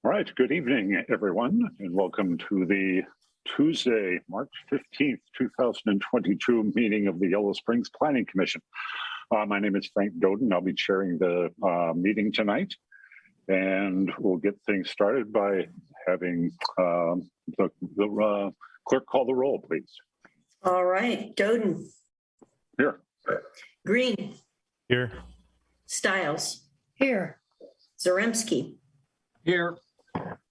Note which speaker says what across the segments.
Speaker 1: All right, good evening, everyone, and welcome to the Tuesday, March 15th, 2022 meeting of the Yellow Springs Planning Commission. My name is Frank Doden. I'll be chairing the meeting tonight, and we'll get things started by having the clerk call the roll, please.
Speaker 2: All right, Doden.
Speaker 1: Here.
Speaker 2: Greene.
Speaker 3: Here.
Speaker 2: Stiles.
Speaker 4: Here.
Speaker 2: Zaremski.
Speaker 3: Here.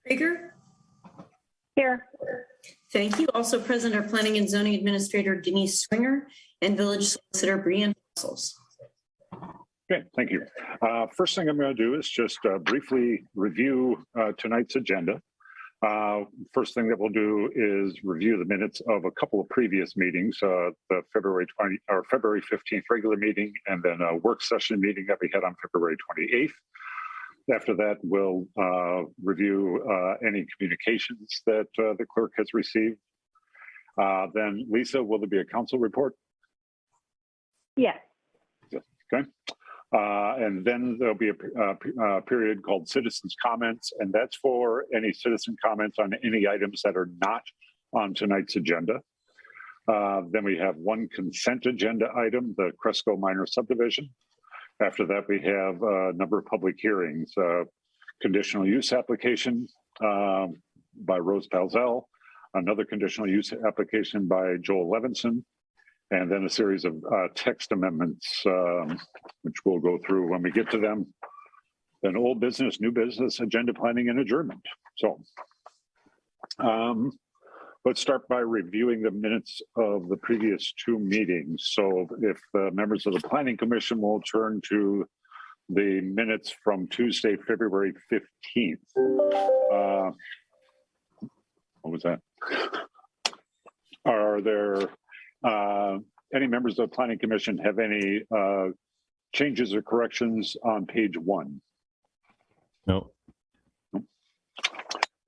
Speaker 2: Krieger.
Speaker 4: Here.
Speaker 2: Thank you. Also present are Planning and Zoning Administrator Denise Swinger and Village Solicitor Brian Parcels.
Speaker 1: Okay, thank you. First thing I'm going to do is just briefly review tonight's agenda. First thing that we'll do is review the minutes of a couple of previous meetings, the February 15th regular meeting, and then a work session meeting that we had on February 28th. After that, we'll review any communications that the clerk has received. Then, Lisa, will there be a council report?
Speaker 4: Yes.
Speaker 1: Okay. And then there'll be a period called citizens' comments, and that's for any citizen comments on any items that are not on tonight's agenda. Then we have one consent agenda item, the Cresco minor subdivision. After that, we have a number of public hearings, conditional use application by Rose Pelzl, another conditional use application by Joel Levinson, and then a series of text amendments, which we'll go through when we get to them. Then old business, new business, agenda planning, and adjournment. So let's start by reviewing the minutes of the previous two meetings. So if members of the Planning Commission will turn to the minutes from Tuesday, February 15th. What was that? Are there any members of the Planning Commission have any changes or corrections on page 1?
Speaker 3: No.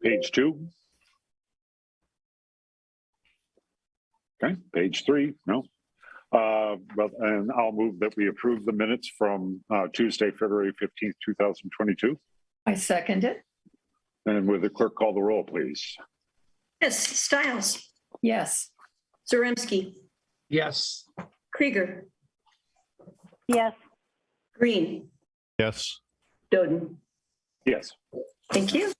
Speaker 1: Page 2? Okay, page 3, no. And I'll move that we approve the minutes from Tuesday, February 15th, 2022.
Speaker 4: I second it.
Speaker 1: And will the clerk call the roll, please?
Speaker 2: Yes, Stiles.
Speaker 4: Yes.
Speaker 2: Zaremski.
Speaker 3: Yes.
Speaker 2: Krieger.
Speaker 4: Yes.
Speaker 2: Greene.
Speaker 3: Yes.
Speaker 2: Doden.
Speaker 1: Yes.
Speaker 2: Thank you.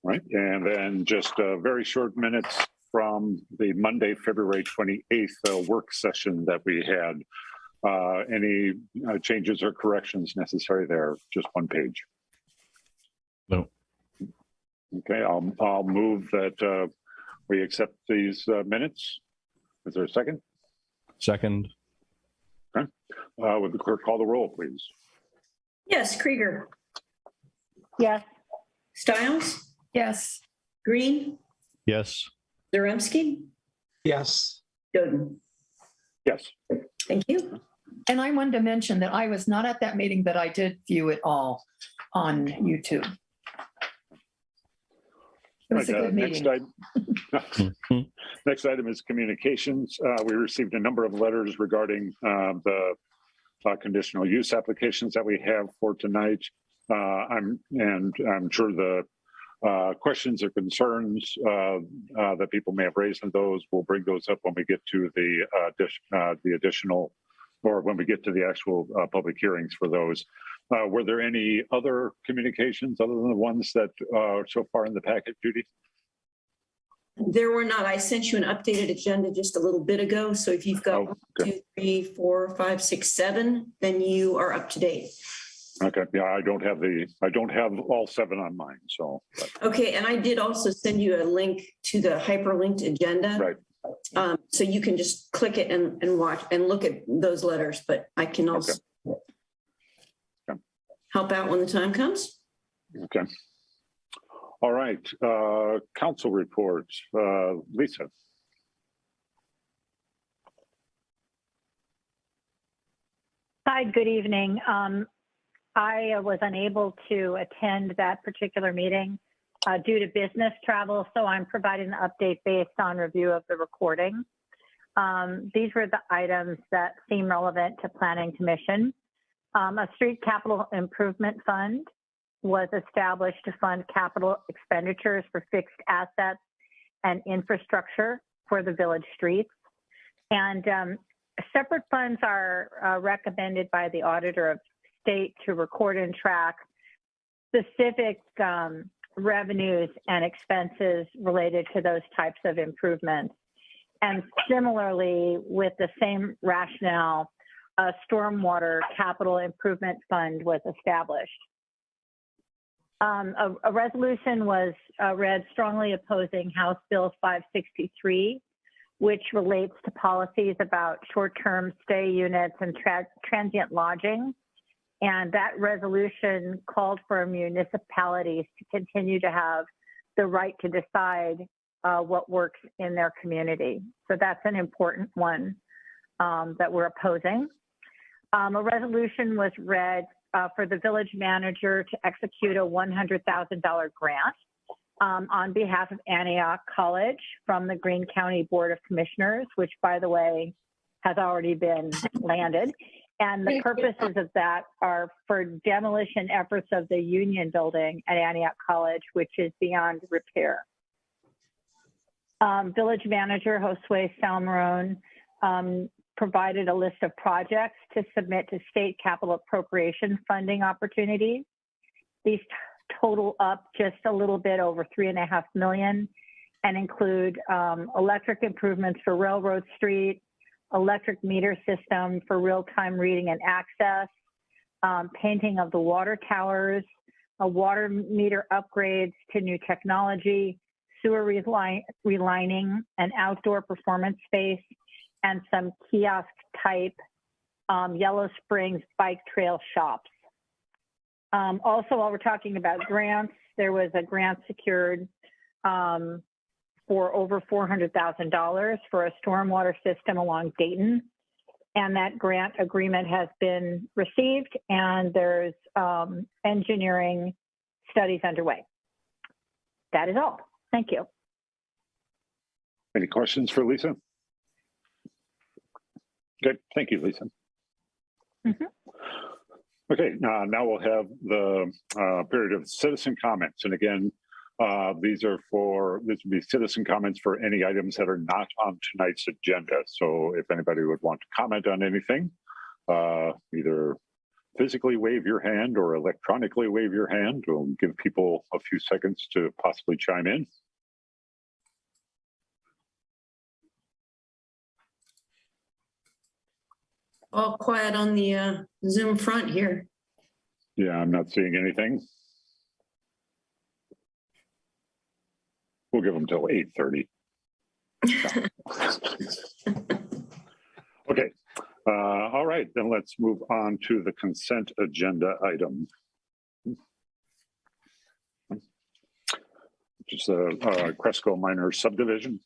Speaker 1: Right, and then just very short minutes from the Monday, February 28th work session that we had. Any changes or corrections necessary there? Just one page.
Speaker 3: No.
Speaker 1: Okay, I'll move that we accept these minutes. Is there a second?
Speaker 3: Second.
Speaker 1: Okay. Would the clerk call the roll, please?
Speaker 2: Yes, Krieger.
Speaker 4: Yes.
Speaker 2: Stiles.
Speaker 4: Yes.
Speaker 2: Greene.
Speaker 3: Yes.
Speaker 2: Zaremski.
Speaker 3: Yes.
Speaker 2: Doden.
Speaker 1: Yes.
Speaker 2: Thank you.
Speaker 4: And I wanted to mention that I was not at that meeting, but I did view it all on YouTube. It was a good meeting.
Speaker 1: Next item is communications. We received a number of letters regarding the conditional use applications that we have for tonight. I'm sure the questions or concerns that people may have raised in those, we'll bring those up when we get to the additional, or when we get to the actual public hearings for those. Were there any other communications other than the ones that are so far in the packet, Judy?
Speaker 2: There were not. I sent you an updated agenda just a little bit ago. So if you've got 1, 2, 3, 4, 5, 6, 7, then you are up to date.
Speaker 1: Okay. Yeah, I don't have all 7 on mine. So.
Speaker 2: Okay, and I did also send you a link to the hyperlinked agenda.
Speaker 1: Right.
Speaker 2: So you can just click it and watch and look at those letters, but I can also help out when the time comes.
Speaker 1: Okay. All right. Council reports. Lisa.
Speaker 5: Hi, good evening. I was unable to attend that particular meeting due to business travel, so I'm providing an update based on review of the recording. These were the items that seem relevant to Planning Commission. A street capital improvement fund was established to fund capital expenditures for fixed assets and infrastructure for the village streets. And separate funds are recommended by the Auditor of State to record and track specific revenues and expenses related to those types of improvements. And similarly, with the same rationale, a stormwater capital improvement fund was established. A resolution was read strongly opposing House Bill 563, which relates to policies about short-term stay units and transient lodging. And that resolution called for municipalities to continue to have the right to decide what works in their community. So that's an important one that we're opposing. A resolution was read for the village manager to execute a $100,000 grant on behalf of Antioch College from the Greene County Board of Commissioners, which, by the way, has already been landed. And the purposes of that are for demolition efforts of the Union Building at Antioch College, which is beyond repair. Village Manager Josue Salmarone provided a list of projects to submit to state capital appropriation funding opportunities. These total up just a little bit over $3.5 million and include electric improvements for Railroad Street, electric meter system for real-time reading and access, painting of the water towers, a water meter upgrades to new technology, sewer relining, an outdoor performance space, and some kiosk type Yellow Springs bike trail shops. Also, while we're talking about grants, there was a grant secured for over $400,000 for a stormwater system along Dayton. And that grant agreement has been received, and there's engineering studies underway. That is all. Thank you.
Speaker 1: Any questions for Lisa? Okay, thank you, Lisa. Okay, now we'll have the period of citizen comments. And again, this would be citizen comments for any items that are not on tonight's agenda. So if anybody would want to comment on anything, either physically wave your hand or electronically wave your hand. We'll give people a few seconds to possibly chime in.
Speaker 2: All quiet on the Zoom front here.
Speaker 1: Yeah, I'm not seeing anything. We'll give them till 8:30. Okay. All right, then let's move on to the consent agenda item. Just a Cresco minor subdivision.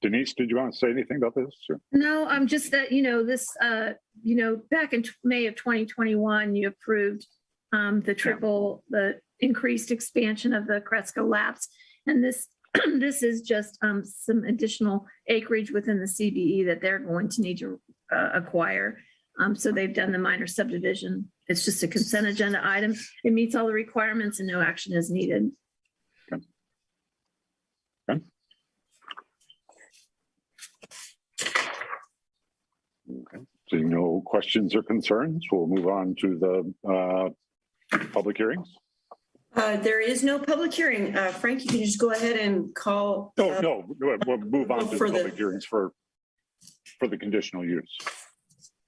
Speaker 1: Denise, did you want to say anything about this? Or?
Speaker 6: No, I'm just that, back in May of 2021, you approved the increased expansion of the Cresco Labs. And this is just some additional acreage within the CBE that they're going to need to acquire. So they've done the minor subdivision. It's just a consent agenda item. It meets all the requirements and no action is needed.
Speaker 1: Okay. Okay. Okay. Seeing no questions or concerns, we'll move on to the public hearings.
Speaker 2: There is no public hearing. Frank, you can just go ahead and call.
Speaker 1: No, we'll move on to
Speaker 2: for
Speaker 1: the public hearings for the conditional use.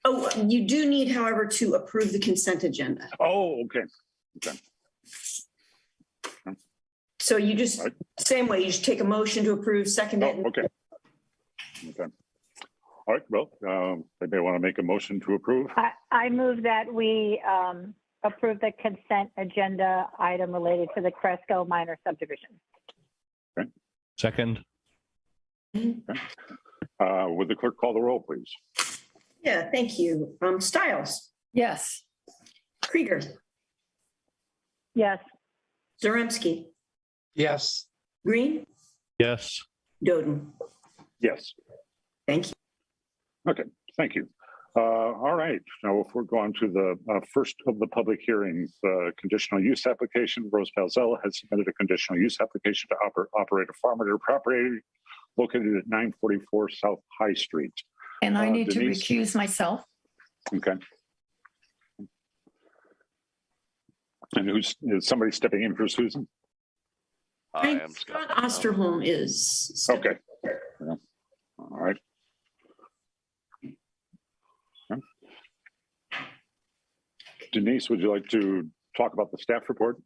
Speaker 2: Oh, you do need, however, to approve the consent agenda.
Speaker 1: Oh, okay. Okay.
Speaker 2: So you just,
Speaker 1: Right.
Speaker 2: Same way, you just take a motion to approve, second it.
Speaker 1: Oh, okay. Okay. All right, well, they may want to make a motion to approve.
Speaker 5: I move that we approve the consent agenda item related to the Cresco minor subdivision.
Speaker 1: Okay.
Speaker 3: Second.
Speaker 1: Okay. Would the clerk call the roll, please?
Speaker 2: Yeah, thank you. Stiles,
Speaker 4: Yes.
Speaker 2: Krieger,
Speaker 5: Yes.
Speaker 2: Zaremski,
Speaker 3: Yes.
Speaker 2: Greene,
Speaker 3: Yes.
Speaker 2: Doden.
Speaker 1: Yes.
Speaker 2: Thank you.
Speaker 1: Okay, thank you. All right, now if we're going to the first of the public hearings, conditional use application, Rose Pelzl has submitted a conditional use application to operate a farm at her property located at 944 South High Street.
Speaker 4: And I need
Speaker 1: Denise?
Speaker 4: to recuse myself.
Speaker 1: Okay. And is somebody stepping in for Susan?
Speaker 7: I am
Speaker 2: Scott Osterholm is.
Speaker 1: Okay. Yeah. All right. Okay. Denise, would you like to talk about the staff report?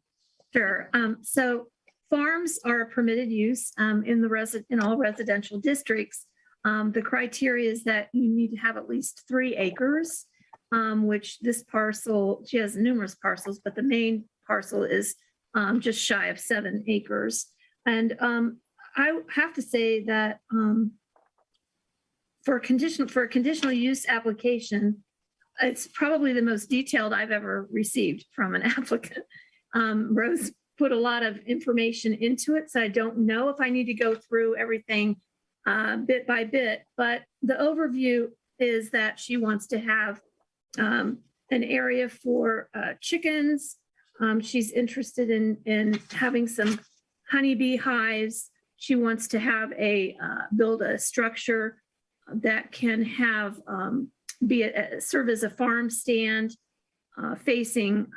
Speaker 6: Sure. So farms are a permitted use in all residential districts. The criteria is that you need to have at least 3 acres, which this parcel, she has numerous parcels, but the main parcel is just shy of 7 acres. And I have to say that for a conditional use application, it's probably the most detailed I've ever received from an applicant. Rose put a lot of information into it, so I don't know if I need to go through everything bit by bit, but the overview is that she wants to have an area for chickens. She's interested in having some honeybee hives. She wants to have build a structure that can have serve as a farm stand facing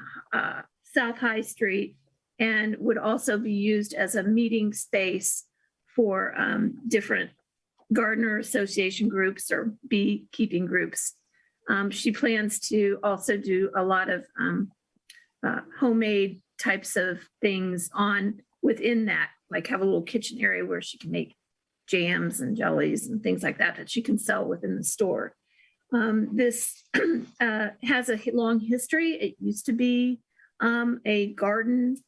Speaker 6: South High Street, and would also be used as a meeting space for different gardener association groups or beekeeping groups. She plans to also do a lot of homemade types of things within that, like have a little kitchen area where she can make jams and jellies and things like that she can sell within the store. This has a long history. It used to be a garden,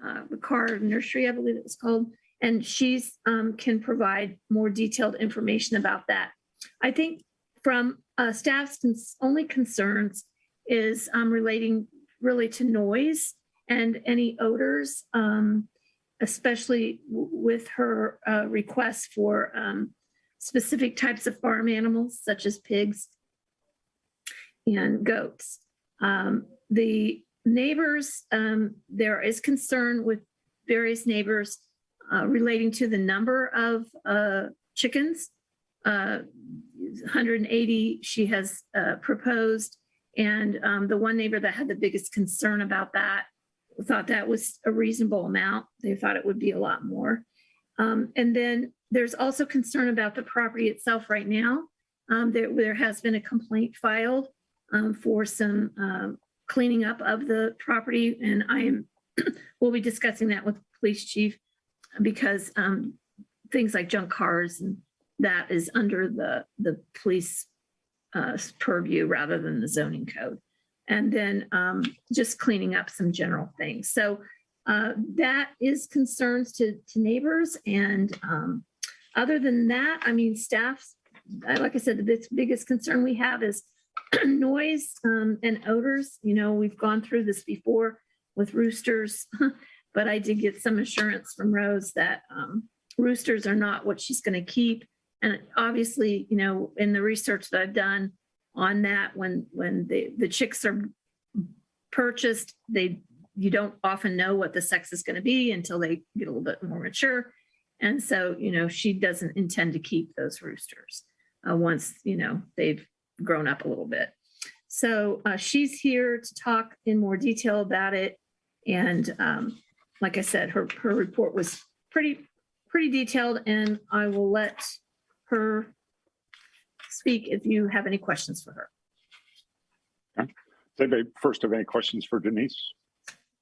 Speaker 6: the car nursery, I believe it was called, and she's can provide more detailed information about that. I think from staff's only concerns is relating really to noise and any odors, especially with her requests for specific types of farm animals, such as pigs and goats. The neighbors, there is concern with various neighbors relating to the number of chickens. 180 she has proposed, and the one neighbor that had the biggest concern about that thought that was a reasonable amount. They thought it would be a lot more. And then there's also concern about the property itself right now. There has been a complaint filed for some cleaning up of the property, and we'll be discussing that with the police chief, because things like junk cars and that is under the police purview rather than the zoning code. And then just cleaning up some general things. So that is concerns to neighbors. And other than that, I mean, staff's, like I said, the biggest concern we have is noise and odors. You know, we've gone through this before with roosters, but I did get some assurance from Rose that roosters are not what she's going to keep. And obviously, you know, in the research that I've done on that, when the chicks are purchased, you don't often know what the sex is going to be until they get a little bit more mature. And so, you know, she doesn't intend to keep those roosters once, you know, they've grown up a little bit. So she's here to talk in more detail about it. And like I said, her report was pretty detailed, and I will let her speak if you have any questions for her.
Speaker 1: Okay. Does anybody first have any questions for Denise?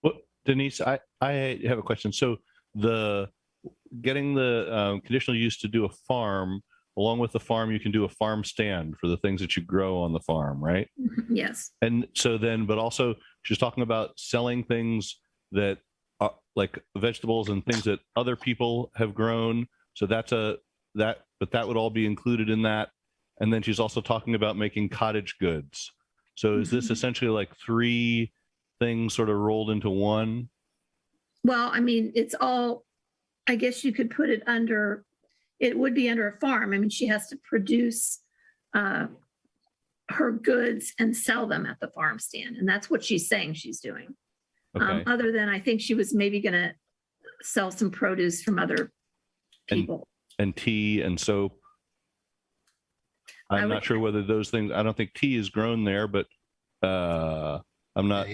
Speaker 3: Well, Denise, I have a question. So getting the conditional use to do a farm, along with the farm, you can do a farm stand for the things that you grow on the farm, right?
Speaker 6: Yes.
Speaker 3: And so then, but also she's talking about selling things that are like vegetables and things that other people have grown. So but that would all be included in that. And then she's also talking about making cottage goods. So is this essentially like 3 things sort of rolled into one?
Speaker 6: Well, I mean, it's all, I guess you could put it it would be under a farm. I mean, she has to produce her her goods and sell them at the farm stand. And that's what she's saying she's doing.
Speaker 3: Okay.
Speaker 6: Other than I think she was maybe going to sell some produce from other people.
Speaker 3: And tea and soap. I'm not sure whether those things, I don't think tea is grown there, but I'm not.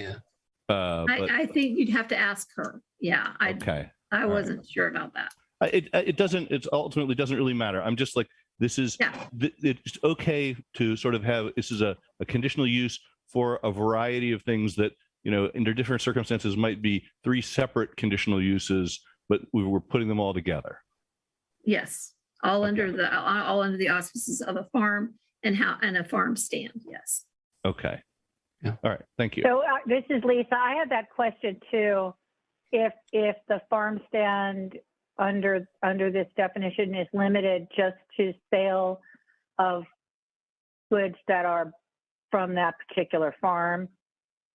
Speaker 6: I think you'd have to ask her. Yeah.
Speaker 3: Okay.
Speaker 6: I wasn't sure about that.
Speaker 3: It ultimately doesn't really matter. I'm just like, this is, it's okay to sort of have, this is a conditional use for a variety of things that, you know, under different circumstances might be 3 separate conditional uses, but we were putting them all together.
Speaker 6: Yes. All under the auspices of a farm and a farm stand. Yes.
Speaker 3: Okay. Yeah. All right. Thank you.
Speaker 5: So this is Lisa. I had that question too. If the farm stand under this definition is limited just to sale of goods that are from that particular farm,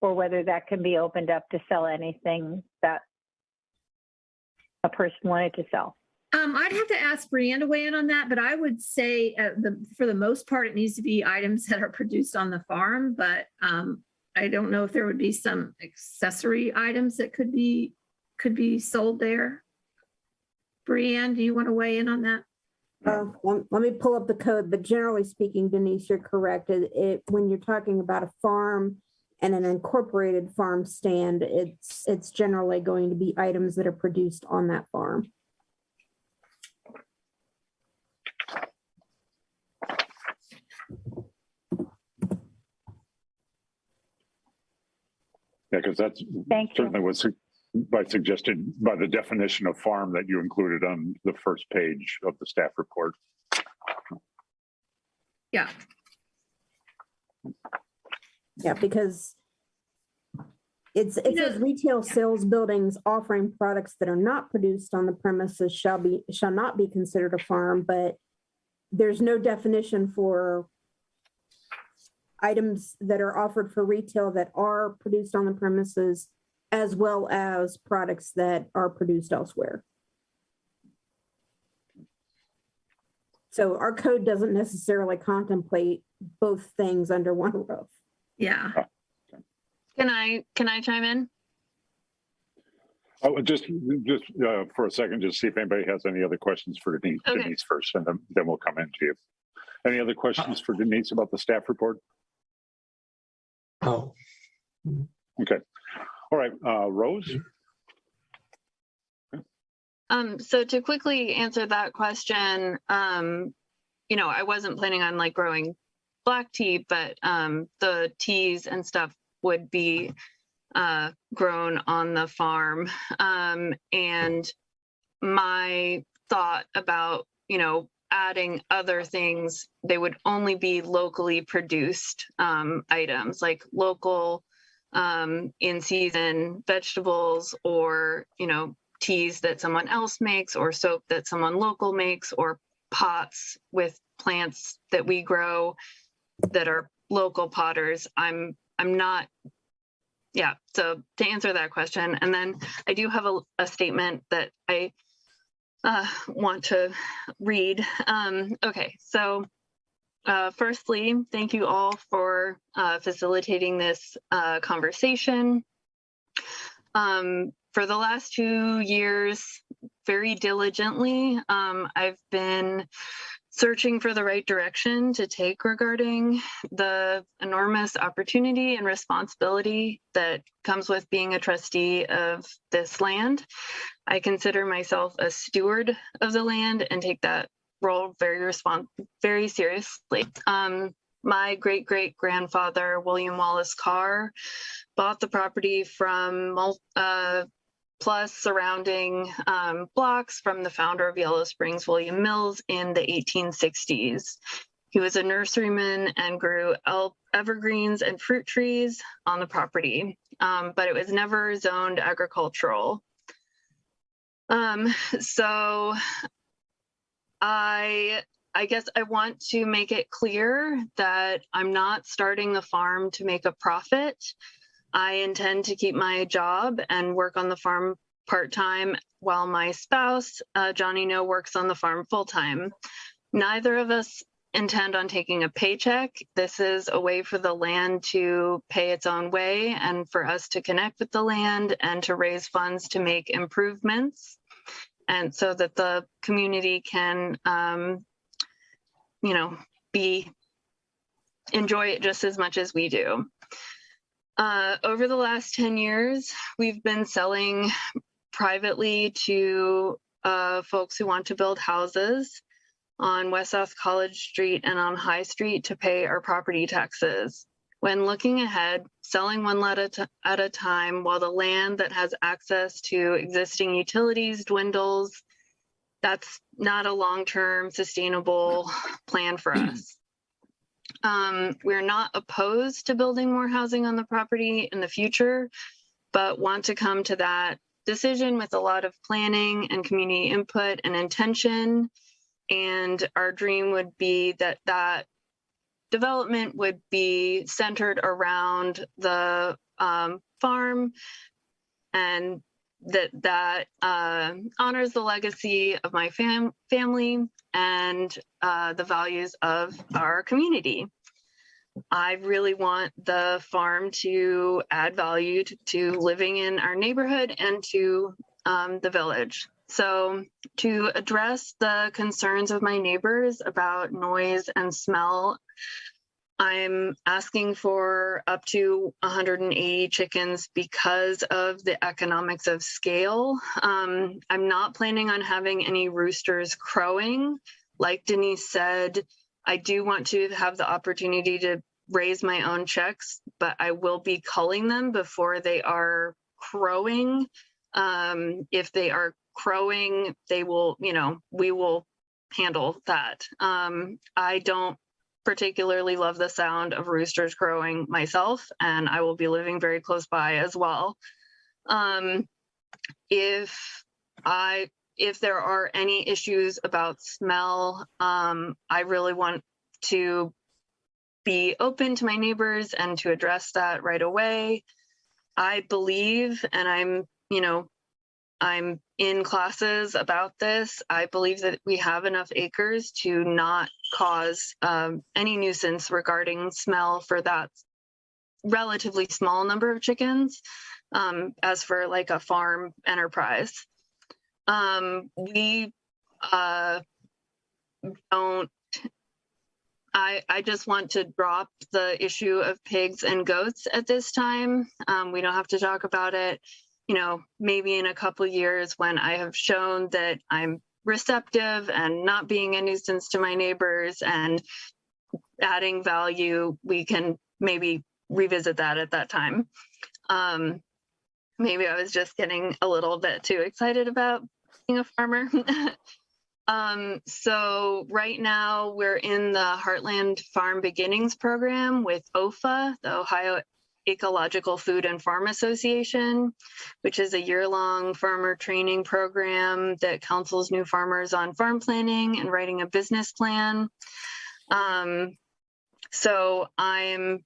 Speaker 5: or whether that can be opened up to sell anything that a person wanted to sell.
Speaker 6: I'd have to ask Brianne to weigh in on that, but I would say for the most part, it needs to be items that are produced on the farm. But I don't know if there would be some accessory items that could be sold there. Brianne, do you want to weigh in on that?
Speaker 8: Let me pull up the code, but generally speaking, Denise, you're correct. When you're talking about a farm and an incorporated farm stand, it's generally going to be items that are produced on that farm.
Speaker 1: Yeah, because that's certainly was suggested by the definition of farm that you included on the first page of the staff report.
Speaker 6: Yeah.
Speaker 8: Yeah, because it says retail sales buildings offering products that are not produced on the premises shall not be considered a farm, but there's no definition for items that are offered for retail that are produced on the premises, as well as products that are produced elsewhere. So our code doesn't necessarily contemplate both things under one roof.
Speaker 6: Yeah.
Speaker 9: Can I chime in?
Speaker 1: Oh, just for a second, just see if anybody has any other questions for Denise first, and then we'll come into you. Any other questions for Denise about the staff report?
Speaker 10: Oh.
Speaker 1: Okay. All right, Rose?
Speaker 9: So to quickly answer that question, you know, I wasn't planning on like growing black tea, but the teas and stuff would be grown on the farm. And my thought about, you know, adding other things, they would only be locally produced items, like local in-season vegetables, or, you know, teas that someone else makes, or soap that someone local makes, or pots with plants that we grow that are local potters. I'm not, yeah, so to answer that question. And then I do have a statement that I want to read. Okay, so firstly, thank you all for facilitating this conversation. For the last 2 years, very diligently, I've been searching for the right direction to take regarding the enormous opportunity and responsibility that comes with being a trustee of this land. I consider myself a steward of the land and take that role very seriously. My great-great-grandfather, William Wallace Carr, bought the property from plus surrounding blocks from the founder of Yellow Springs, William Mills, in the 1860s. He was a nurseryman and grew evergreens and fruit trees on the property, but it was never zoned agricultural. So I guess I want to make it clear that I'm not starting the farm to make a profit. I intend to keep my job and work on the farm part-time while my spouse, Johnny No, works on the farm full-time. Neither of us intend on taking a paycheck. This is a way for the land to pay its own way and for us to connect with the land and to raise funds to make improvements. And so that the community can, enjoy it just as much as we do. Over the last 10 years, we've been selling privately to folks who want to build houses on West South College Street and on High Street to pay our property taxes. When looking ahead, selling one lot at a time while the land that has access to existing utilities dwindles, that's not a long-term sustainable plan for us. We're not opposed to building more housing on the property in the future, but want to come to that decision with a lot of planning and community input and intention. And our dream would be that that development would be centered around the farm, and that honors the legacy of my family and the values of our community. I really want the farm to add value to living in our neighborhood and to the village. So to address the concerns of my neighbors about noise and smell, I'm asking for up to 180 chickens because of the economics of scale. I'm not planning on having any roosters crowing. Like Denise said, I do want to have the opportunity to raise my own chicks, but I will be culling them before they are crowing. If they are crowing, they will, we will handle that. I don't particularly love the sound of roosters crowing myself, and I will be living very close by as well. If there are any issues about smell, I really want to be open to my neighbors and to address that right away. I believe, and I'm in classes about this, I believe that we have enough acres to not cause any nuisance regarding smell for that relatively small number of chickens, as for like a farm enterprise. I just want to drop the issue of pigs and goats at this time. We don't have to talk about it. Maybe in a couple of years when I have shown that I'm receptive and not being a nuisance to my neighbors and adding value, we can maybe revisit that at that time. Maybe I was just getting a little bit too excited about being a farmer. So right now we're in the Heartland Farm Beginnings program with OFA, the Ohio Ecological Food and Farm Association, which is a year-long farmer training program that counsels new farmers on farm planning and writing a business plan. So I'm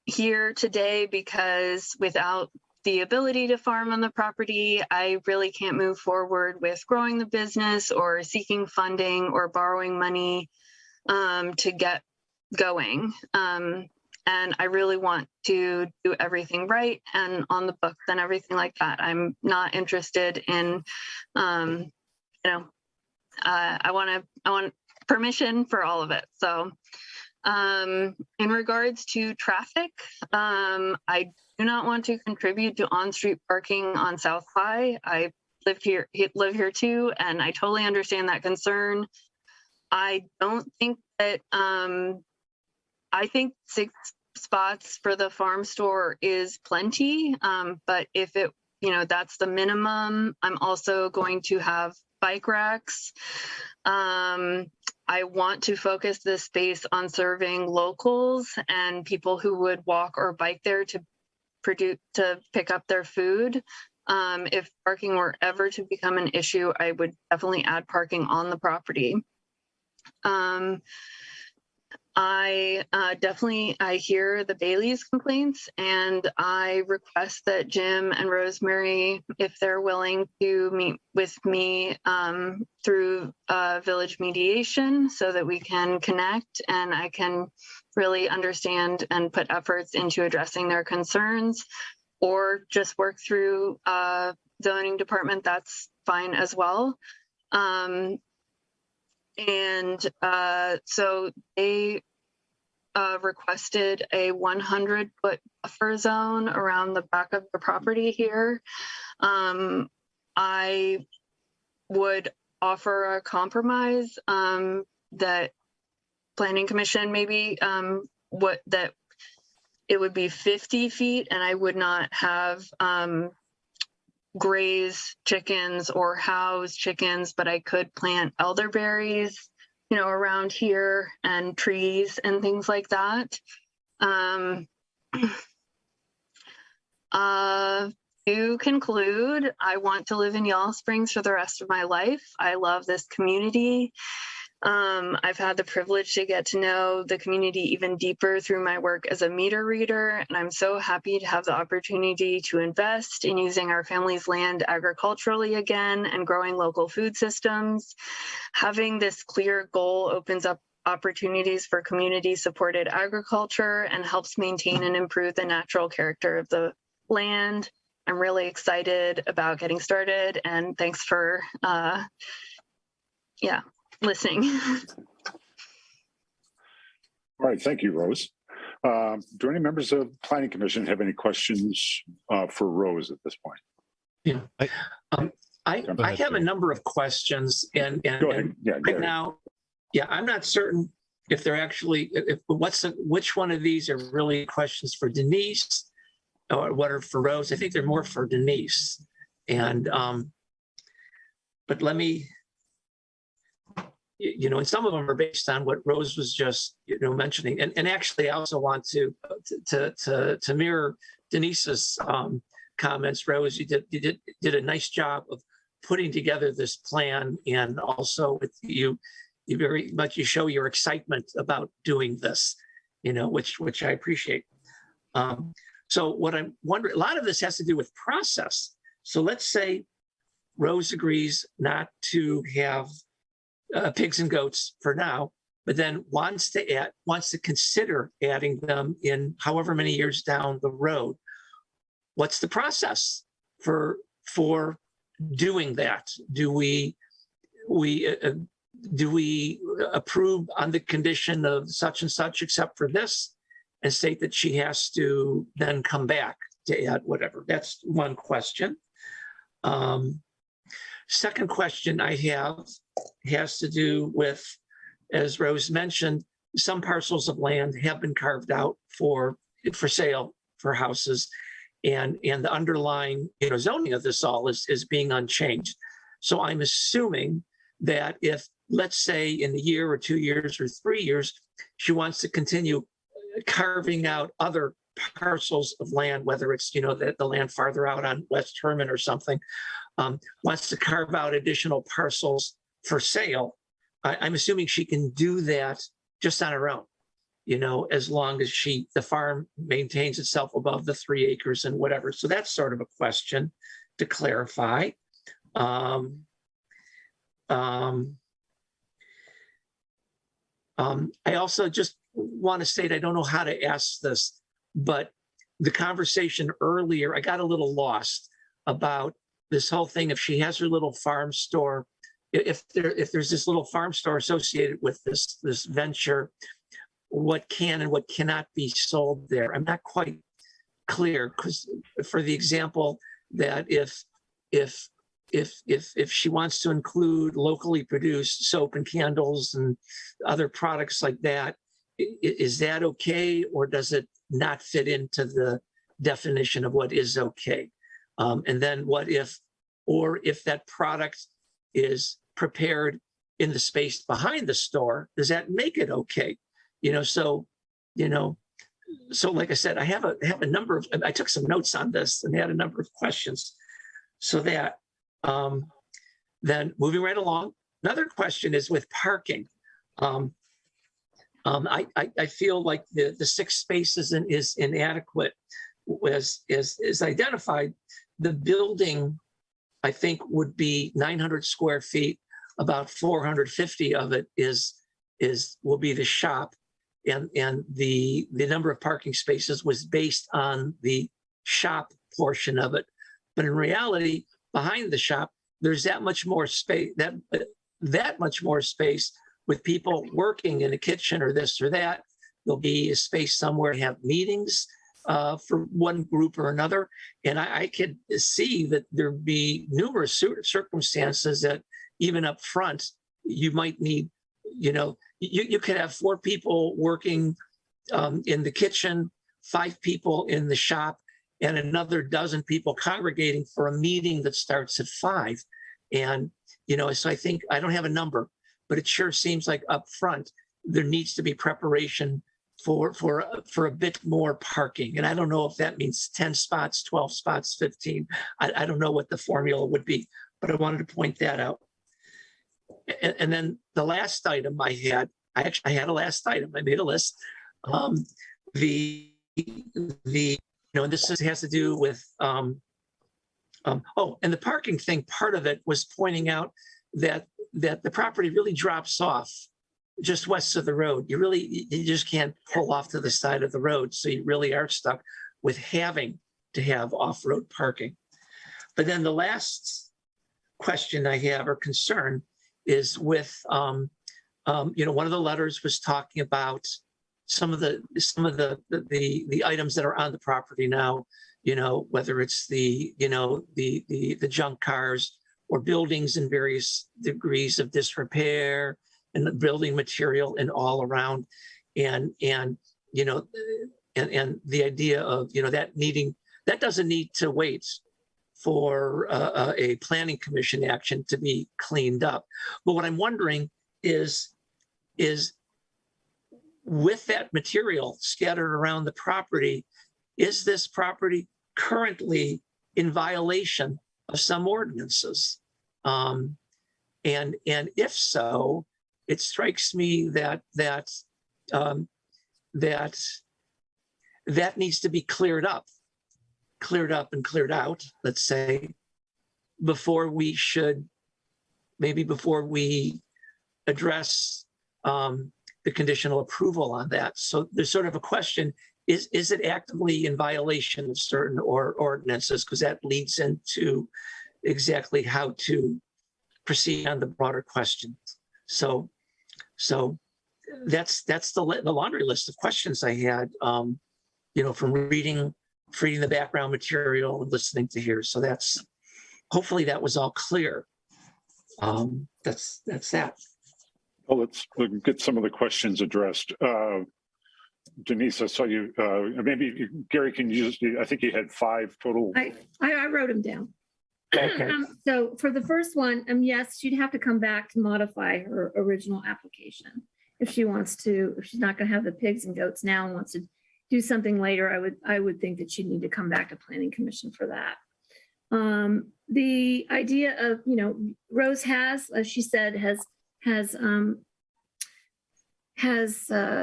Speaker 9: here today because without the ability to farm on the property, I really can't move forward with growing the business or seeking funding or borrowing money to get going. And I really want to do everything right and on the books and everything like that. I'm not interested in, I want permission for all of it. So in regards to traffic, I do not want to contribute to on-street parking on South High. I live here too, and I totally understand that concern. I don't think that, I think 6 spots for the farm store is plenty, but if it, that's the minimum, I'm also going to have bike racks. I want to focus this space on serving locals and people who would walk or bike there to pick up their food. If parking were ever to become an issue, I would definitely add parking on the property. I definitely, I hear the Bailey's complaints, and I request that Jim and Rosemary, if they're willing to meet with me through village mediation so that we can connect and I can really understand and put efforts into addressing their concerns, or just work through zoning department, that's fine as well. So they requested a 100-foot buffer zone around the back of the property here. I would offer a compromise that Planning Commission maybe that it would be 50 feet, and I would not have graze chickens or house chickens, but I could plant elderberries, you know, around here, and trees and things like that. To conclude, I want to live in Yellow Springs for the rest of my life. I love this community. I've had the privilege to get to know the community even deeper through my work as a meter reader, and I'm so happy to have the opportunity to invest in using our family's land agriculturally again and growing local food systems. Having this clear goal opens up opportunities for community-supported agriculture and helps maintain and improve the natural character of the land. I'm really excited about getting started, and thanks for listening.
Speaker 1: All right, thank you, Rose. Do any members of the Planning Commission have any questions for Rose at this point?
Speaker 10: Yeah, I have a number of questions, and
Speaker 1: Go ahead. Yeah, go
Speaker 10: right
Speaker 1: ahead.
Speaker 10: now, I'm not certain if they're actually which one of these are really questions for Denise or what are for Rose. I think they're more for Denise, and but let me. And some of them are based on what Rose was just, mentioning. And actually, I also want to mirror Denise's comments. Rose, you did a nice job of putting together this plan, and also with you very much you show your excitement about doing this, which I appreciate. So what I'm wondering, a lot of this has to do with process. So let's say Rose agrees not to have pigs and goats for now, but then wants to consider adding them in however many years down the road. What's the process for doing that? Do we approve on the condition of such and such, except for this, and state that she has to then come back to add whatever? That's one question. Second question I have has to do with, as Rose mentioned, some parcels of land have been carved out for sale for houses, and the underlying zoning of this all is being unchanged. So I'm assuming that if, let's say, in a year or 2 years or 3 years, she wants to continue carving out other parcels of land, whether it's the land farther out on West Herman or something, wants to carve out additional parcels for sale, I'm assuming she can do that just on her own, as long as the farm maintains itself above the 3 acres and whatever. So that's sort of a question to clarify. I also just want to state, I don't know how to ask this, but the conversation earlier, I got a little lost about this whole thing. If she has her little farm store, if there's this little farm store associated with this venture, what can and what cannot be sold there? I'm not quite clear, because for the example that if she wants to include locally produced soap and candles and other products like that, is that okay, or does it not fit into the definition of what is okay? And then what if that product is prepared in the space behind the store, does that make it okay? So like I said, I have a number of, I took some notes on this and had a number of questions. So that, then moving right along, another question is with parking. I feel like the 6 spaces is inadequate. Is identified, the building, I think, would be 900 square feet. About 450 of it will be the shop, and the number of parking spaces was based on the shop portion of it. But in reality, behind the shop, there's that much more space, that much more space with people working in a kitchen or this or that. There'll be a space somewhere to have meetings for one group or another. And I could see that there'd be numerous circumstances that even up front, you might need, you could have 4 people working in the kitchen, 5 people in the shop, and another dozen people congregating for a meeting that starts at 5. And, so I think, I don't have a number, but it sure seems like up front, there needs to be preparation for a bit more parking. And I don't know if that means 10 spots, 12 spots, 15. I don't know what the formula would be, but I wanted to point that out. And then the last item I had a last item. I made a list. And this has to do with, and the parking thing, part of it was pointing out that the property really drops off just west of the road. You just can't pull off to the side of the road. So you really are stuck with having to have off-road parking. But then the last question I have or concern is with, one of the letters was talking about some of the items that are on the property now, whether it's the junk cars or buildings in various degrees of disrepair and the building material and all around. And the idea of, that doesn't need to wait for a planning commission action to be cleaned up. But what I'm wondering is with that material scattered around the property, is this property currently in violation of some ordinances? And if so, it strikes me that needs to be cleared up and cleared out, let's say, before we address the conditional approval on that. So there's sort of a question, is it actively in violation of certain ordinances? Because that leads into exactly how to proceed on the broader question. So that's the laundry list of questions I had, from reading the background material and listening to here. So hopefully that was all clear. That's that.
Speaker 1: Well, let's get some of the questions addressed. Denise, I saw you, maybe Gary, I think you had 5 total.
Speaker 6: I wrote them down.
Speaker 1: Okay.
Speaker 6: So for the first one, yes, she'd have to come back to modify her original application. If she's not gonna have the pigs and goats now and wants to do something later, I would think that she'd need to come back to Planning Commission for that. The idea of, Rose has, as she said, has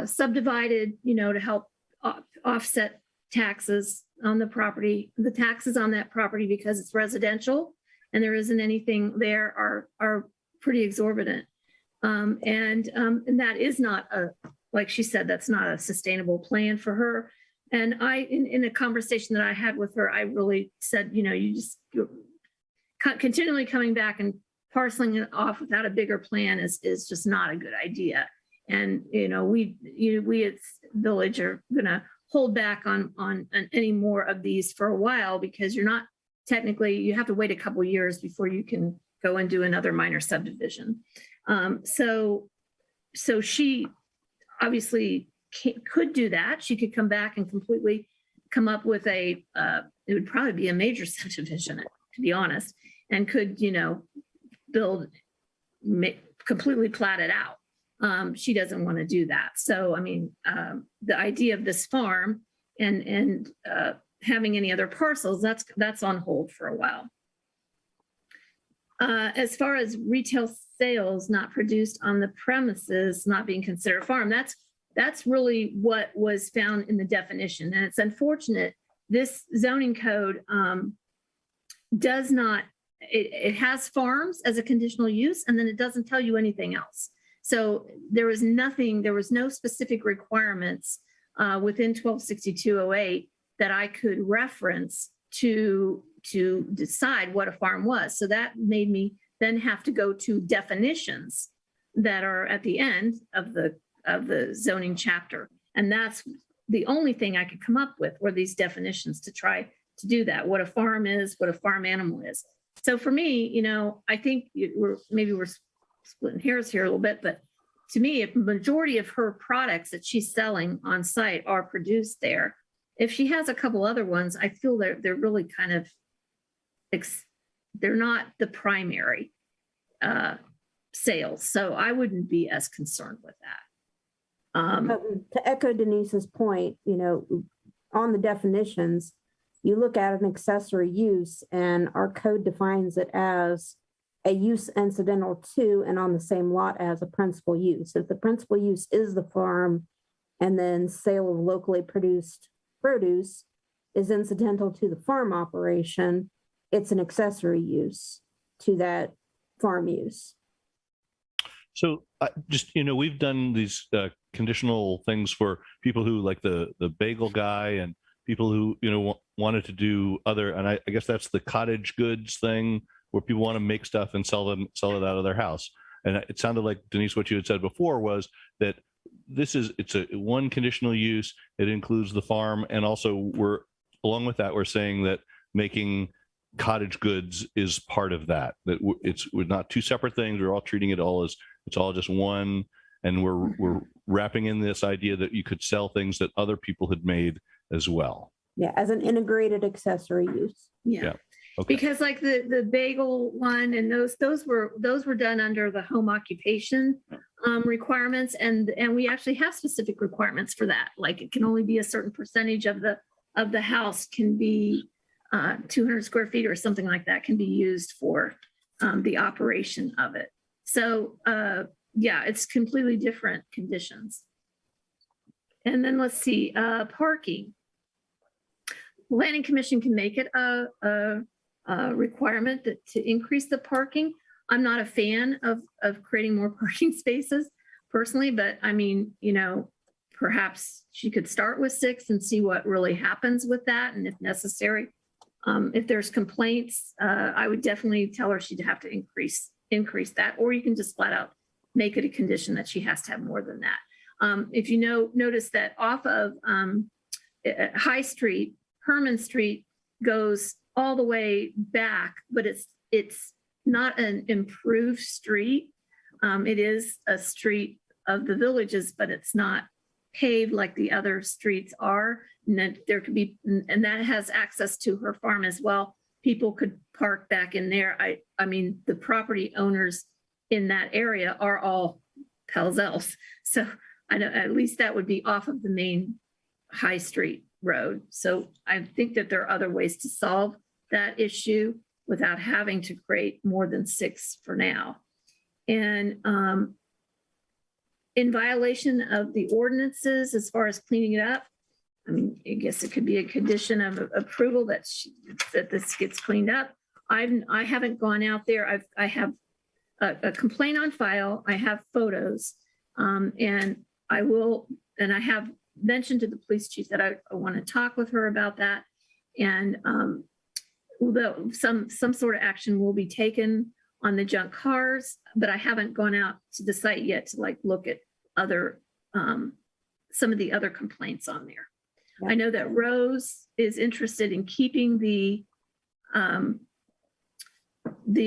Speaker 6: subdivided, to help offset taxes on the property. The taxes on that property, because it's residential and there isn't anything there, are pretty exorbitant. And that is not like she said, that's not a sustainable plan for her. And in a conversation that I had with her, I really said, you're continually coming back and parceling it off without a bigger plan is just not a good idea. And, we as village are gonna hold back on any more of these for a while, because you have to wait a couple years before you can go and do another minor subdivision. So she obviously could do that. She could come back and completely come up with it would probably be a major subdivision, to be honest, and could, completely plat it out. She doesn't want to do that. So, the idea of this farm and having any other parcels, that's on hold for a while. As far as retail sales not produced on the premises not being considered farm, that's really what was found in the definition. And it's unfortunate, this zoning code does not, it has farms as a conditional use, and then it doesn't tell you anything else. So there was no specific requirements within 126208 that I could reference to decide what a farm was. So that made me then have to go to definitions that are at the end of the zoning chapter. And that's the only thing I could come up with were these definitions to try to do that, what a farm is, what a farm animal is. So for me, I think we're splitting hairs here a little bit, but to me, if the majority of her products that she's selling on site are produced there, if she has a couple other ones, I feel they're really kind of, they're not the primary sales. So I wouldn't be as concerned with that.
Speaker 8: To echo Denise's point, on the definitions, you look at an accessory use and our code defines it as a use incidental to and on the same lot as a principal use. If the principal use is the farm and then sale of locally produced produce is incidental to the farm operation, it's an accessory use to that farm use.
Speaker 3: So we've done these conditional things for people who like the bagel guy and people who, wanted to do other, and I guess that's the cottage goods thing where people want to make stuff and sell it out of their house. And it sounded like, Denise, what you had said before was that it's a one conditional use. It includes the farm. And also along with that, we're saying that making cottage goods is part of that, we're not two separate things. We're all treating it all as, it's all just one. And we're wrapping in this idea that you could sell things that other people had made as well.
Speaker 8: Yeah, as an integrated accessory use.
Speaker 6: Yeah.
Speaker 3: Okay.
Speaker 6: Because like the bagel one and those were done under the home occupation requirements, and we actually have specific requirements for that. Like it can only be a certain percentage of the house can be 200 square feet or something like that can be used for the operation of it. So yeah, it's completely different conditions. And then let's see, parking. Planning Commission can make it a requirement to increase the parking. I'm not a fan of creating more parking spaces personally, but I mean, perhaps she could start with 6 and see what really happens with that. And if necessary, if there's complaints, I would definitely tell her she'd have to increase that, or you can just flat out make it a condition that she has to have more than that. If you notice that off of High Street, Herman Street goes all the way back, but it's not an improved street. It is a street of the villages, but it's not paved like the other streets are. And that there could be, and that has access to her farm as well. People could park back in there. I mean, the property owners in that area are all Pelzls. So I know at least that would be off of the main High Street road. So I think that there are other ways to solve that issue without having to create more than 6 for now. And in violation of the ordinances, as far as cleaning it up, I mean, I guess it could be a condition of approval that this gets cleaned up. I haven't gone out there. I have a complaint on file. I have photos, and I have mentioned to the police chief that I want to talk with her about that. And although some sort of action will be taken on the junk cars, but I haven't gone out to the site yet to look at other some of the other complaints on there. I know that Rose is interested in keeping the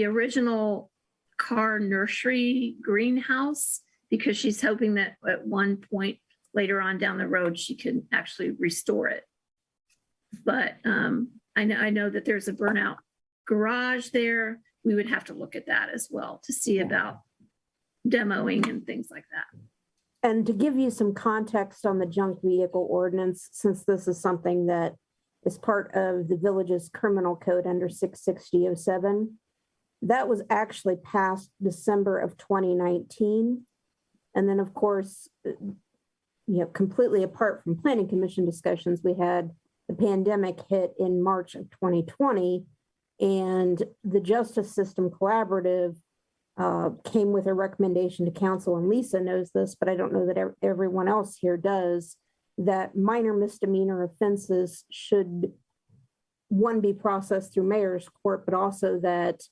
Speaker 6: original car nursery greenhouse, because she's hoping that at one point later on down the road, she can actually restore it. But I know that there's a burnout garage there. We would have to look at that as well to see about demoing and things like that.
Speaker 8: And to give you some context on the junk vehicle ordinance, since this is something that is part of the village's criminal code under 66007, that was actually passed December of 2019. And then, of course, completely apart from planning commission discussions, we had the pandemic hit in March of 2020, and the Justice System Collaborative came with a recommendation to council, and Lisa knows this, but I don't know that everyone else here does, that minor misdemeanor offenses should, one, be processed through mayor's court, but also that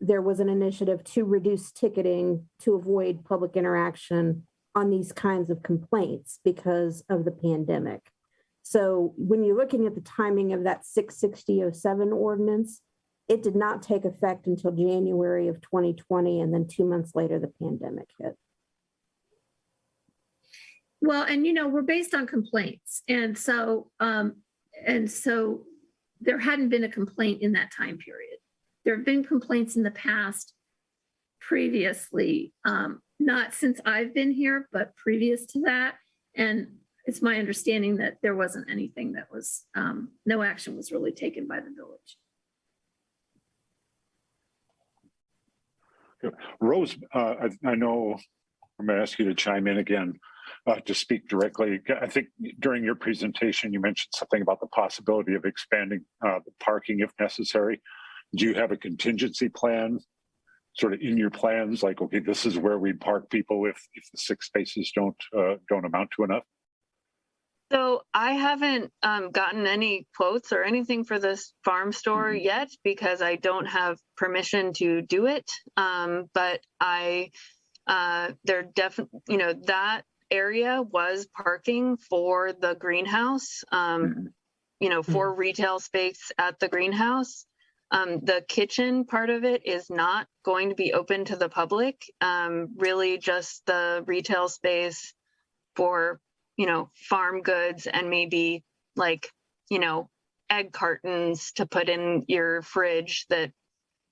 Speaker 8: there was an initiative to reduce ticketing to avoid public interaction on these kinds of complaints because of the pandemic. So when you're looking at the timing of that 66007 ordinance, it did not take effect until January of 2020, and then 2 months later, the pandemic hit.
Speaker 6: Well, and we're based on complaints. And so there hadn't been a complaint in that time period. There have been complaints in the past previously, not since I've been here, but previous to that. And it's my understanding that there wasn't anything that was, no action was really taken by the village.
Speaker 1: Rose, I know I'm going to ask you to chime in again to speak directly. I think during your presentation, you mentioned something about the possibility of expanding the parking if necessary. Do you have a contingency plan sort of in your plans? Like, okay, this is where we park people if the 6 spaces don't amount to enough?
Speaker 9: So I haven't gotten any quotes or anything for this farm store yet because I don't have permission to do it. But they're definitely, that area was parking for the greenhouse, for retail space at the greenhouse. The kitchen part of it is not going to be open to the public, really just the retail space for farm goods and maybe egg cartons to put in your fridge that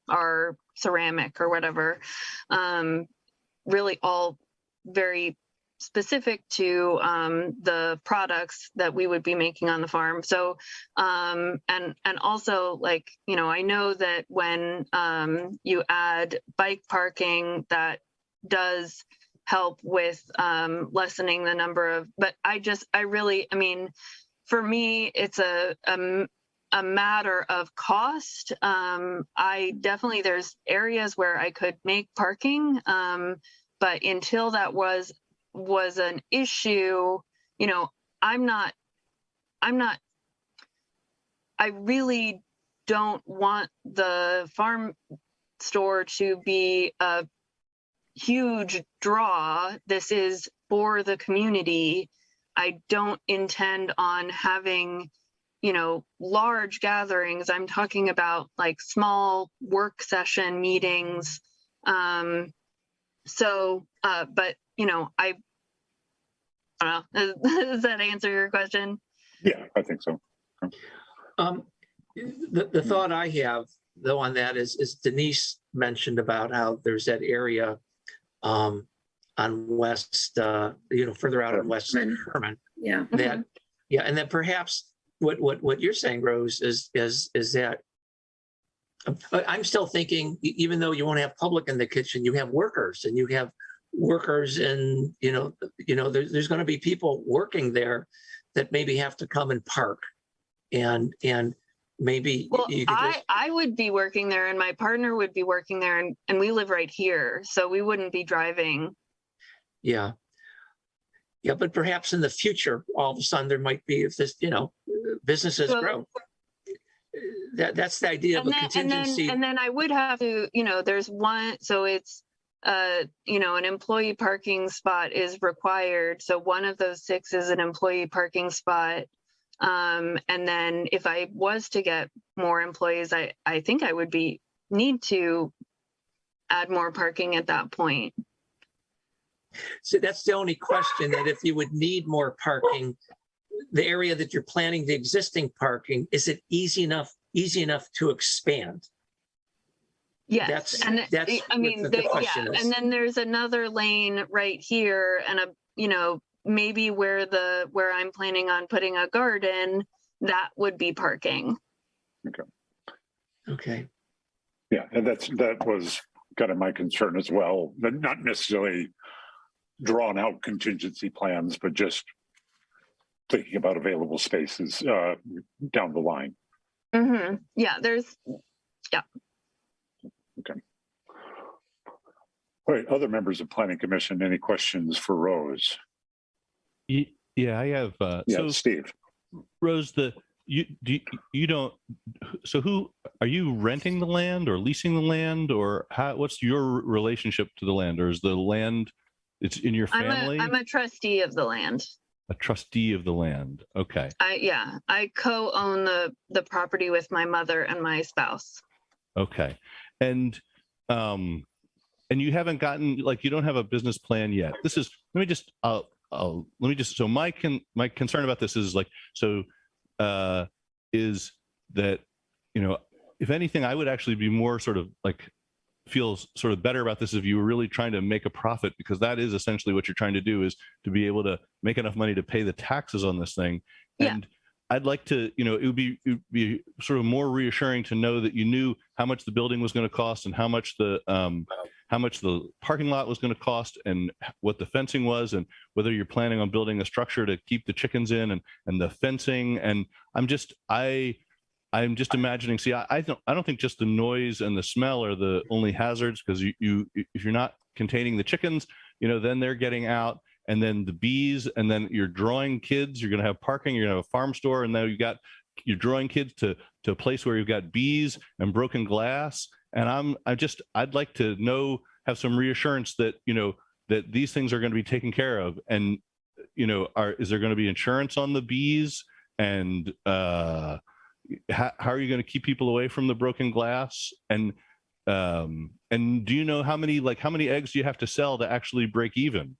Speaker 9: are ceramic or whatever. Really all very specific to the products that we would be making on the farm. So, and also I know that when you add bike parking, that does help with lessening the number of, but for me, it's a matter of cost. There's areas where I could make parking, but until that was an issue, I really don't want the farm store to be a huge draw. This is for the community. I don't intend on having, large gatherings. I'm talking about small work session meetings. But I don't know. Does that answer your question?
Speaker 1: Yeah, I think so.
Speaker 10: The thought I have though on that is Denise mentioned about how there's that area on West, further out on West Herman.
Speaker 6: Yeah.
Speaker 10: And then perhaps what you're saying, Rose, is that I'm still thinking, even though you won't have public in the kitchen, you have workers, and you have workers, and there's going to be people working there that maybe have to come and park, and maybe
Speaker 9: I would be working there, and my partner would be working there, and we live right here, so we wouldn't be driving.
Speaker 10: Yeah, but perhaps in the future, all of a sudden there might be, if this, businesses grow. That's the idea of a contingency.
Speaker 9: And then I would have to, there's one, so it's, an employee parking spot is required. So one of those 6 is an employee parking spot. And then if I was to get more employees, I think I would need to add more parking at that point.
Speaker 10: So that's the only question, that if you would need more parking, the area that you're planning the existing parking, is it easy enough to expand?
Speaker 9: Yes,
Speaker 10: that's the question is.
Speaker 9: And then there's another lane right here, and maybe where I'm planning on putting a garden, that would be parking.
Speaker 10: Okay.
Speaker 1: Yeah, and that was kind of my concern as well, but not necessarily drawn out contingency plans, but just thinking about available spaces down the line.
Speaker 9: Yeah,
Speaker 1: Okay. All right, other members of Planning Commission, any questions for Rose?
Speaker 3: Yeah, I have.
Speaker 1: Yeah, Steve.
Speaker 3: Rose, you don't. So who are you renting the land or leasing the land, or what's your relationship to the land, or is the land? It's in your family.
Speaker 9: I'm a trustee of the land.
Speaker 3: A trustee of the land. Okay.
Speaker 9: I co-own the property with my mother and my spouse.
Speaker 3: Okay. And you haven't gotten, like, you don't have a business plan yet. This is, let me just, so my concern about this is like, so is that, you know, if anything, I would actually be more sort of like, feels sort of better about this if you were really trying to make a profit, because that is essentially what you're trying to do, is to be able to make enough money to pay the taxes on this thing.
Speaker 9: Yeah.
Speaker 3: And I'd like to, you know, it would be sort of more reassuring to know that you knew how much the building was going to cost and how much the parking lot was going to cost and what the fencing was, and whether you're planning on building a structure to keep the chickens in and the fencing. And I'm just imagining, see, I don't think just the noise and the smell are the only hazards, because you if you're not containing the chickens, you know, then they're getting out, and then the bees, and then you're drawing kids, you're going to have parking, you're going to have a farm store, and now you're drawing kids to a place where you've got bees and broken glass. And I'd like to have some reassurance that, you know, that these things are going to be taken care of. And, you know, is there going to be insurance on the bees? And how are you going to keep people away from the broken glass? And do you know how many eggs do you have to sell to actually break even?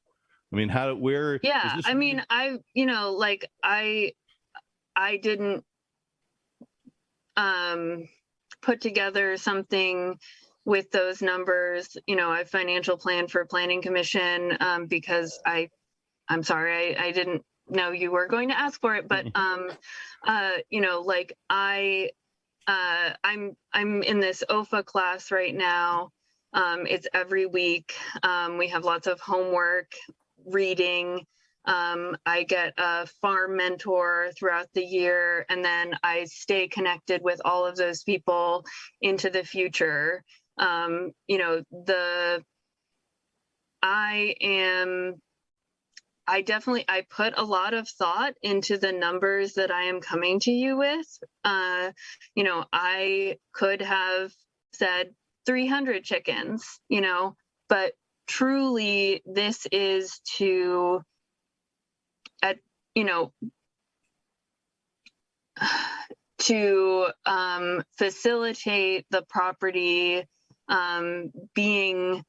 Speaker 3: I mean,
Speaker 9: yeah, I mean, I didn't put together something with those numbers. You know, I financial plan for Planning Commission because I'm sorry, I didn't know you were going to ask for it, but you know, like I'm in this OFA class right now. It's every week. We have lots of homework, reading. I get a farm mentor throughout the year, and then I stay connected with all of those people into the future. You know, I put a lot of thought into the numbers that I am coming to you with. You know, I could have said 300 chickens, you know, but truly this is to, you know, to facilitate the property being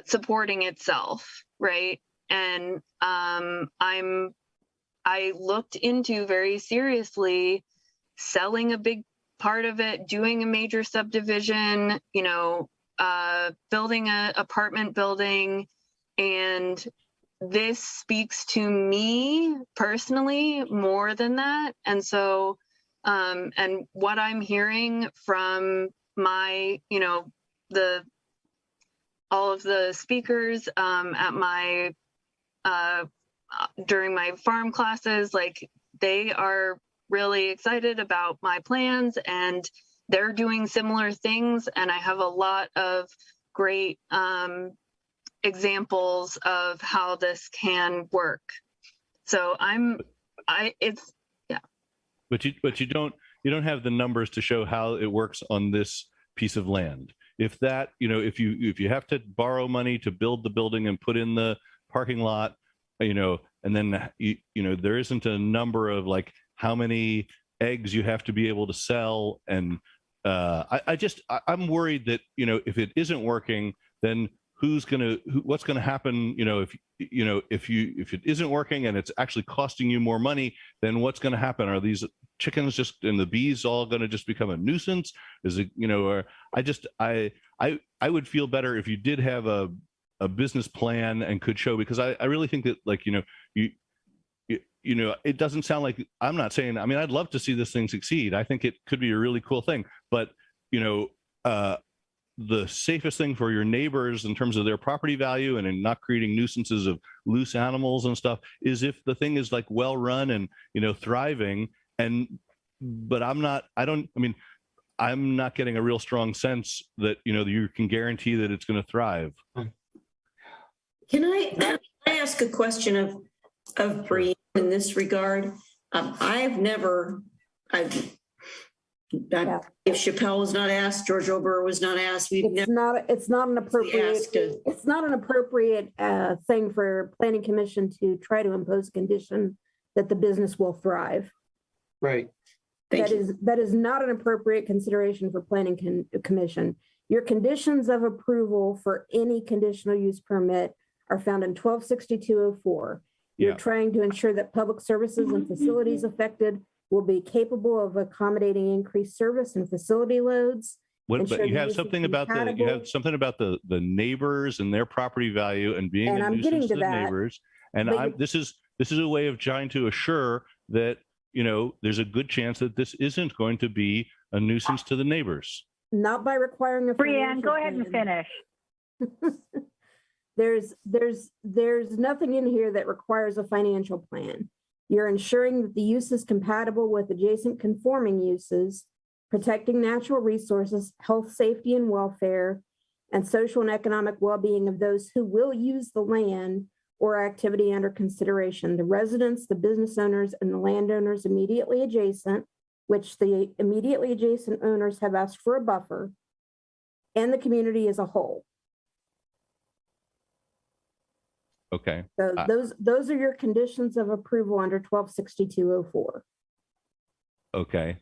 Speaker 9: supporting itself, right? And I looked into very seriously selling a big part of it, doing a major subdivision, you know, building an apartment building. And this speaks to me personally more than that. And so, and what I'm hearing from my, you know, all of the speakers at my, during my farm classes, like, they are really excited about my plans and they're doing similar things. And I have a lot of great examples of how this can work. So yeah.
Speaker 3: But you don't have the numbers to show how it works on this piece of land. If that, you know, if you have to borrow money to build the building and put in the parking lot, you know, and then you know, there isn't a number of like how many eggs you have to be able to sell. And I'm worried that, you know, if it isn't working, then what's going to happen, you know, if it isn't working and it's actually costing you more money, then what's going to happen? Are these chickens and the bees all going to just become a nuisance? Is it, you know, or I would feel better if you did have a business plan and could show, because I really think that, like, you know, you know, it doesn't sound like, I'm not saying, I mean, I'd love to see this thing succeed. I think it could be a really cool thing, but, you know, the safest thing for your neighbors in terms of their property value and in not creating nuisances of loose animals and stuff is if the thing is like well run and, you know, thriving. But I'm not getting a real strong sense that, you know, you can guarantee that it's going to thrive.
Speaker 2: Can I ask a question of Bree in this regard? If Chappelle was not asked, George Ober was not asked,
Speaker 8: It's not an appropriate thing for planning commission to try to impose condition that the business will thrive.
Speaker 10: Right.
Speaker 8: That is not an appropriate consideration for planning commission. Your conditions of approval for any conditional use permit are found in 126204. You're trying to ensure that public services and facilities affected will be capable of accommodating increased service and facility loads.
Speaker 3: But you have something about the neighbors and their property value and being a nuisance to the neighbors. And this is a way of trying to assure that, you know, there's a good chance that this isn't going to be a nuisance to the neighbors.
Speaker 8: Not by requiring a
Speaker 5: Brianne, go ahead and finish.
Speaker 8: There's nothing in here that requires a financial plan. You're ensuring that the use is compatible with adjacent conforming uses, protecting natural resources, health, safety, and welfare, and social and economic well-being of those who will use the land or activity under consideration. The residents, the business owners, and the landowners immediately adjacent, which the immediately adjacent owners have asked for a buffer, and the community as a whole.
Speaker 3: Okay.
Speaker 8: So those are your conditions of approval under 126204.
Speaker 3: Okay.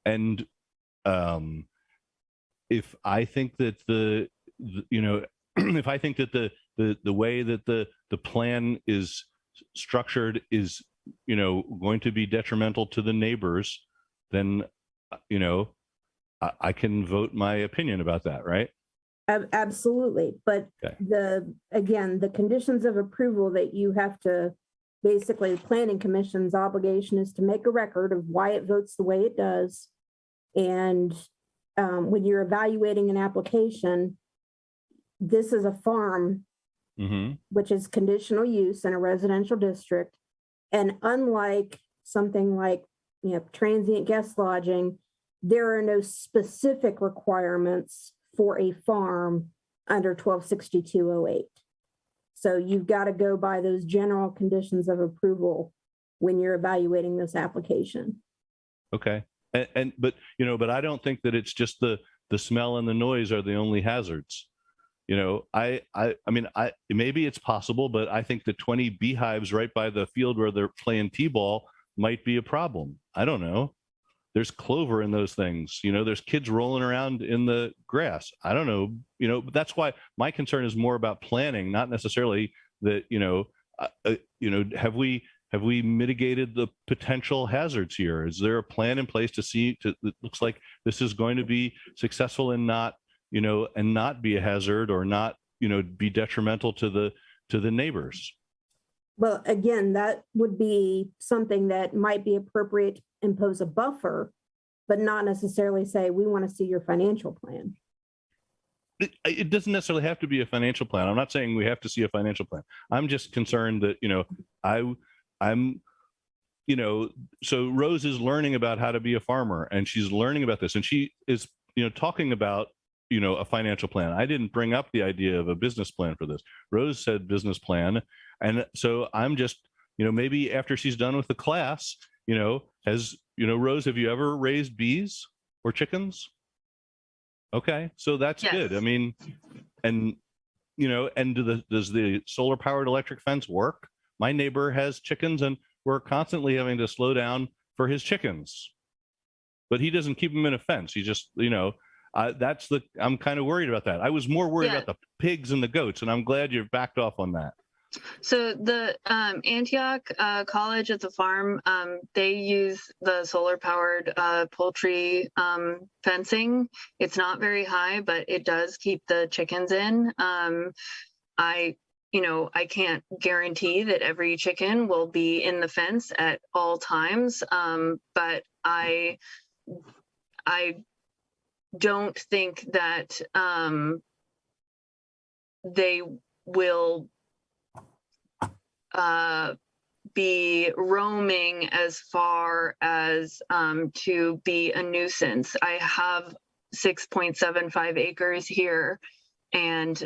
Speaker 3: And if I think that if I think that the way that the plan is structured is, you know, going to be detrimental to the neighbors, then, you know, I can vote my opinion about that, right?
Speaker 8: Absolutely. But
Speaker 3: okay.
Speaker 8: the conditions of approval that you have to, basically the planning commission's obligation is to make a record of why it votes the way it does. And when you're evaluating an application, this is a farm, which is conditional use in a residential district. And unlike something like, you know, transient guest lodging, there are no specific requirements for a farm under 126208. So you've got to go by those general conditions of approval when you're evaluating this application.
Speaker 3: Okay. But I don't think that it's just the smell and the noise are the only hazards. You know, I mean, maybe it's possible, but I think the 20 beehives right by the field where they're playing t-ball might be a problem. I don't know. There's clover in those things, you know, there's kids rolling around in the grass. I don't know, you know, but that's why my concern is more about planning, not necessarily that, have we mitigated the potential hazards here? Is there a plan in place to see, it looks like this is going to be successful and not, you know, and not be a hazard or not, you know, be detrimental to the neighbors?
Speaker 8: Well, again, that would be something that might be appropriate to impose a buffer, but not necessarily say, we want to see your financial plan.
Speaker 3: It doesn't necessarily have to be a financial plan. I'm not saying we have to see a financial plan. I'm just concerned that, you know, I'm, you know, so Rose is learning about how to be a farmer and she's learning about this and she is, you know, talking about, you know, a financial plan. I didn't bring up the idea of a business plan for this. Rose said business plan. And so I'm just, you know, maybe after she's done with the class, you know, Rose, have you ever raised bees or chickens? Okay. So that's
Speaker 9: Yes.
Speaker 3: good. I mean, and, you know, and does the solar powered electric fence work? My neighbor has chickens and we're constantly having to slow down for his chickens, but he doesn't keep them in a fence. He just, you know, I'm kind of worried about that. I was more worried about the pigs and the goats, and I'm glad you've backed off on that.
Speaker 9: So the Antioch College at the farm, they use the solar powered poultry fencing. It's not very high, but it does keep the chickens in. I can't guarantee that every chicken will be in the fence at all times, but I don't think that they will be roaming as far as to be a nuisance. I have 6.75 acres here, and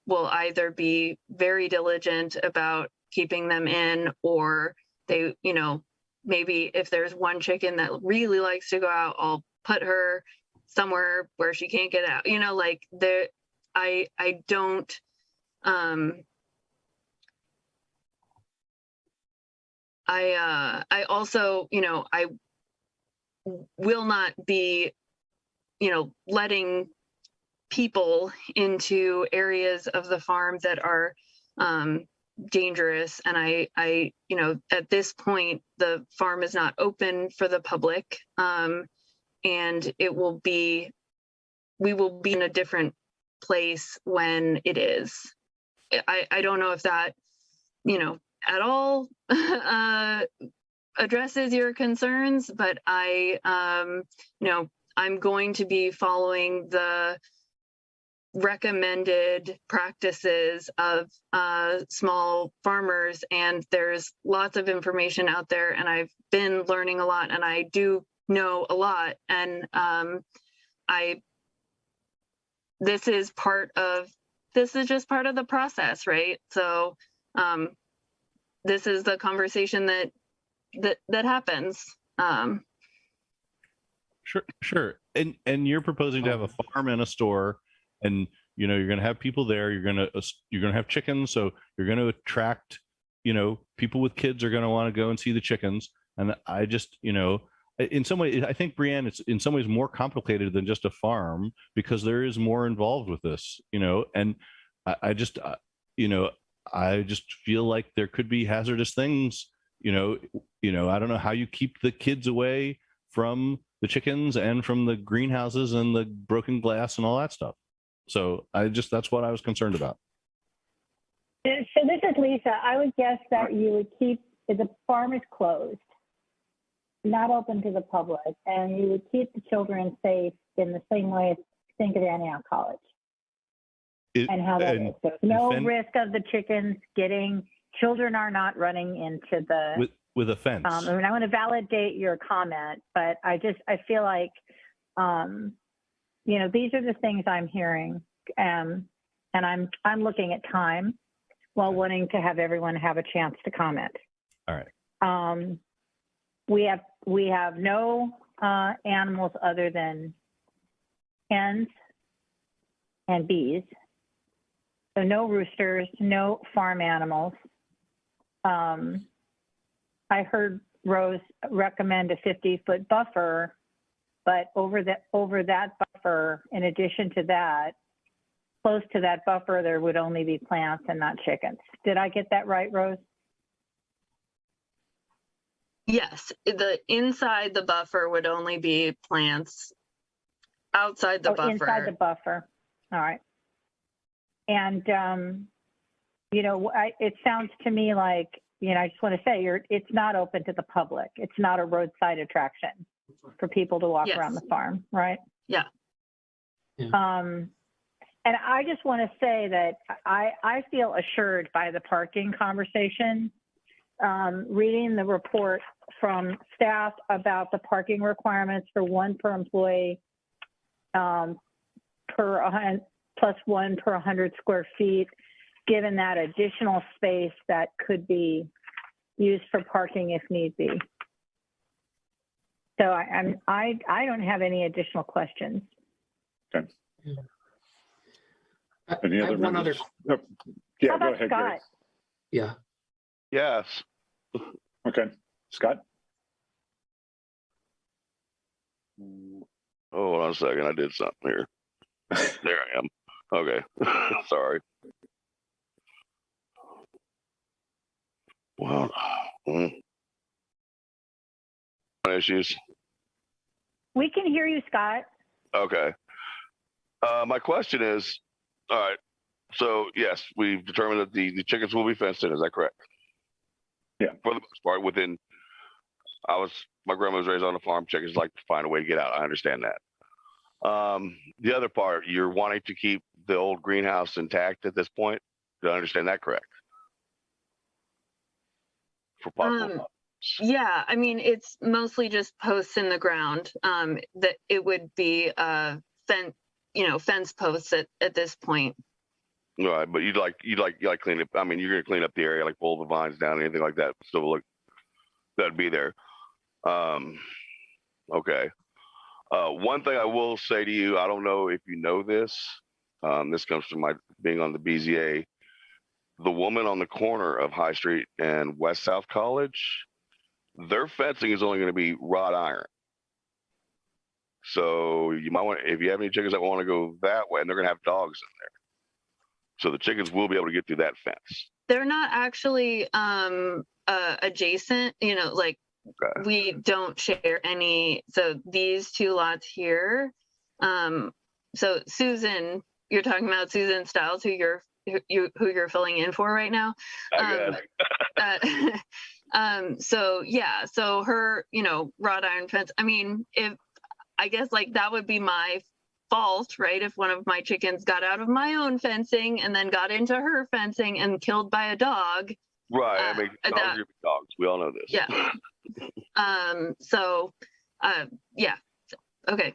Speaker 9: will either be very diligent about keeping them in, or they, you know, maybe if there's one chicken that really likes to go out, I'll put her somewhere where she can't get out. You know, like there, I don't. I also, you know, I will not be, you know, letting people into areas of the farm that are dangerous. And I, you know, at this point, the farm is not open for the public, and it will be, we will be in a different place when it is. I don't know if that, you know, at all addresses your concerns, but I, you know, I'm going to be following the recommended practices of small farmers, and there's lots of information out there, and I've been learning a lot, and I do know a lot, and this is just part of the process, right? So this is the conversation that happens.
Speaker 3: Sure. And you're proposing to have a farm and a store, and you know, you're going to have people there. You're going to have chickens, so you're going to attract, you know, people with kids are going to want to go and see the chickens. And I just, you know, in some ways, I think, Brianne, it's in some ways more complicated than just a farm, because there is more involved with this, you know. And I just, you know, I just feel like there could be hazardous things, you know, I don't know how you keep the kids away from the chickens and from the greenhouses and the broken glass and all that stuff. So that's what I was concerned about.
Speaker 5: So this is Lisa. I would guess that you would keep, if the farm is closed, not open to the public, and you would keep the children safe in the same way as think of Antioch College. And how that is. So no risk of the chickens children are not running into the
Speaker 3: with a fence.
Speaker 5: I mean, I want to validate your comment, but I feel like, you know, these are the things I'm hearing, and I'm looking at time while wanting to have everyone have a chance to comment.
Speaker 3: All right.
Speaker 5: We have no animals other than hens and bees. So no roosters, no farm animals. I heard Rose recommend a 50-foot buffer, but over that buffer, in addition to that, close to that buffer, there would only be plants and not chickens. Did I get that right, Rose?
Speaker 9: Yes, the inside the buffer would only be plants. Outside the buffer.
Speaker 5: Inside the buffer. All right. And, you know, it sounds to me like, you know, I just want to say it's not open to the public. It's not a roadside attraction for people to walk around the farm, right?
Speaker 9: Yeah.
Speaker 5: And I just want to say that I feel assured by the parking conversation. Reading the report from staff about the parking requirements for one per employee plus one per 100 square feet, given that additional space that could be used for parking if need be. So I don't have any additional questions.
Speaker 1: Okay. Any other
Speaker 10: one other?
Speaker 1: Oh, yeah,
Speaker 5: How
Speaker 1: go
Speaker 5: about
Speaker 1: ahead,
Speaker 5: Scott?
Speaker 1: Grace.
Speaker 10: Yeah.
Speaker 7: Yes.
Speaker 1: Okay, Scott.
Speaker 7: Hold on a second. I did something here. There I am. Okay. Sorry. Well, issues.
Speaker 5: We can hear you, Scott.
Speaker 7: Okay. My question is, all right. So yes, we've determined that the chickens will be fenced in. Is that correct?
Speaker 1: Yeah.
Speaker 7: For the most part, my grandma was raised on a farm. Chickens like to find a way to get out. I understand that. The other part, you're wanting to keep the old greenhouse intact at this point. Do I understand that correct? For possible.
Speaker 9: Yeah, I mean, it's mostly just posts in the ground. That it would be fence posts at this point.
Speaker 7: Right, but you'd like clean up. I mean, you're gonna clean up the area, like pull the vines down, anything like that. So look, that'd be there. Okay. One thing I will say to you, I don't know if you know this. This comes from my being on the BZA. The woman on the corner of High Street and West South College, their fencing is only going to be wrought iron. So you might want, if you have any chickens that want to go that way, and they're going to have dogs in there. So the chickens will be able to get through that fence.
Speaker 9: They're not actually adjacent, like
Speaker 7: Okay.
Speaker 9: we don't share any. So these two lots here. So Susan, you're talking about Susan Stiles, who you're filling in for right now. So yeah, so her, wrought iron fence. I mean, I guess like that would be my fault, right? If one of my chickens got out of my own fencing and then got into her fencing and killed by a dog.
Speaker 7: Right. I mean, dogs are dogs. We all know this.
Speaker 9: Yeah. Yeah. Okay.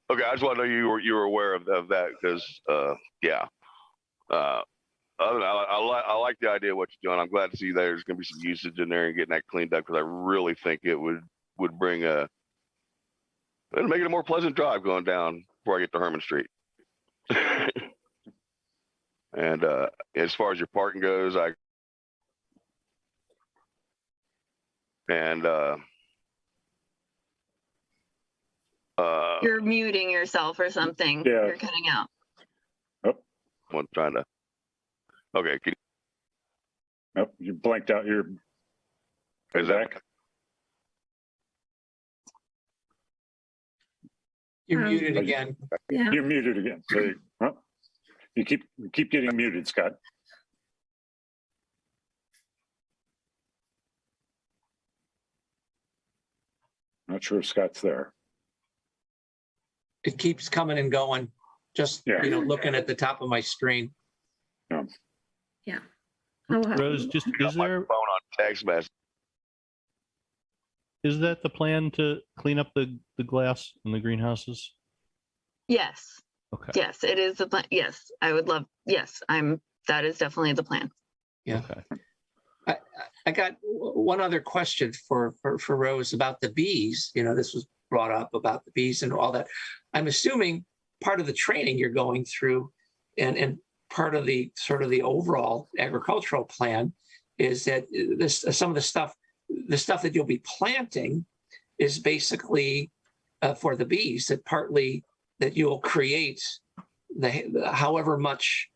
Speaker 7: Okay. I just want to know you were aware of that because, yeah. Other than that, I like the idea of what you're doing. I'm glad to see there's going to be some usage in there and getting that cleaned up because I really think it would bring it'll make it a more pleasant drive going down before I get to Herman Street. And as far as your parking goes,
Speaker 9: You're muting yourself or something.
Speaker 1: Yeah.
Speaker 9: You're cutting out.
Speaker 7: I'm trying to. Okay.
Speaker 1: Nope, you blanked out your.
Speaker 7: Is that?
Speaker 10: You're muted again.
Speaker 6: Yeah.
Speaker 1: You're muted again. There you, well, you keep getting muted, Scott. Not sure if Scott's there.
Speaker 10: It keeps coming and going. Just, looking at the top of my screen.
Speaker 6: Yeah.
Speaker 3: Rose, just is
Speaker 7: My
Speaker 3: there,
Speaker 7: phone on text message.
Speaker 3: is that the plan to clean up the glass in the greenhouses?
Speaker 9: Yes.
Speaker 3: Okay.
Speaker 9: Yes, it is the plan. Yes, I would love. Yes, that is definitely the plan.
Speaker 10: Yeah.
Speaker 3: Okay.
Speaker 10: I got one other question for Rose about the bees. This was brought up about the bees and all that. I'm assuming part of the training you're going through and part of the sort of the overall agricultural plan is that some of the stuff that you'll be planting is basically for the bees, that partly that you'll create the however much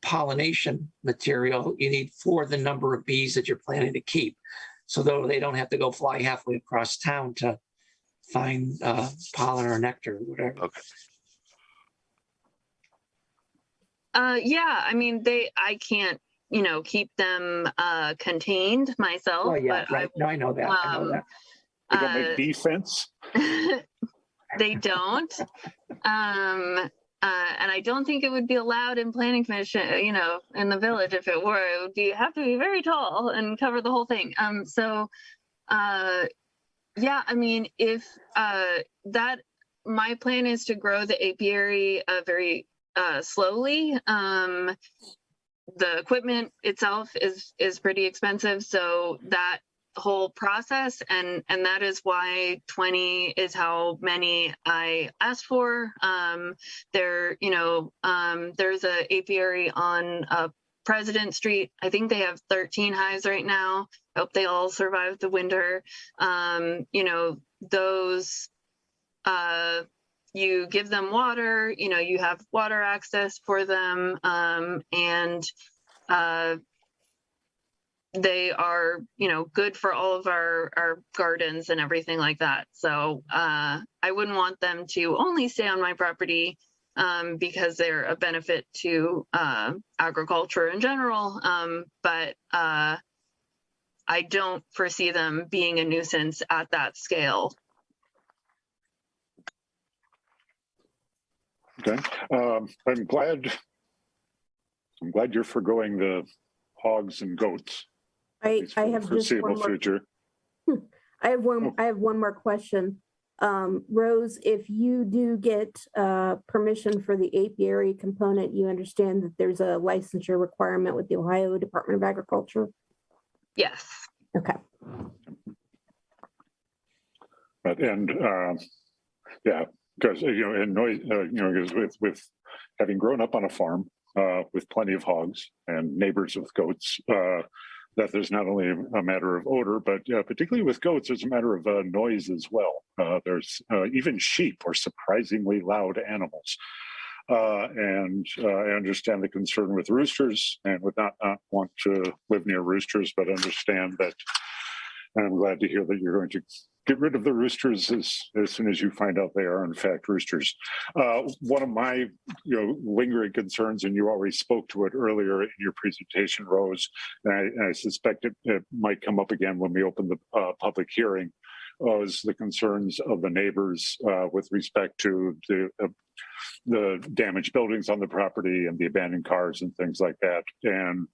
Speaker 10: pollination material you need for the number of bees that you're planning to keep. So though they don't have to go fly halfway across town to find pollen or nectar or whatever.
Speaker 7: Okay.
Speaker 9: Yeah, I mean, I can't, keep them contained myself.
Speaker 10: Oh yeah,
Speaker 9: but
Speaker 10: right. No, I know that. I know that.
Speaker 1: They don't make bee fence?
Speaker 9: They don't. And I don't think it would be allowed in planning commission, in the village. If it were, it would have to be very tall and cover the whole thing. Yeah, I mean, if my plan is to grow the apiary very slowly. The equipment itself is pretty expensive, so that whole process and that is why 20 is how many I asked for. There's a apiary on President Street. I think they have 13 hives right now. I hope they all survive the winter. Those you give them water, you have water access for them, and they are, good for all of our gardens and everything like that. So I wouldn't want them to only stay on my property because they're a benefit to agriculture in general. But I don't foresee them being a nuisance at that scale.
Speaker 1: Okay. I'm glad you're forgoing the hogs and goats. at
Speaker 8: I
Speaker 1: least for the
Speaker 8: have just
Speaker 1: foreseeable
Speaker 8: one more,
Speaker 1: future.
Speaker 8: I have one more question. Rose, if you do get permission for the apiary component, you understand that there's a licensure requirement with the Ohio Department of Agriculture?
Speaker 9: Yes.
Speaker 8: Okay.
Speaker 1: Yeah, because in noise, because with having grown up on a farm with plenty of hogs and neighbors with goats, that there's not only a matter of odor, but particularly with goats, there's a matter of noise as well. There's even sheep are surprisingly loud animals. And I understand the concern with roosters and would not want to live near roosters, but understand that. And I'm glad to hear that you're going to get rid of the roosters as soon as you find out they are in fact roosters. One of my lingering concerns, and you already spoke to it earlier in your presentation, Rose, and I suspect it might come up again when we open the public hearing, was the concerns of the neighbors with respect to the damaged buildings on the property and the abandoned cars and things like that. And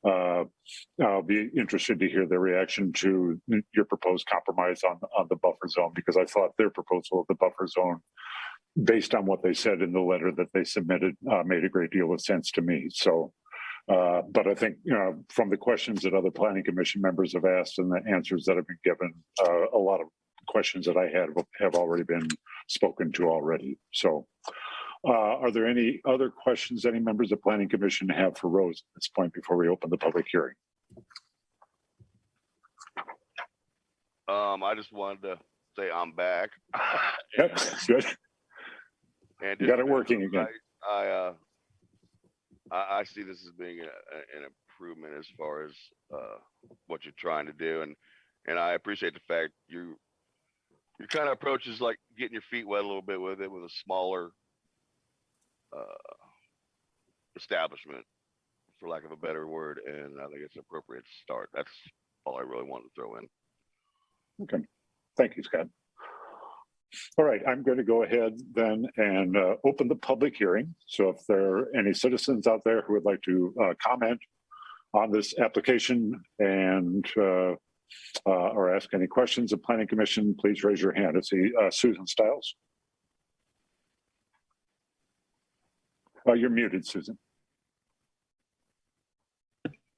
Speaker 1: I'll be interested to hear their reaction to your proposed compromise on the buffer zone, because I thought their proposal of the buffer zone, based on what they said in the letter that they submitted, made a great deal of sense to me. So, but I think from the questions that other planning commission members have asked and the answers that have been given, a lot of questions that I had have already been spoken to already. So. Are there any other questions any members of Planning Commission have for Rose at this point before we open the public hearing?
Speaker 7: I just wanted to say I'm back.
Speaker 1: Yep, good.
Speaker 7: And
Speaker 1: You got it working again.
Speaker 7: I see this as being an improvement as far as what you're trying to do, and I appreciate the fact your kind of approach is like getting your feet wet a little bit with it, with a smaller establishment, for lack of a better word, and I think it's appropriate to start. That's all I really wanted to throw in.
Speaker 1: Okay, thank you, Scott. All right, I'm going to go ahead then and open the public hearing. So if there are any citizens out there who would like to comment on this application and or ask any questions of Planning Commission, please raise your hand. I see Susan Stiles. You're muted, Susan.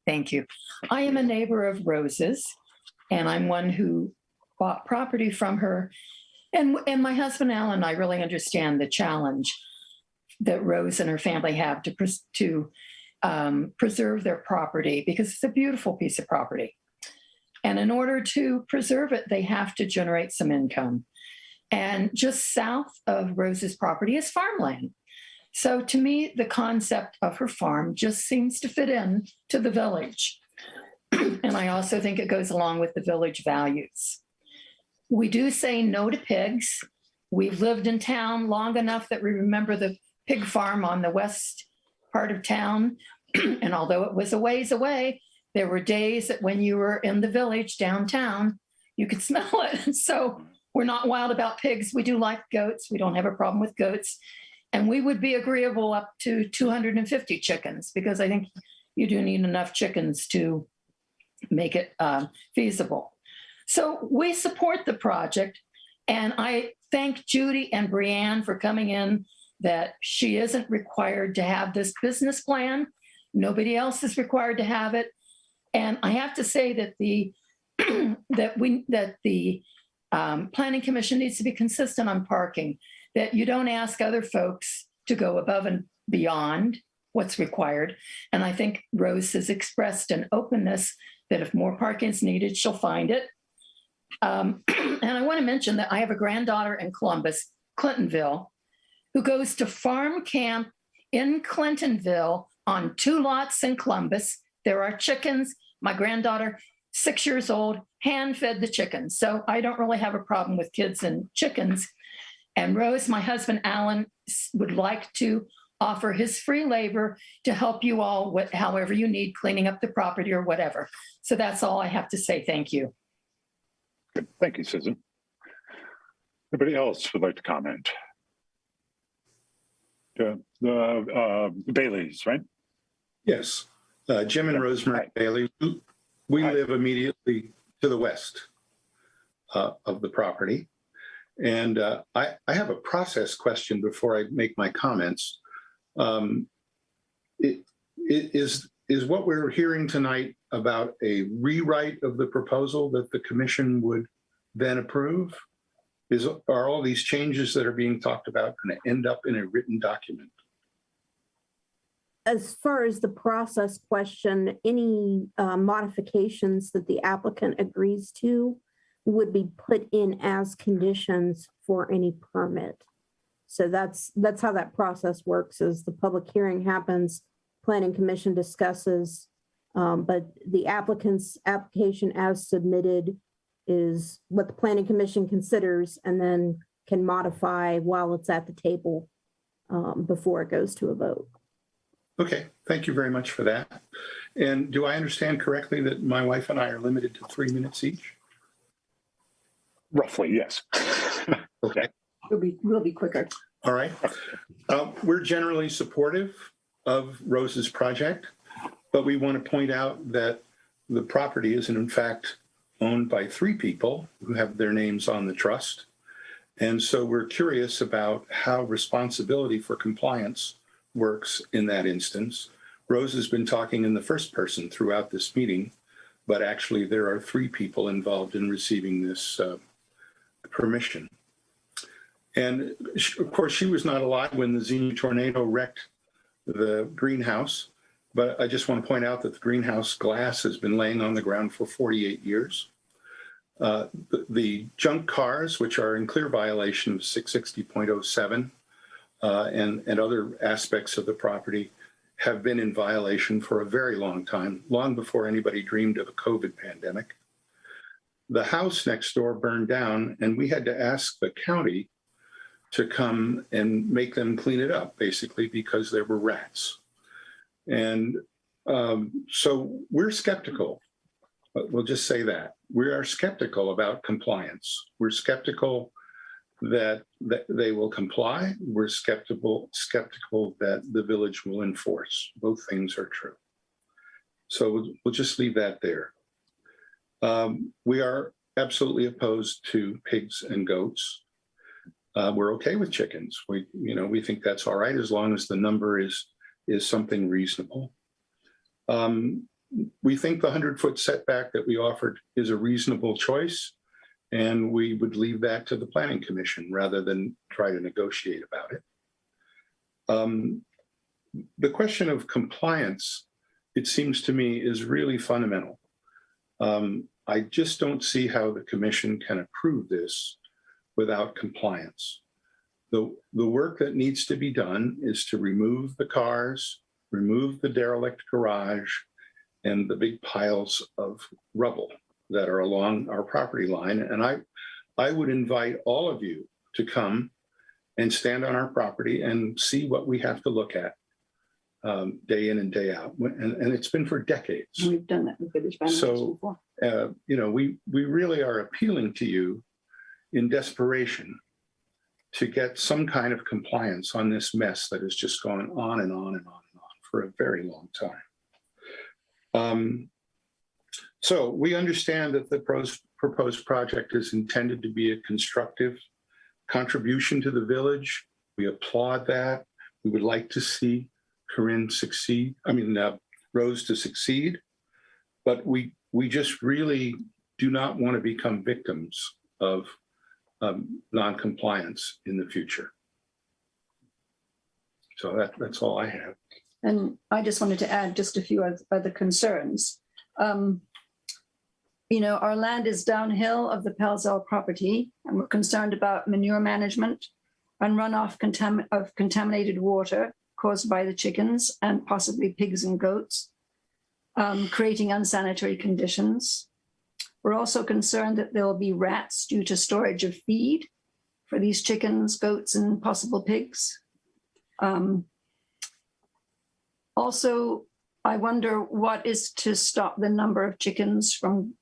Speaker 4: Thank you. I am a neighbor of Rose's, and I'm one who bought property from her. And my husband, Alan, and I really understand the challenge that Rose and her family have to preserve their property, because it's a beautiful piece of property. And in order to preserve it, they have to generate some income. And just south of Rose's property is farmland. So to me, the concept of her farm just seems to fit in to the village. And I also think it goes along with the village values. We do say no to pigs. We've lived in town long enough that we remember the pig farm on the west part of town. And although it was a ways away, there were days that when you were in the village downtown, you could smell it. So we're not wild about pigs. We do like goats. We don't have a problem with goats. And we would be agreeable up to 250 chickens, because I think you do need enough chickens to make it feasible. So we support the project. And I thank Judy and Brianne for coming in, that she isn't required to have this business plan. Nobody else is required to have it. And I have to say that the Planning Commission needs to be consistent on parking, that you don't ask other folks to go above and beyond what's required. And I think Rose has expressed an openness that if more parking is needed, she'll find it. And I want to mention that I have a granddaughter in Clintonville, who goes to farm camp in Clintonville on 2 lots in Columbus. There are chickens. My granddaughter, 6 years old, hand-fed the chickens. So I don't really have a problem with kids and chickens. And Rose, my husband, Alan, would like to offer his free labor to help you all, however you need, cleaning up the property or whatever. So that's all I have to say. Thank you.
Speaker 1: Good. Thank you, Susan. Anybody else would like to comment? The Baileys, right?
Speaker 11: Yes, Jim and Rosemary Bailey. We live immediately to the west of the property. And I have a process question before I make my comments. Is what we're hearing tonight about a rewrite of the proposal that the commission would then approve? Are all these changes that are being talked about going to end up in a written document?
Speaker 8: As far as the process question, any modifications that the applicant agrees to would be put in as conditions for any permit. So that's how that process works. Is the public hearing happens, planning commission discusses, but the applicant's application as submitted is what the planning commission considers and then can modify while it's at the table before it goes to a vote.
Speaker 11: Okay, thank you very much for that. And do I understand correctly that my wife and I are limited to 3 minutes each?
Speaker 1: Roughly, yes.
Speaker 11: Okay.
Speaker 4: We'll be quicker.
Speaker 11: All right. We're generally supportive of Rose's project, but we want to point out that the property is in fact owned by 3 people who have their names on the trust. And so we're curious about how responsibility for compliance works in that instance. Rose has been talking in the first person throughout this meeting, but actually there are 3 people involved in receiving this permission. And of course, she was not alive when the Xenia tornado wrecked the greenhouse, but I just want to point out that the greenhouse glass has been laying on the ground for 48 years. The junk cars, which are in clear violation of 660.07 and other aspects of the property, have been in violation for a very long time, long before anybody dreamed of a COVID pandemic. The house next door burned down, and we had to ask the county to come and make them clean it up, basically, because there were rats. And so we're skeptical. We'll just say that. We are skeptical about compliance. We're skeptical that they will comply. We're skeptical that the village will enforce. Both things are true. So we'll just leave that there. We are absolutely opposed to pigs and goats. We're okay with chickens. We think that's all right as long as the number is something reasonable. We think the 100-foot setback that we offered is a reasonable choice, and we would leave that to the planning commission rather than try to negotiate about it. The question of compliance, it seems to me, is really fundamental. I just don't see how the commission can approve this without compliance. The work that needs to be done is to remove the cars, remove the derelict garage, and the big piles of rubble that are along our property line. And I would invite all of you to come and stand on our property and see what we have to look at day in and day out. And it's been for decades.
Speaker 4: We've done that with village foundations before.
Speaker 11: We really are appealing to you in desperation to get some kind of compliance on this mess that has just gone on and on and on and on for a very long time. So we understand that the proposed project is intended to be a constructive contribution to the village. We applaud that. We would like to see Rose to succeed, but we just really do not want to become victims of non-compliance in the future. So that's all I have.
Speaker 12: And I just wanted to add just a few other concerns. Our land is downhill of the Pelzl property, and we're concerned about manure management and runoff of contaminated water caused by the chickens and possibly pigs and goats, creating unsanitary conditions. We're also concerned that there will be rats due to storage of feed for these chickens, goats, and possible pigs. Also, I wonder what is to stop the number of chickens from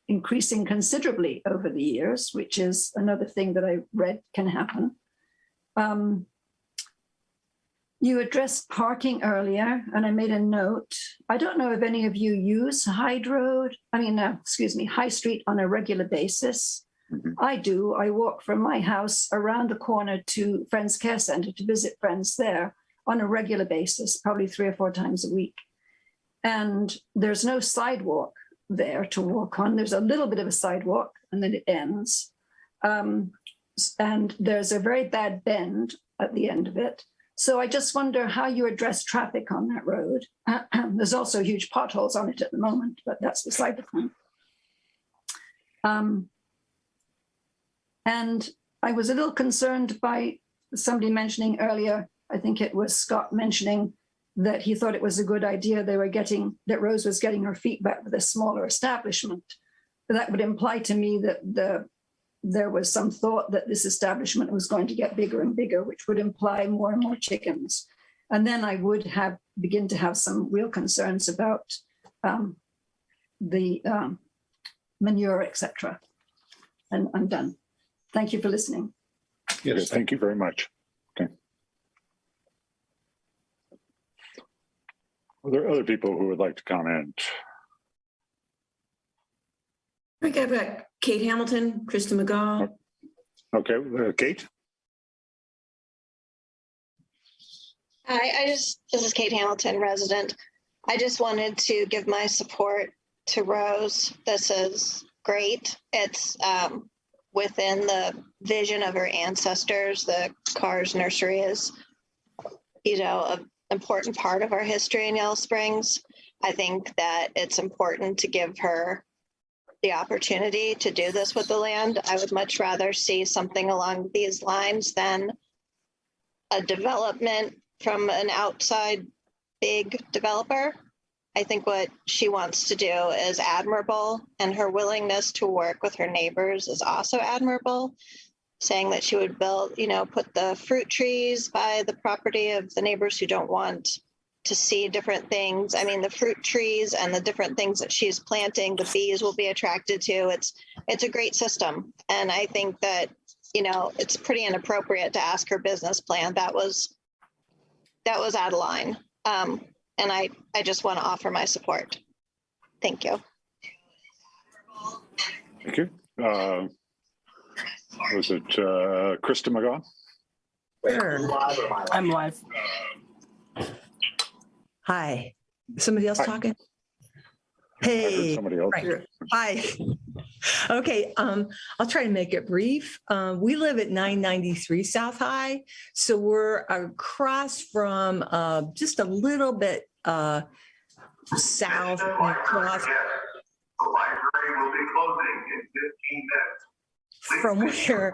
Speaker 12: increasing considerably over the years, which is another thing that I read can happen. You addressed parking earlier, and I made a note. I don't know if any of you use High Street on a regular basis. I do. I walk from my house around the corner to Friends Care Center to visit friends there on a regular basis, probably 3 or 4 times a week. And there's no sidewalk there to walk on. There's a little bit of a sidewalk and then it ends. And there's a very bad bend at the end of it. So I just wonder how you address traffic on that road. There's also huge potholes on it at the moment, but that's beside the point. And I was a little concerned by somebody mentioning earlier, I think it was Scott mentioning that he thought it was a good idea that Rose was getting her feet wet with a smaller establishment. That would imply to me that there was some thought that this establishment was going to get bigger and bigger, which would imply more and more chickens. And then I would begin to have some real concerns about the manure, etc. And I'm done. Thank you for listening.
Speaker 1: Yes, okay, thank you very much. Okay. Are there other people who would like to comment?
Speaker 2: I think I've got Kate Hamilton, Krista McGaw.
Speaker 1: Okay, Kate.
Speaker 13: Hi, this is Kate Hamilton, resident. I just wanted to give my support to Rose. This is great. It's within the vision of her ancestors. The Cars Nursery is, an important part of our history in Yellow Springs. I think that it's important to give her the opportunity to do this with the land. I would much rather see something along these lines than a development from an outside big developer. I think what she wants to do is admirable, and her willingness to work with her neighbors is also admirable. Saying that she would build, put the fruit trees by the property of the neighbors who don't want to see different things. I mean, the fruit trees and the different things that she's planting, the bees will be attracted to. It's a great system. And I think that, it's pretty inappropriate to ask her business plan. That was out of line. And I just want to offer my support. Thank you.
Speaker 1: Thank you. Was it Krista McGaw?
Speaker 14: Sure. I'm live. Hi. Somebody else talking? Hey.
Speaker 1: Somebody else.
Speaker 14: Right. Hi. Okay. I'll try to make it brief. We live at 993 South High, so we're across from just a little bit south and across.
Speaker 15: The library will be closing in 15 minutes. From
Speaker 14: where?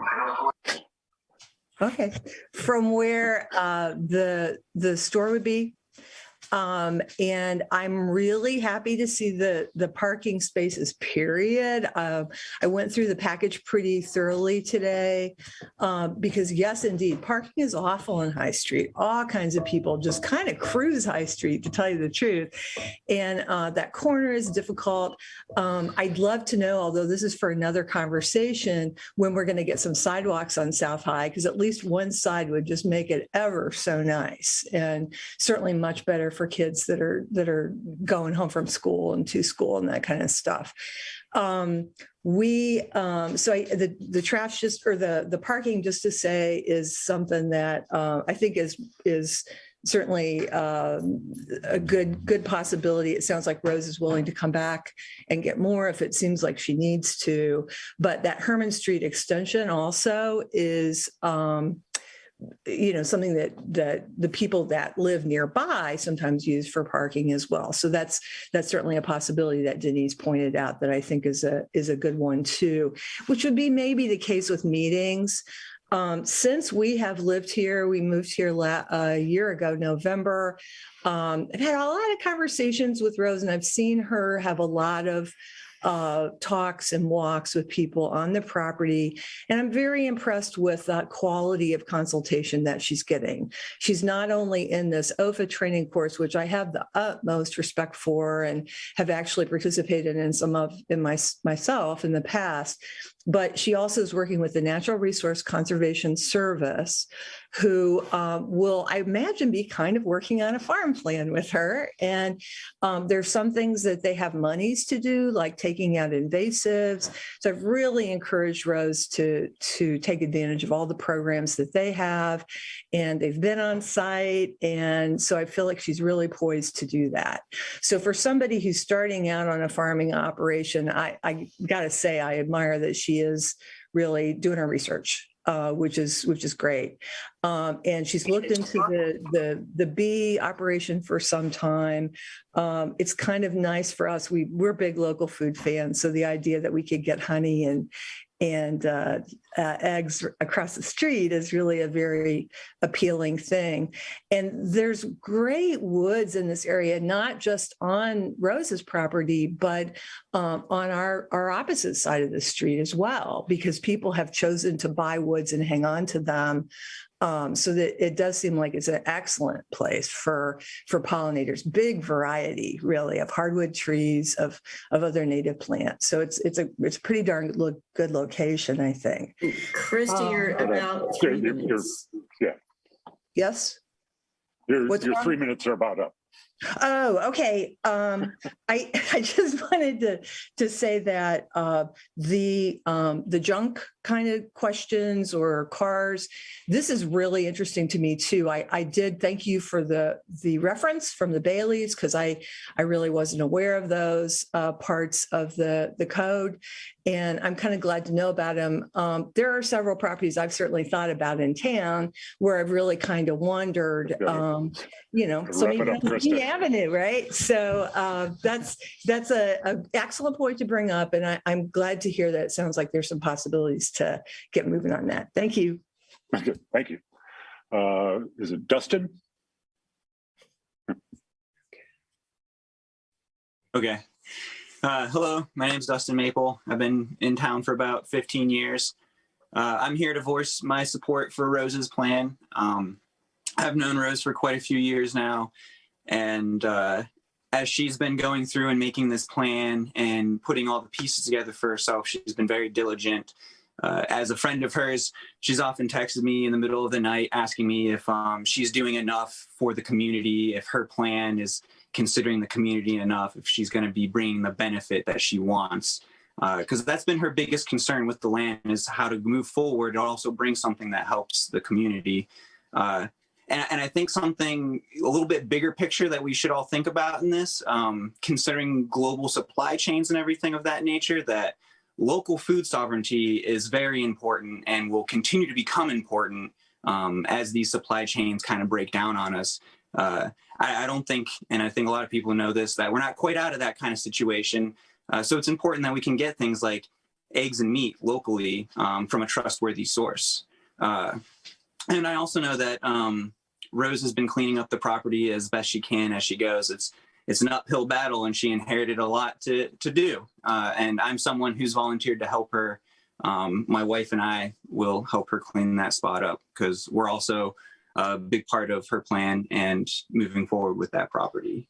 Speaker 14: Okay. From where the store would be. And I'm really happy to see the parking spaces, period. I went through the package pretty thoroughly today because yes, indeed, parking is awful on High Street. All kinds of people just kind of cruise High Street, to tell you the truth. And that corner is difficult. I'd love to know, although this is for another conversation, when we're going to get some sidewalks on South High, because at least one side would just make it ever so nice, and certainly much better for kids that are going home from school and to school and that kind of stuff. The trash the parking, just to say, is something that I think is certainly a good possibility. It sounds like Rose is willing to come back and get more if it seems like she needs to. But that Herman Street extension also is something that the people that live nearby sometimes use for parking as well. So that's certainly a possibility that Denise pointed out that I think is a good one too, which would be maybe the case with meetings. Since we have lived here, we moved here a year ago, November. I've had a lot of conversations with Rose, and I've seen her have a lot of talks and walks with people on the property. And I'm very impressed with the quality of consultation that she's getting. She's not only in this OFA training course, which I have the utmost respect for and have actually participated in myself in the past, but she also is working with the Natural Resource Conservation Service who will, I imagine, be kind of working on a farm plan with her. And there's some things that they have monies to do, like taking out invasives. So I've really encouraged Rose to take advantage of all the programs that they have. And they've been on site. And so I feel like she's really poised to do that. So for somebody who's starting out on a farming operation, I got to say, I admire that she is really doing her research, which is great. And she's looked into the bee operation for some time. It's kind of nice for us. We're big local food fans, so the idea that we could get honey and eggs across the street is really a very appealing thing. And there's great woods in this area, not just on Rose's property, but on our opposite side of the street as well, because people have chosen to buy woods and hang on to them. So that it does seem like it's an excellent place for pollinators. Big variety, really, of hardwood trees, of other native plants. So it's a pretty darn good location, I think.
Speaker 2: Christy, you're about 3 minutes.
Speaker 1: Yeah.
Speaker 14: Yes.
Speaker 1: Your 3 minutes are about up.
Speaker 14: Oh, okay. I just wanted to say that the junk kind of questions or cars, this is really interesting to me too. I did thank you for the reference from the Baileys, because I really wasn't aware of those parts of the code. And I'm kind of glad to know about them. There are several properties I've certainly thought about in town where I've really kind of wondered, so Avenue, right? So that's a excellent point to bring up. And I'm glad to hear that it sounds like there's some possibilities to get moving on that. Thank you.
Speaker 1: Thank you. Is it Dustin?
Speaker 16: Okay. Hello, my name is Dustin Maple. I've been in town for about 15 years. I'm here to voice my support for Rose's plan. I've known Rose for quite a few years now, and as she's been going through and making this plan and putting all the pieces together for herself, she's been very diligent. As a friend of hers, she's often texted me in the middle of the night asking me if she's doing enough for the community, if her plan is considering the community enough, if she's going to be bringing the benefit that she wants. Because that's been her biggest concern with the land, is how to move forward and also bring something that helps the community. And I think something a little bit bigger picture that we should all think about in this, considering global supply chains and everything of that nature, that local food sovereignty is very important and will continue to become important as these supply chains kind of break down on us. I don't think, and I think a lot of people know this, that we're not quite out of that kind of situation. So it's important that we can get things like eggs and meat locally from a trustworthy source. And I also know that Rose has been cleaning up the property as best she can as she goes. It's an uphill battle, and she inherited a lot to do. And I'm someone who's volunteered to help her. My wife and I will help her clean that spot up, because we're also a big part of her plan and moving forward with that property.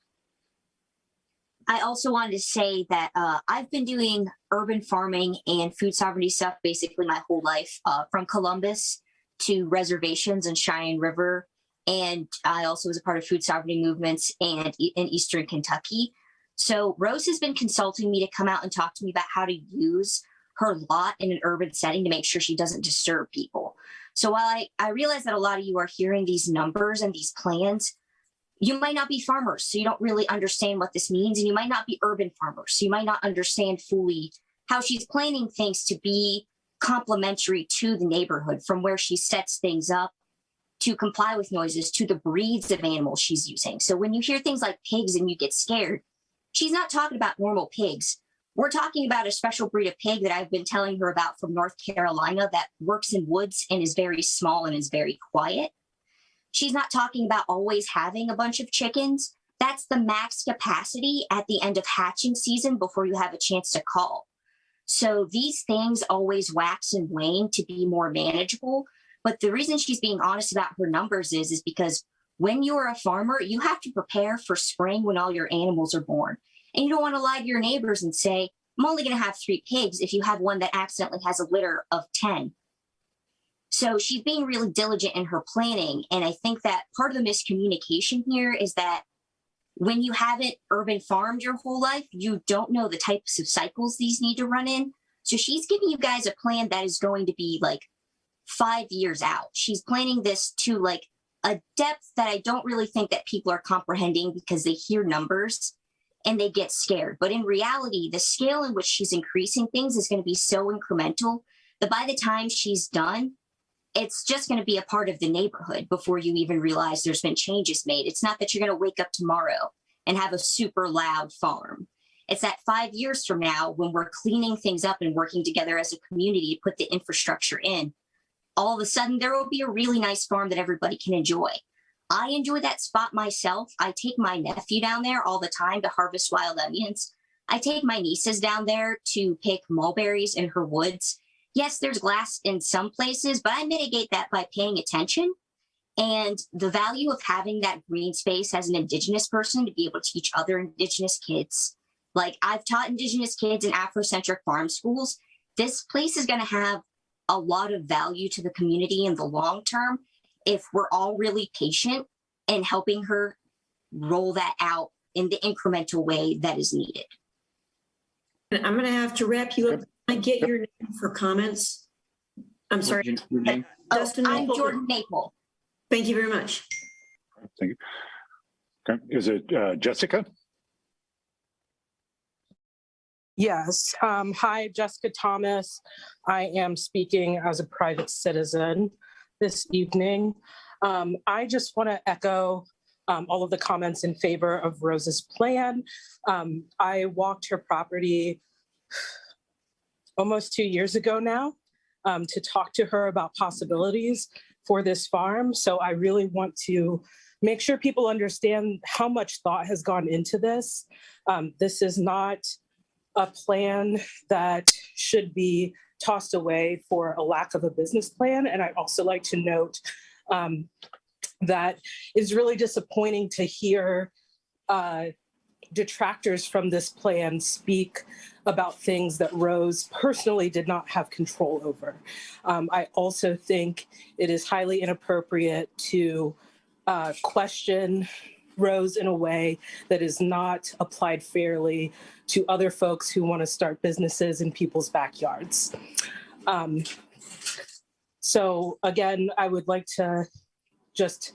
Speaker 17: I also wanted to say that I've been doing urban farming and food sovereignty stuff basically my whole life, from Columbus to reservations in Cheyenne River. And I also was a part of food sovereignty movements and in Eastern Kentucky. So Rose has been consulting me to come out and talk to me about how to use her lot in an urban setting to make sure she doesn't disturb people. So while I realize that a lot of you are hearing these numbers and these plans, you might not be farmers, so you don't really understand what this means. And you might not be urban farmers, so you might not understand fully how she's planning things to be complementary to the neighborhood, from where she sets things up to comply with noises to the breeds of animals she's using. So when you hear things like pigs and you get scared, she's not talking about normal pigs. We're talking about a special breed of pig that I've been telling her about from North Carolina that works in woods and is very small and is very quiet. She's not talking about always having a bunch of chickens. That's the max capacity at the end of hatching season before you have a chance to call. So these things always wax and wane to be more manageable. But the reason she's being honest about her numbers is because when you're a farmer, you have to prepare for spring when all your animals are born. And you don't want to lie to your neighbors and say, I'm only going to have 3 pigs if you have one that accidentally has a litter of 10. So she's being really diligent in her planning. And I think that part of the miscommunication here is that when you haven't urban farmed your whole life, you don't know the types of cycles these need to run in. So she's giving you guys a plan that is going to be like 5 years out. She's planning this to like a depth that I don't really think that people are comprehending because they hear numbers and they get scared. But in reality, the scale in which she's increasing things is going to be so incremental that by the time she's done, it's just going to be a part of the neighborhood before you even realize there's been changes made. It's not that you're going to wake up tomorrow and have a super loud farm. It's that 5 years from now, when we're cleaning things up and working together as a community to put the infrastructure in, all of a sudden there will be a really nice farm that everybody can enjoy. I enjoy that spot myself. I take my nephew down there all the time to harvest wild onions. I take my nieces down there to pick mulberries in her woods. Yes, there's glass in some places, but I mitigate that by paying attention. And the value of having that green space as an Indigenous person to be able to teach other Indigenous kids. Like I've taught Indigenous kids in Afrocentric farm schools. This place is going to have a lot of value to the community in the long term if we're all really patient and helping her roll that out in the incremental way that is needed.
Speaker 2: I'm going to have to wrap you up. Can I get your name for comments? I'm sorry. Dustin
Speaker 17: I'm
Speaker 2: Maple.
Speaker 17: Jordan Maple.
Speaker 2: Thank you very much.
Speaker 1: Thank you. Okay. Is it Jessica?
Speaker 18: Yes. Hi, Jessica Thomas. I am speaking as a private citizen this evening. I just want to echo all of the comments in favor of Rose's plan. I walked her property almost 2 years ago now to talk to her about possibilities for this farm. So I really want to make sure people understand how much thought has gone into this. This is not a plan that should be tossed away for a lack of a business plan. And I'd also like to note that it's really disappointing to hear detractors from this plan speak about things that Rose personally did not have control over. I also think it is highly inappropriate to question Rose in a way that is not applied fairly to other folks who want to start businesses in people's backyards. So again, I would like to just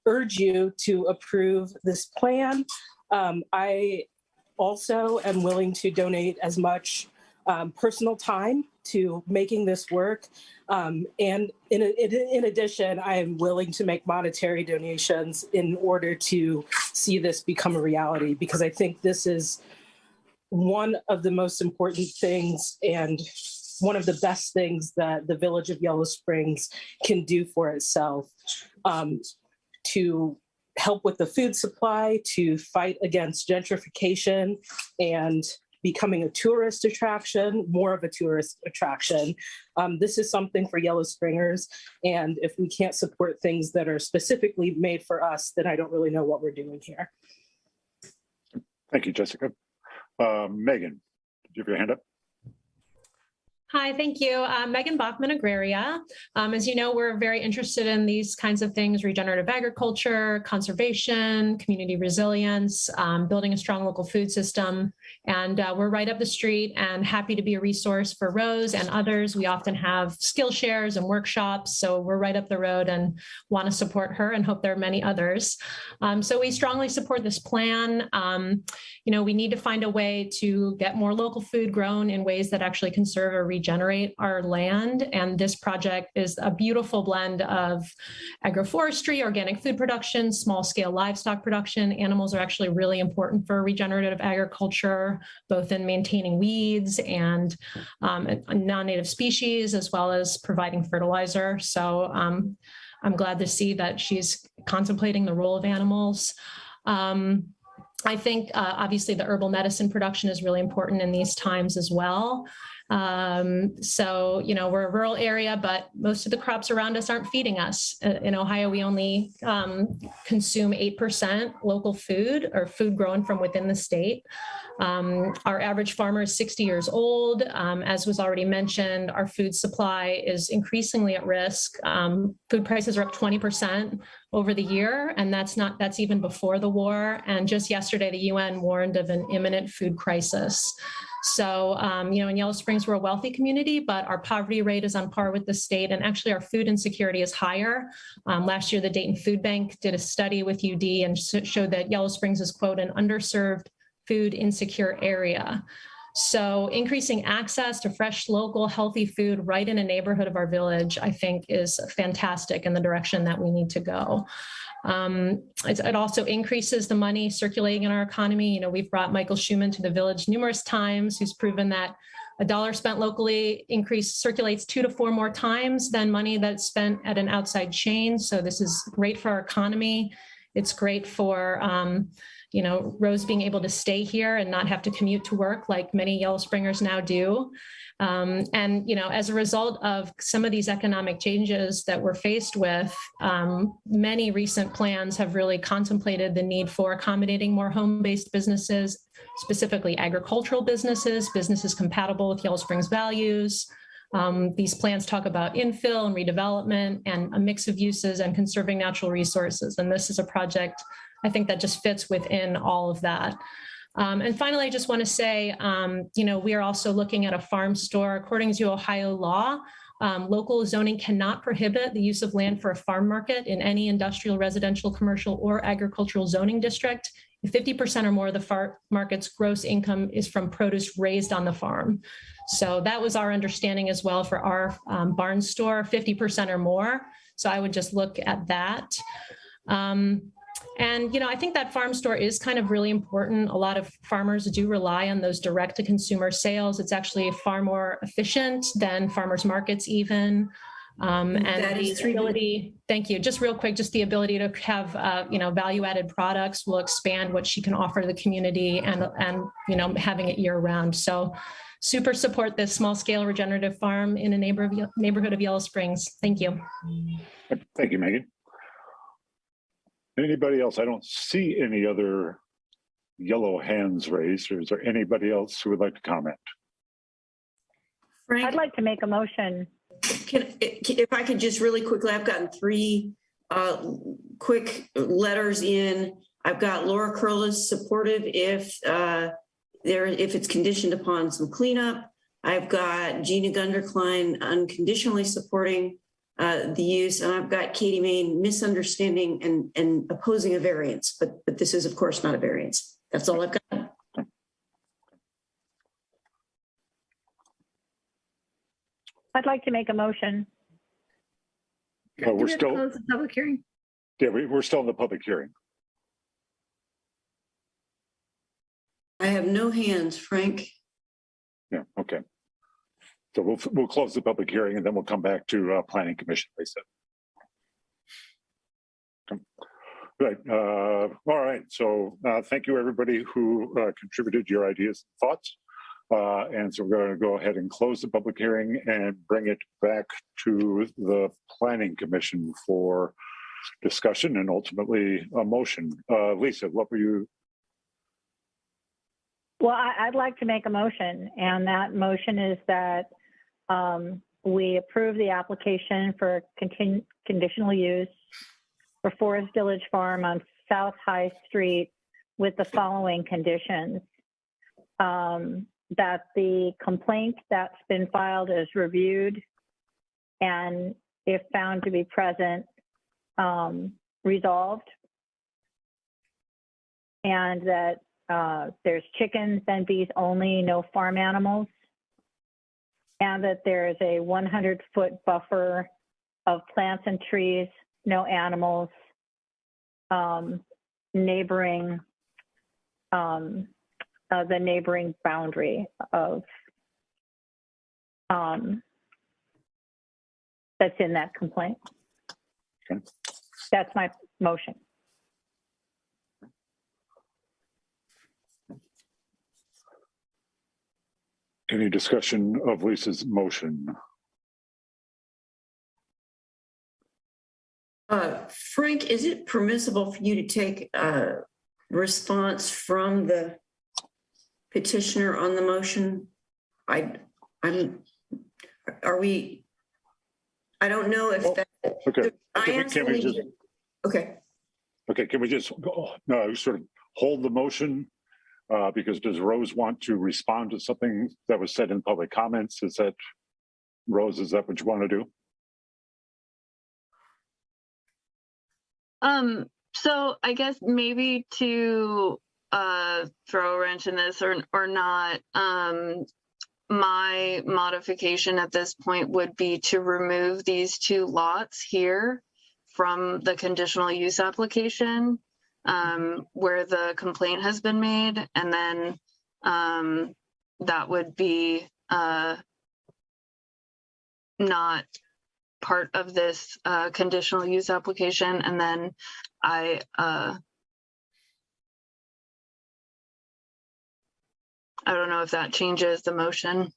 Speaker 18: urge you to approve this plan. I also am willing to donate as much personal time to making this work. And in addition, I am willing to make monetary donations in order to see this become a reality, because I think this is one of the most important things and one of the best things that the village of Yellow Springs can do for itself to help with the food supply, to fight against gentrification and becoming a tourist attraction, more of a tourist attraction. This is something for Yellow Springers. And if we can't support things that are specifically made for us, then I don't really know what we're doing here.
Speaker 1: Thank you, Jessica. Megan, did you have your hand up?
Speaker 19: Hi, thank you. Megan Bachman, Agraria. As you know, we're very interested in these kinds of things: regenerative agriculture, conservation, community resilience, building a strong local food system. And we're right up the street and happy to be a resource for Rose and others. We often have skill shares and workshops. So we're right up the road and want to support her and hope there are many others. So we strongly support this plan. We need to find a way to get more local food grown in ways that actually conserve or regenerate our land. And this project is a beautiful blend of agroforestry, organic food production, small scale livestock production. Animals are actually really important for regenerative agriculture, both in maintaining weeds and non-native species, as well as providing fertilizer. So I'm glad to see that she's contemplating the role of animals. I think obviously the herbal medicine production is really important in these times as well. So, we're a rural area, but most of the crops around us aren't feeding us. In Ohio, we only consume 8% local food or food grown from within the state. Our average farmer is 60 years old. As was already mentioned, our food supply is increasingly at risk. Food prices are up 20% over the year, and that's even before the war. And just yesterday, the UN warned of an imminent food crisis. So, in Yellow Springs, we're a wealthy community, but our poverty rate is on par with the state. And actually, our food insecurity is higher. Last year, the Dayton Food Bank did a study with UD and showed that Yellow Springs is, quote, an underserved food insecure area. So increasing access to fresh, local, healthy food right in a neighborhood of our village, I think, is fantastic in the direction that we need to go. It also increases the money circulating in our economy. We've brought Michael Schuman to the village numerous times, who's proven that a dollar spent locally circulates 2 to 4 more times than money that's spent at an outside chain. So this is great for our economy. It's great for Rose being able to stay here and not have to commute to work like many Yellow Springers now do. As a result of some of these economic changes that we're faced with, many recent plans have really contemplated the need for accommodating more home-based businesses, specifically agricultural businesses compatible with Yellow Springs values. These plans talk about infill and redevelopment and a mix of uses and conserving natural resources. And this is a project, I think, that just fits within all of that. And finally, I just want to say, we are also looking at a farm store. According to Ohio law, local zoning cannot prohibit the use of land for a farm market in any industrial, residential, commercial, or agricultural zoning district if 50% or more of the farm market's gross income is from produce raised on the farm. So that was our understanding as well for our barn store, 50% or more. So I would just look at that. I think that farm store is kind of really important. A lot of farmers do rely on those direct to consumer sales. It's actually far more efficient than farmers markets even. And the ability, thank you, just real quick, just the ability to have, value added products will expand what she can offer the community and having it year round. So super support this small scale regenerative farm in a neighborhood of Yellow Springs. Thank you.
Speaker 1: Thank you, Megan. Anybody else? I don't see any other yellow hands raised. Or is there anybody else who would like to comment?
Speaker 2: Frank?
Speaker 5: I'd like to make a motion.
Speaker 2: If I could just really quickly, I've gotten 3 quick letters in. I've got Laura Curlis supportive if it's conditioned upon some cleanup. I've got Gina Gunderklein unconditionally supporting the use, and I've got Katie Main misunderstanding and opposing a variance, but this is of course not a variance. That's all I've got.
Speaker 5: I'd like to make a motion.
Speaker 1: We're still
Speaker 6: close the public hearing.
Speaker 1: Yeah, we're still in the public hearing.
Speaker 2: I have no hands, Frank.
Speaker 1: Yeah, okay. So we'll close the public hearing and then we'll come back to Planning Commission, Lisa. Right. All right. So thank you, everybody who contributed your ideas and thoughts. And so we're going to go ahead and close the public hearing and bring it back to the Planning Commission for discussion and ultimately a motion. Lisa, what were you?
Speaker 5: Well, I'd like to make a motion, and that motion is that we approve the application for conditional use for Forest Village Farm on South High Street with the following conditions. That the complaint that's been filed is reviewed and if found to be present, resolved. And that there's chickens and bees only, no farm animals. And that there is a 100-foot buffer of plants and trees, no animals, neighboring the neighboring boundary of that's in that complaint.
Speaker 1: Okay.
Speaker 5: That's my motion.
Speaker 1: Any discussion of Lisa's motion?
Speaker 2: Frank, is it permissible for you to take a response from the petitioner on the motion? I don't know if that.
Speaker 1: Okay.
Speaker 2: Okay.
Speaker 1: Okay, can we just sort of hold the motion? Because does Rose want to respond to something that was said in public comments? Rose, is that what you want to do?
Speaker 9: So I guess maybe to throw a wrench in this or not, my modification at this point would be to remove these two lots here from the conditional use application where the complaint has been made, and then that would be not part of this conditional use application. And then I don't know if that changes the motion.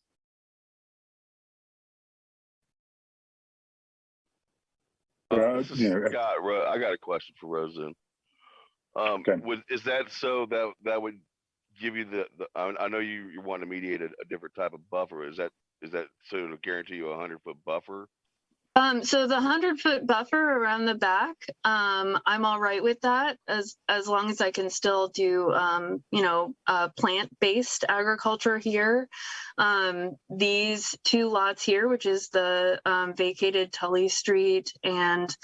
Speaker 7: Scott, I got a question for Roseanne. Is that so that would give you the I know you want to mediate a different type of buffer. Is that so to guarantee you a 100-foot buffer?
Speaker 9: So the 100-foot buffer around the back, I'm all right with that as long as I can still do, plant-based agriculture here. These two lots here, which is the vacated Tully Street and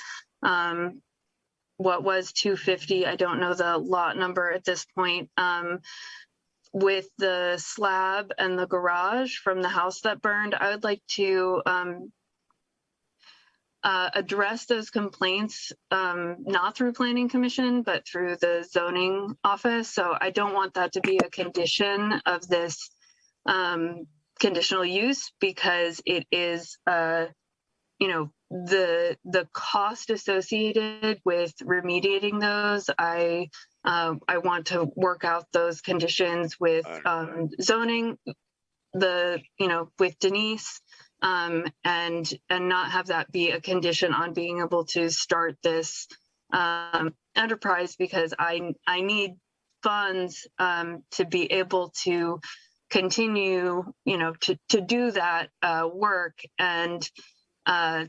Speaker 9: what was 250, I don't know the lot number at this point, with the slab and the garage from the house that burned, I would like to address those complaints, not through Planning Commission, but through the zoning office. So I don't want that to be a condition of this conditional use, because it is, the cost associated with remediating those. I want to work out those conditions with zoning, with Denise. And not have that be a condition on being able to start this enterprise, because I need funds to be able to continue, to do that work. And, so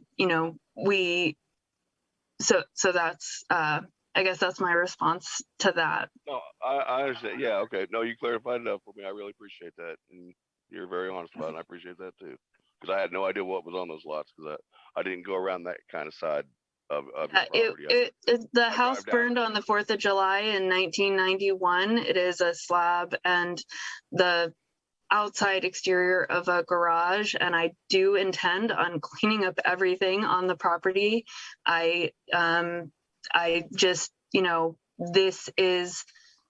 Speaker 9: that's, I guess that's my response to that.
Speaker 7: No, I understand. Yeah, okay. No, you clarified enough for me. I really appreciate that. And you're very honest about it. And I appreciate that too. Because I had no idea what was on those lots, because I didn't go around that kind of side of your property.
Speaker 9: The house burned on the 4th of July in 1991. It is a slab and the outside exterior of a garage, and I do intend on cleaning up everything on the property. I just, this is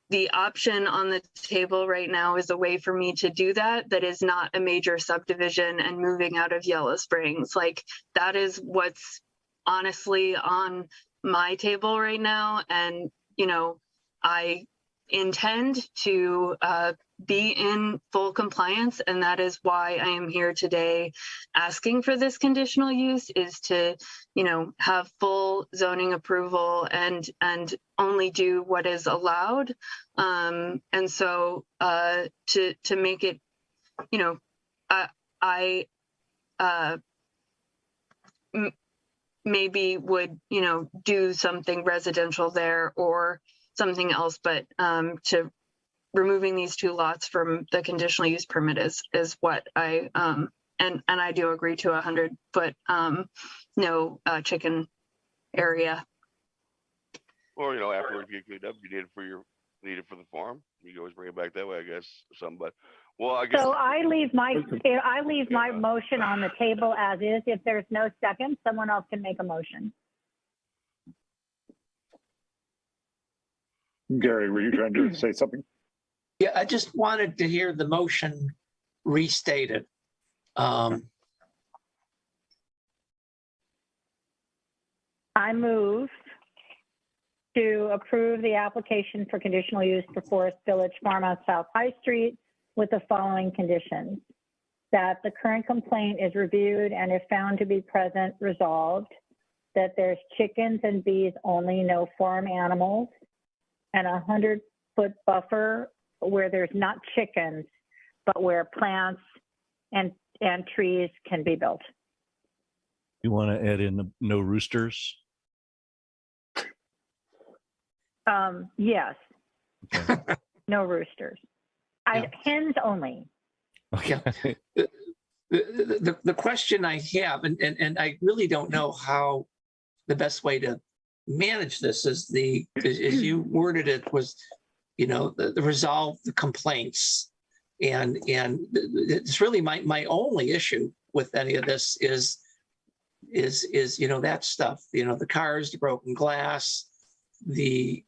Speaker 9: the option on the table right now, is a way for me to do that is not a major subdivision and moving out of Yellow Springs. Like, that is what's honestly on my table right now. And, I intend to be in full compliance, and that is why I am here today asking for this conditional use, is to, have full zoning approval and only do what is allowed. And so to make it, I maybe would, do something residential there or something else, but to removing these two lots from the conditional use permit is what I and I do agree to 100-foot no chicken area.
Speaker 7: Or afterwards you get cleaned up, you need it for the farm. You can always bring it back that way, I guess, or something. But I guess.
Speaker 5: So I leave my motion on the table as is. If there's no second, someone else can make a motion.
Speaker 1: Gary, were you trying to say something?
Speaker 10: Yeah, I just wanted to hear the motion restated.
Speaker 5: I move to approve the application for conditional use for Forest Village Farmhouse South High Street with the following conditions. that the current complaint is reviewed and if found to be present, resolved, that there's chickens and bees only, no farm animals, and 100-foot buffer where there's not chickens, but where plants and trees can be built.
Speaker 3: You want to add in no roosters?
Speaker 5: Yes.
Speaker 3: Okay.
Speaker 5: No roosters. Hens only.
Speaker 3: Okay.
Speaker 10: The question I have, and I really don't know how the best way to manage this is as you worded it was, the resolve the complaints. And it's really my only issue with any of this is that stuff, the cars, the broken glass, the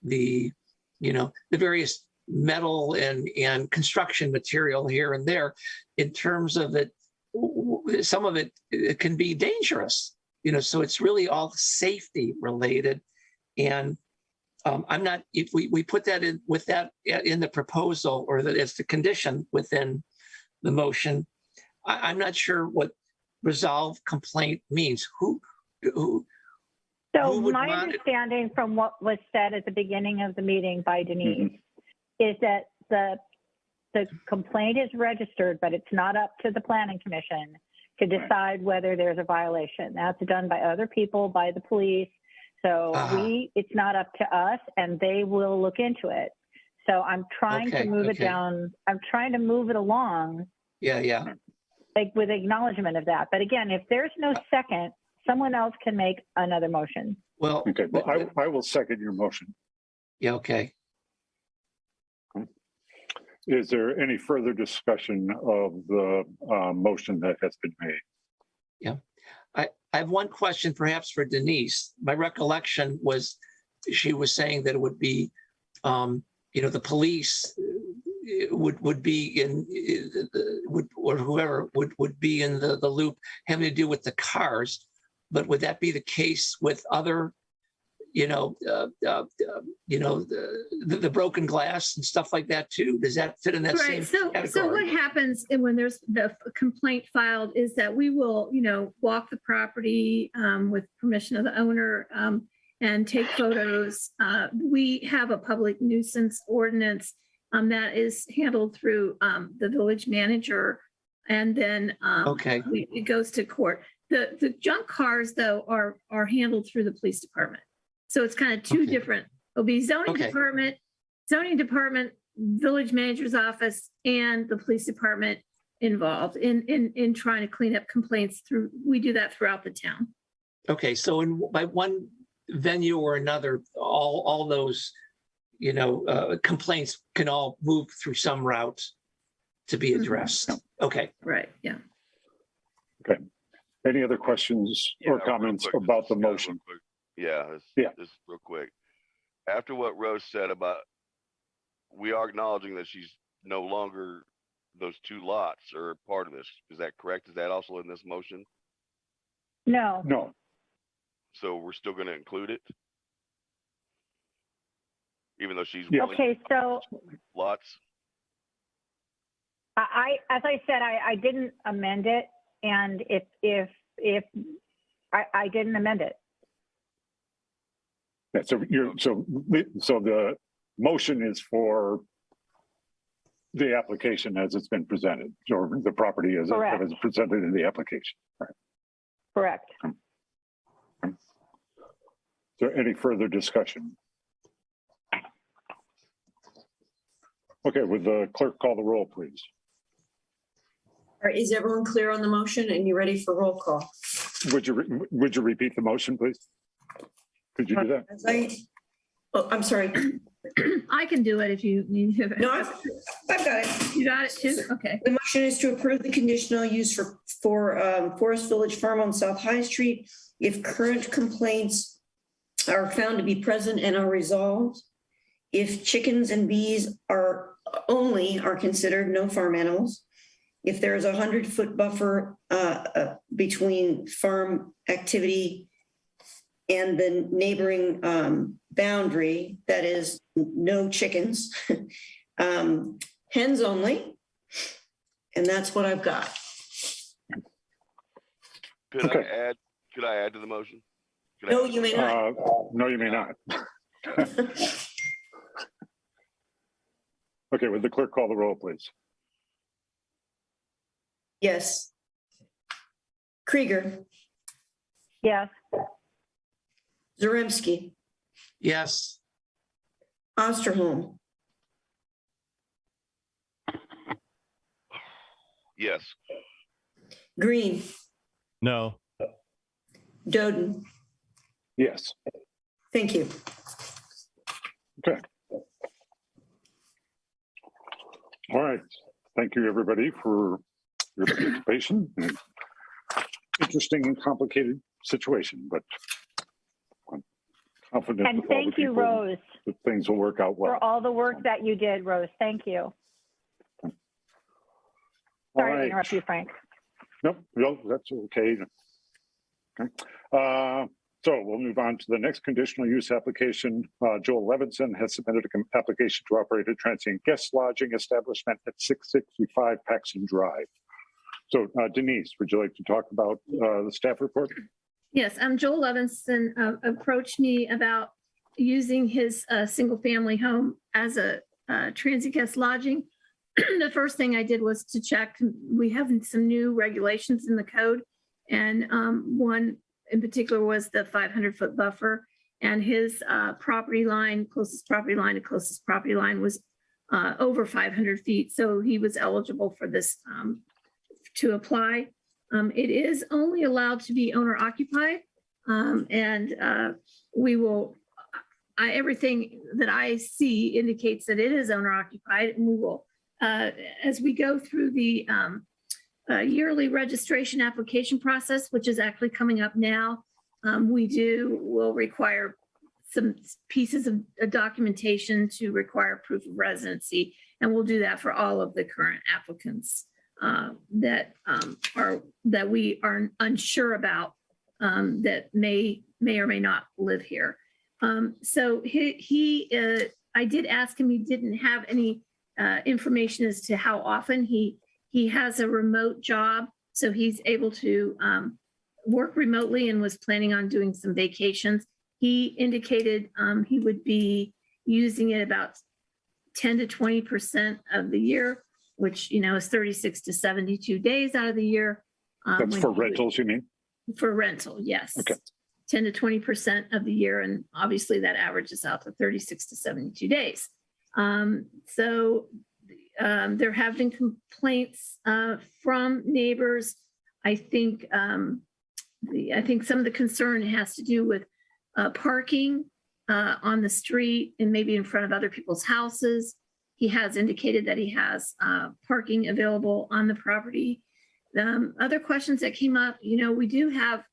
Speaker 10: various metal and construction material here and there. In terms of it, some of it can be dangerous, so it's really all safety related. And I'm not, if we put that in with that in the proposal or that as the condition within the motion, I'm not sure what resolve complaint means. Who
Speaker 5: So
Speaker 10: would
Speaker 5: my
Speaker 10: want it?
Speaker 5: understanding from what was said at the beginning of the meeting by Denise is that the complaint is registered, but it's not up to the planning commission to decide whether there's a violation. That's done by other people, by the police. So it's not up to us, and they will look into it. So I'm trying to move it down. I'm trying to move it along.
Speaker 10: Yeah.
Speaker 5: Like with acknowledgement of that. But again, if there's no second, someone else can make another motion.
Speaker 10: Well,
Speaker 1: okay. Well, I will second your motion.
Speaker 10: Yeah. Okay.
Speaker 1: Is there any further discussion of the motion that has been made?
Speaker 10: Yeah. I have one question perhaps for Denise. My recollection was she was saying that it would be, the police would be in, or whoever would be in the loop having to do with the cars. But would that be the case with other, the broken glass and stuff like that too? Does that fit in that same category?
Speaker 6: So what happens when there's the complaint filed is that we will, walk the property with permission of the owner and take photos. We have a public nuisance ordinance that is handled through the village manager, and then it goes to court. The junk cars though are handled through the police department. So it's kind of two different. It'll be zoning department, village manager's office, and the police department involved in trying to clean up complaints through. We do that throughout the town.
Speaker 10: Okay, so by one venue or another, all those complaints can all move through some route to be addressed. Okay.
Speaker 6: Right. Yeah.
Speaker 1: Okay. Any other questions or comments about the motion?
Speaker 7: Just real quick. After what Rose said about, we are acknowledging that she's no longer, those two lots are part of this. Is that correct? Is that also in this motion?
Speaker 5: No.
Speaker 1: No.
Speaker 7: So we're still going to include it? Even though she's
Speaker 5: okay, so
Speaker 7: lots?
Speaker 5: As I said, I didn't amend it, and if I didn't amend it.
Speaker 1: Yeah, so the motion is for the application as it's been presented, or the property as it is presented in the application. Right.
Speaker 5: Correct.
Speaker 1: Is there any further discussion? Okay, would the clerk call the roll, please?
Speaker 2: All right, is everyone clear on the motion and you ready for roll call?
Speaker 1: Would you repeat the motion, please? Could you do that?
Speaker 2: I'm sorry.
Speaker 6: I can do it if you need to.
Speaker 2: No, I've got it.
Speaker 6: You got it too? Okay.
Speaker 2: The motion is to approve the conditional use for Forest Village Farm on South High Street if current complaints are found to be present and are resolved. If chickens and bees are considered no farm animals. If there is a 100-foot buffer between farm activity and the neighboring boundary, that is no chickens, hens only, and that's what I've got.
Speaker 7: Could
Speaker 1: Okay.
Speaker 7: I add to the motion?
Speaker 2: No, you may not.
Speaker 1: No, you may not. Okay, would the clerk call the roll, please?
Speaker 2: Yes. Krieger,
Speaker 5: Yes.
Speaker 2: Zaremski,
Speaker 10: Yes.
Speaker 2: Osterholm,
Speaker 7: Yes.
Speaker 2: Greene,
Speaker 3: No.
Speaker 2: Doden.
Speaker 1: Yes.
Speaker 2: Thank you.
Speaker 1: Okay. All right. Thank you, everybody, for your participation. Interesting and complicated situation, but I'm confident.
Speaker 5: And
Speaker 1: with all the
Speaker 5: thank you,
Speaker 1: people
Speaker 5: Rose,
Speaker 1: that things will work out well.
Speaker 5: for all the work that you did, Rose. Thank you.
Speaker 1: All
Speaker 5: Sorry to
Speaker 1: right.
Speaker 5: interrupt you, Frank.
Speaker 1: Nope, no, that's okay. Okay. So we'll move on to the next conditional use application. Joel Levinson has submitted an application to operate a transient guest lodging establishment at 665 Paxton Drive. So Denise, would you like to talk about the staff report?
Speaker 6: Yes, Joel Levinson approached me about using his single-family home as a transient guest lodging. The first thing I did was to check, we have some new regulations in the code, and one in particular was the 500-foot buffer, and his property line, closest property line to closest property line was over 500 feet, so he was eligible for this to apply. It is only allowed to be owner occupied, and we will, everything that I see indicates that it is owner occupied, and we will, as we go through the yearly registration application process, which is actually coming up now, will require some pieces of documentation to require proof of residency, and we'll do that for all of the current applicants that we are unsure about, that may or may not live here. So I did ask him, he didn't have any information as to how often. He has a remote job, so he's able to work remotely and was planning on doing some vacations. He indicated he would be using it about 10 to 20% of the year, which, is 36 to 72 days out of the year.
Speaker 1: That's for rentals, you mean?
Speaker 6: For rental, yes.
Speaker 1: Okay.
Speaker 6: 10 to 20% of the year, and obviously that averages out to 36 to 72 days. So there have been complaints from neighbors. I think some of the concern has to do with parking on the street and maybe in front of other people's houses. He has indicated that he has parking available on the property. Other questions that came up, we do have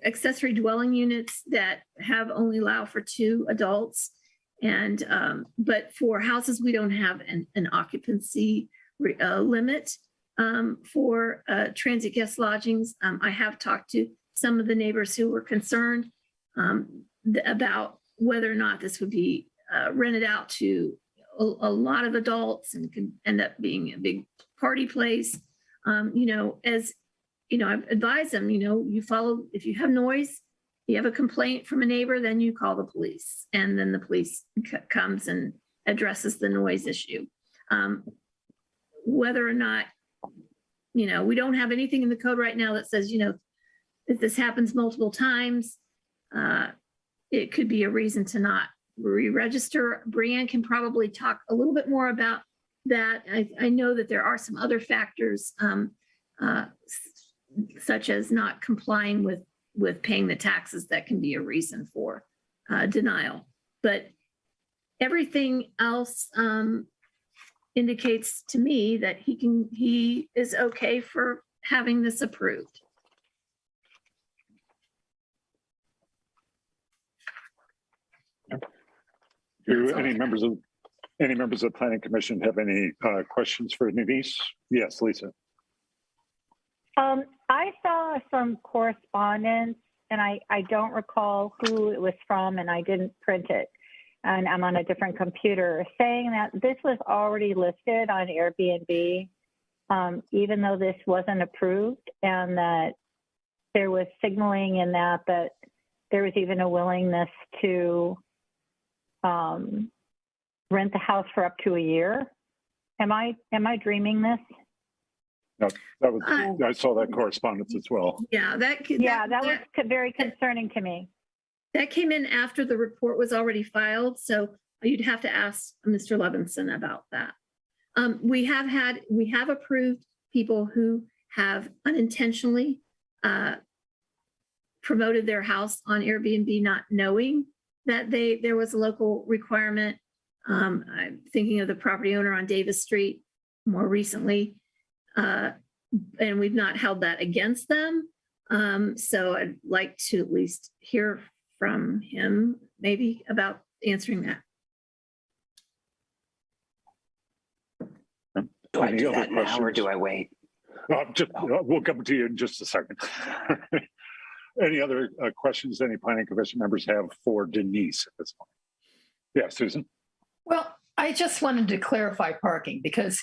Speaker 6: accessory dwelling units that have only allow for 2 adults. And but for houses, we don't have an occupancy limit for transit guest lodgings. I have talked to some of the neighbors who were concerned about whether or not this would be rented out to a lot of adults and can end up being a big party place. As I've advised them, you follow, if you have noise, you have a complaint from a neighbor, then you call the police, and then the police comes and addresses the noise issue. Whether or not, we don't have anything in the code right now that says, if this happens multiple times, it could be a reason to not re-register. Brianne can probably talk a little bit more about that. I know that there are some other factors, such as not complying with paying the taxes that can be a reason for denial. But everything else indicates to me that he is okay for having this approved.
Speaker 1: Do any members of the Planning Commission have any questions for Denise? Yes, Lisa.
Speaker 5: I saw some correspondence, and I don't recall who it was from, and I didn't print it, and I'm on a different computer, saying that this was already listed on Airbnb, even though this wasn't approved, and that there was signaling in that there was even a willingness to rent the house for up to a year. Am I dreaming this?
Speaker 1: No, that was, I saw that correspondence as well.
Speaker 6: Yeah, that
Speaker 5: was very concerning to me.
Speaker 6: That came in after the report was already filed, so you'd have to ask Mr. Levinson about that. We have approved people who have unintentionally promoted their house on Airbnb, not knowing that there was a local requirement. I'm thinking of the property owner on Davis Street more recently, and we've not held that against them. So I'd like to at least hear from him maybe about answering that.
Speaker 20: Do I do that now or do I wait?
Speaker 1: We'll come to you in just a second. Any other questions any planning commission members have for Denise at this point? Yeah, Susan.
Speaker 4: Well, I just wanted to clarify parking because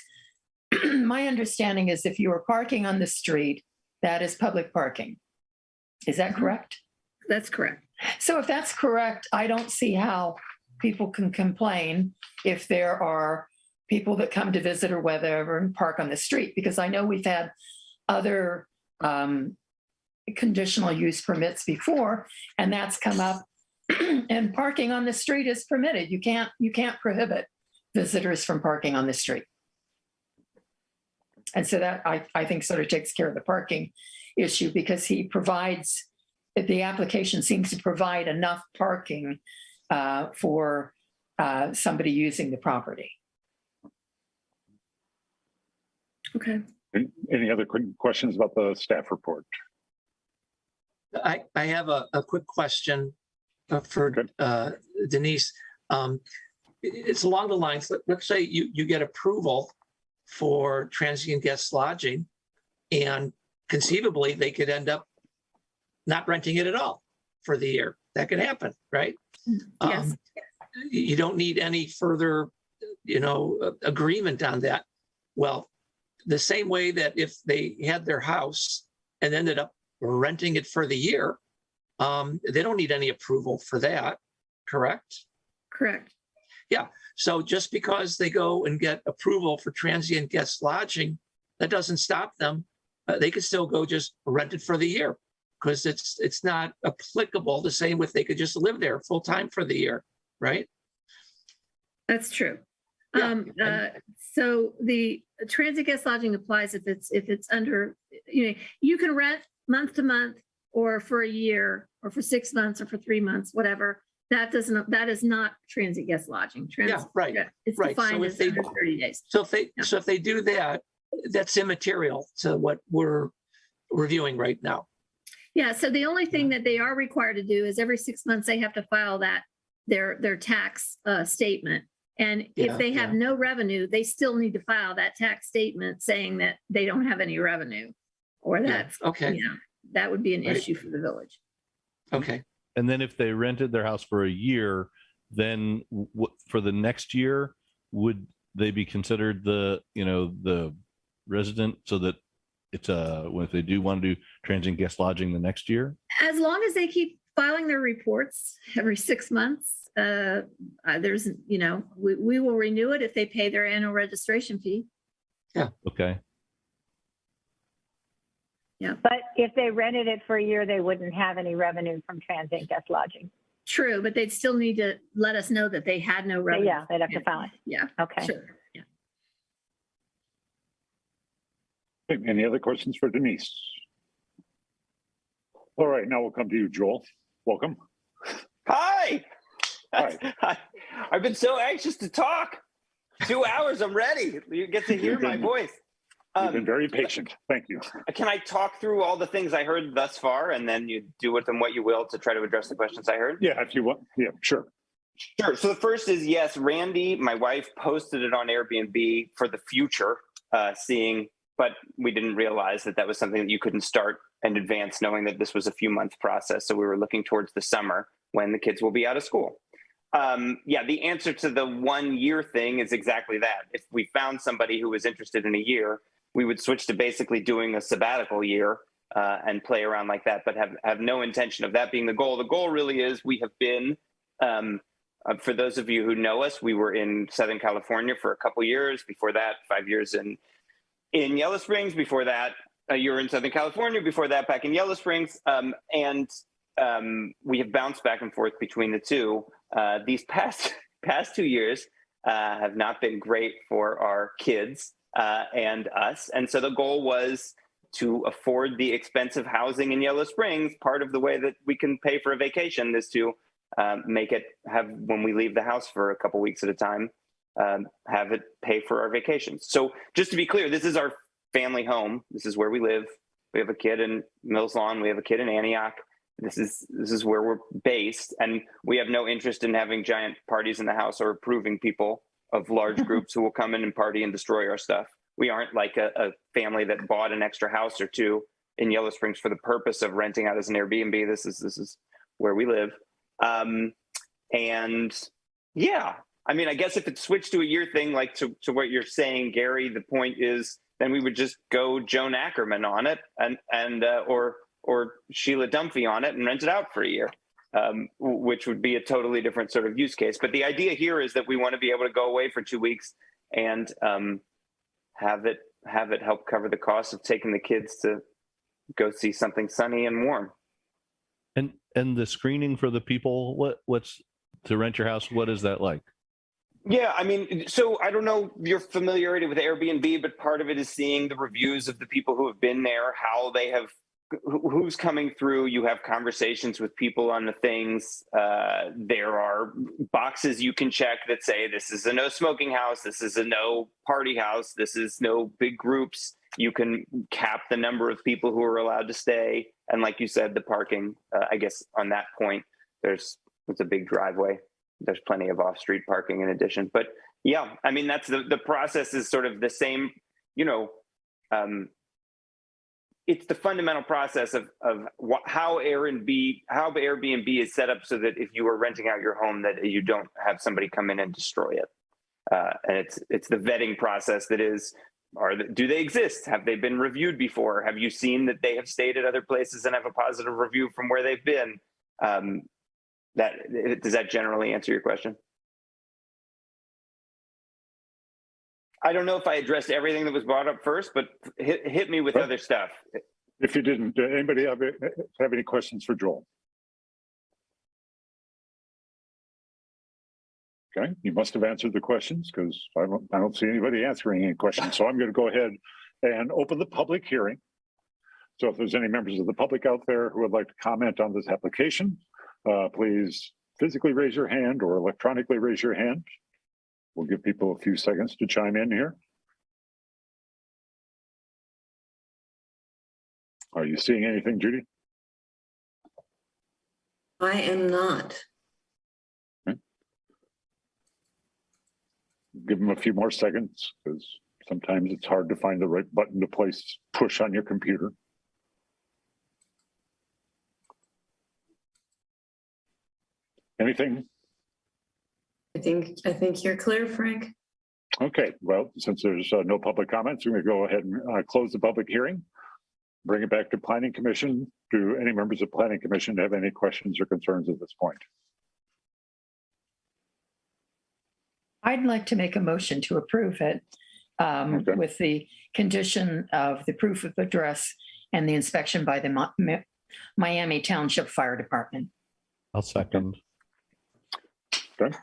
Speaker 4: my understanding is if you are parking on the street, that is public parking. Is that correct?
Speaker 6: That's correct.
Speaker 4: So if that's correct, I don't see how people can complain if there are people that come to visit or whatever and park on the street, because I know we've had other conditional use permits before, and that's come up. And parking on the street is permitted. You can't prohibit visitors from parking on the street. And so that I think sort of takes care of the parking issue, because the application seems to provide enough parking for somebody using the property.
Speaker 6: Okay.
Speaker 1: Any other quick questions about the staff report?
Speaker 10: I have a quick question for Denise. It's along the lines, let's say you get approval for transient guest lodging, and conceivably they could end up not renting it at all for the year. That could happen, right?
Speaker 6: Yes.
Speaker 10: You don't need any further, agreement on that. Well, the same way that if they had their house and ended up renting it for the year, they don't need any approval for that, correct?
Speaker 6: Correct.
Speaker 10: Yeah. So just because they go and get approval for transient guest lodging, that doesn't stop them. They could still go just rent it for the year, because it's not applicable the same if they could just live there full time for the year, right?
Speaker 6: That's true.
Speaker 10: Yeah.
Speaker 6: So the transient guest lodging applies if it's under, you can rent month to month or for a year or for 6 months or for 3 months, whatever. That is not transient guest lodging.
Speaker 10: Yeah, right.
Speaker 6: It's
Speaker 10: right.
Speaker 6: defined
Speaker 10: So
Speaker 6: as under 30 days.
Speaker 10: So if they do that, that's immaterial to what we're reviewing right now.
Speaker 6: Yeah. So the only thing that they are required to do is every 6 months they have to file their tax statement. And if they have no revenue, they still need to file that tax statement saying that they don't have any revenue, or that's
Speaker 10: okay.
Speaker 6: That would be an issue for the village.
Speaker 10: Okay.
Speaker 3: And then if they rented their house for a year, then for the next year, would they be considered the resident, so that it's if they do want to do transient guest lodging the next year?
Speaker 6: As long as they keep filing their reports every 6 months, there's, we will renew it if they pay their annual registration fee.
Speaker 10: Yeah.
Speaker 3: Okay.
Speaker 6: Yeah.
Speaker 5: But if they rented it for a year, they wouldn't have any revenue from transient guest lodging.
Speaker 6: True, but they'd still need to let us know that they had no revenue.
Speaker 5: Yeah, they'd have to file it.
Speaker 6: Yeah.
Speaker 5: Okay.
Speaker 6: Sure. Yeah.
Speaker 1: Any other questions for Denise? All right, now we'll come to you, Joel. Welcome.
Speaker 20: Hi.
Speaker 1: Hi.
Speaker 20: I've been so anxious to talk. 2 hours, I'm ready. You get to hear my voice.
Speaker 1: You've been very patient. Thank you.
Speaker 20: Can I talk through all the things I heard thus far, and then you do with them what you will to try to address the questions I heard?
Speaker 1: Yeah, if you want. Yeah, sure.
Speaker 20: Sure. So the first is, yes, Randy, my wife, posted it on Airbnb for the future, but we didn't realize that was something that you couldn't start in advance, knowing that this was a few month process. So we were looking towards the summer when the kids will be out of school. The answer to the 1 year thing is exactly that. If we found somebody who was interested in a year, we would switch to basically doing a sabbatical year and play around like that, but have no intention of that being the goal. The goal really is we have been, for those of you who know us, we were in Southern California for a couple years. Before that, 5 years in Yellow Springs. Before that, a year in Southern California. Before that, back in Yellow Springs. And we have bounced back and forth between the two. These past 2 years have not been great for our kids and us. And so the goal was to afford the expensive housing in Yellow Springs. Part of the way that we can pay for a vacation is to make it have, when we leave the house for a couple weeks at a time, have it pay for our vacations. So just to be clear, this is our family home. This is where we live. We have a kid in Mills Lawn. We have a kid in Antioch. This is where we're based, and we have no interest in having giant parties in the house or approving people of large groups who will come in and party and destroy our stuff. We aren't like a family that bought an extra house or two in Yellow Springs for the purpose of renting out as an Airbnb. This is where we live. And yeah, I mean, I guess if it switched to a year thing, like to what you're saying, Gary, the point is then we would just go Joan Ackerman on it and or Sheila Dunphy on it and rent it out for a year, which would be a totally different sort of use case. But the idea here is that we want to be able to go away for 2 weeks and have it help cover the cost of taking the kids to go see something sunny and warm.
Speaker 3: And the screening for the people, what's to rent your house? What is that like?
Speaker 20: Yeah, I mean, so I don't know your familiarity with Airbnb, but part of it is seeing the reviews of the people who have been there, how they have, who's coming through. You have conversations with people on the things. There are boxes you can check that say this is a no smoking house, this is a no party house, this is no big groups. You can cap the number of people who are allowed to stay. And like you said, the parking, I guess on that point, it's a big driveway. There's plenty of off-street parking in addition. But yeah, I mean, that's the process is sort of the same, you know, it's the fundamental process of how Airbnb is set up so that if you are renting out your home, that you don't have somebody come in and destroy it. And it's the vetting process that is, do they exist? Have they been reviewed before? Have you seen that they have stayed at other places and have a positive review from where they've been? Does that generally answer your question? I don't know if I addressed everything that was brought up first, but hit me with other stuff.
Speaker 1: If you didn't, anybody have any questions for Joel? Okay, you must have answered the questions because I don't see anybody answering any questions. So I'm going to go ahead and open the public hearing. So if there's any members of the public out there who would like to comment on this application, please physically raise your hand or electronically raise your hand. We'll give people a few seconds to chime in here. Are you seeing anything, Judy?
Speaker 2: I am not.
Speaker 1: Okay. Give them a few more seconds because sometimes it's hard to find the right button to push on your computer. Anything?
Speaker 2: I think you're clear, Frank.
Speaker 1: Okay, well, since there's no public comments, we're going to go ahead and close the public hearing. Bring it back to Planning Commission. Do any members of Planning Commission have any questions or concerns at this point?
Speaker 4: I'd like to make a motion to approve it with the condition of the proof of address and the inspection by the Miami Township Fire Department.
Speaker 3: I'll second.
Speaker 1: Okay.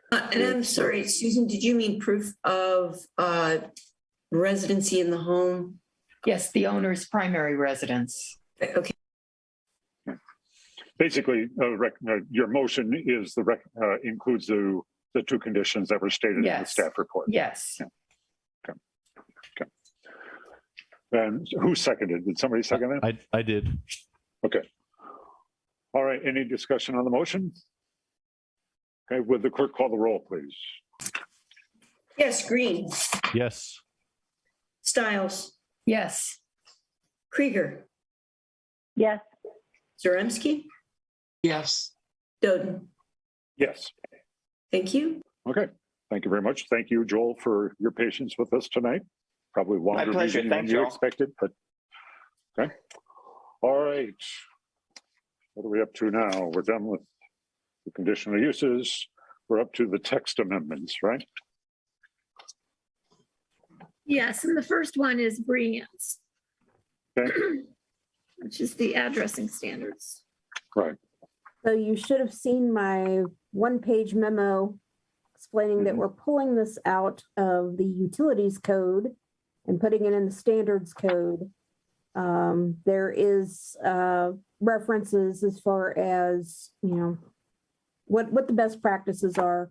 Speaker 2: And I'm sorry, Susan, did you mean proof of residency in the home?
Speaker 4: Yes, the owner's primary residence.
Speaker 2: Okay.
Speaker 1: Basically, your motion is includes the two conditions that were stated in the staff report.
Speaker 4: Yes.
Speaker 1: Yeah. Okay. And who seconded? Did somebody second that?
Speaker 3: I did.
Speaker 1: Okay. All right. Any discussion on the motion? Okay. Would the clerk call the roll, please?
Speaker 2: Yes, Greene.
Speaker 3: Yes.
Speaker 2: Stiles.
Speaker 4: Yes.
Speaker 2: Krieger.
Speaker 5: Yes.
Speaker 2: Zaremski.
Speaker 10: Yes.
Speaker 2: Doden.
Speaker 1: Yes.
Speaker 2: Thank you.
Speaker 1: Okay. Thank you very much. Thank you, Joel, for your patience with us tonight. Probably longer
Speaker 20: My pleasure.
Speaker 1: than
Speaker 20: Thanks,
Speaker 1: you
Speaker 20: Joel.
Speaker 1: expected, but okay. right. What are we up to now? We're done with the conditional uses. We're up to the text amendments, right?
Speaker 6: Yes, and the first one is Briean's,
Speaker 1: Okay.
Speaker 6: which is the addressing standards.
Speaker 1: Right.
Speaker 8: So you should have seen my one-page memo explaining that we're pulling this out of the utilities code and putting it in the standards code. There is references as far as, what the best practices are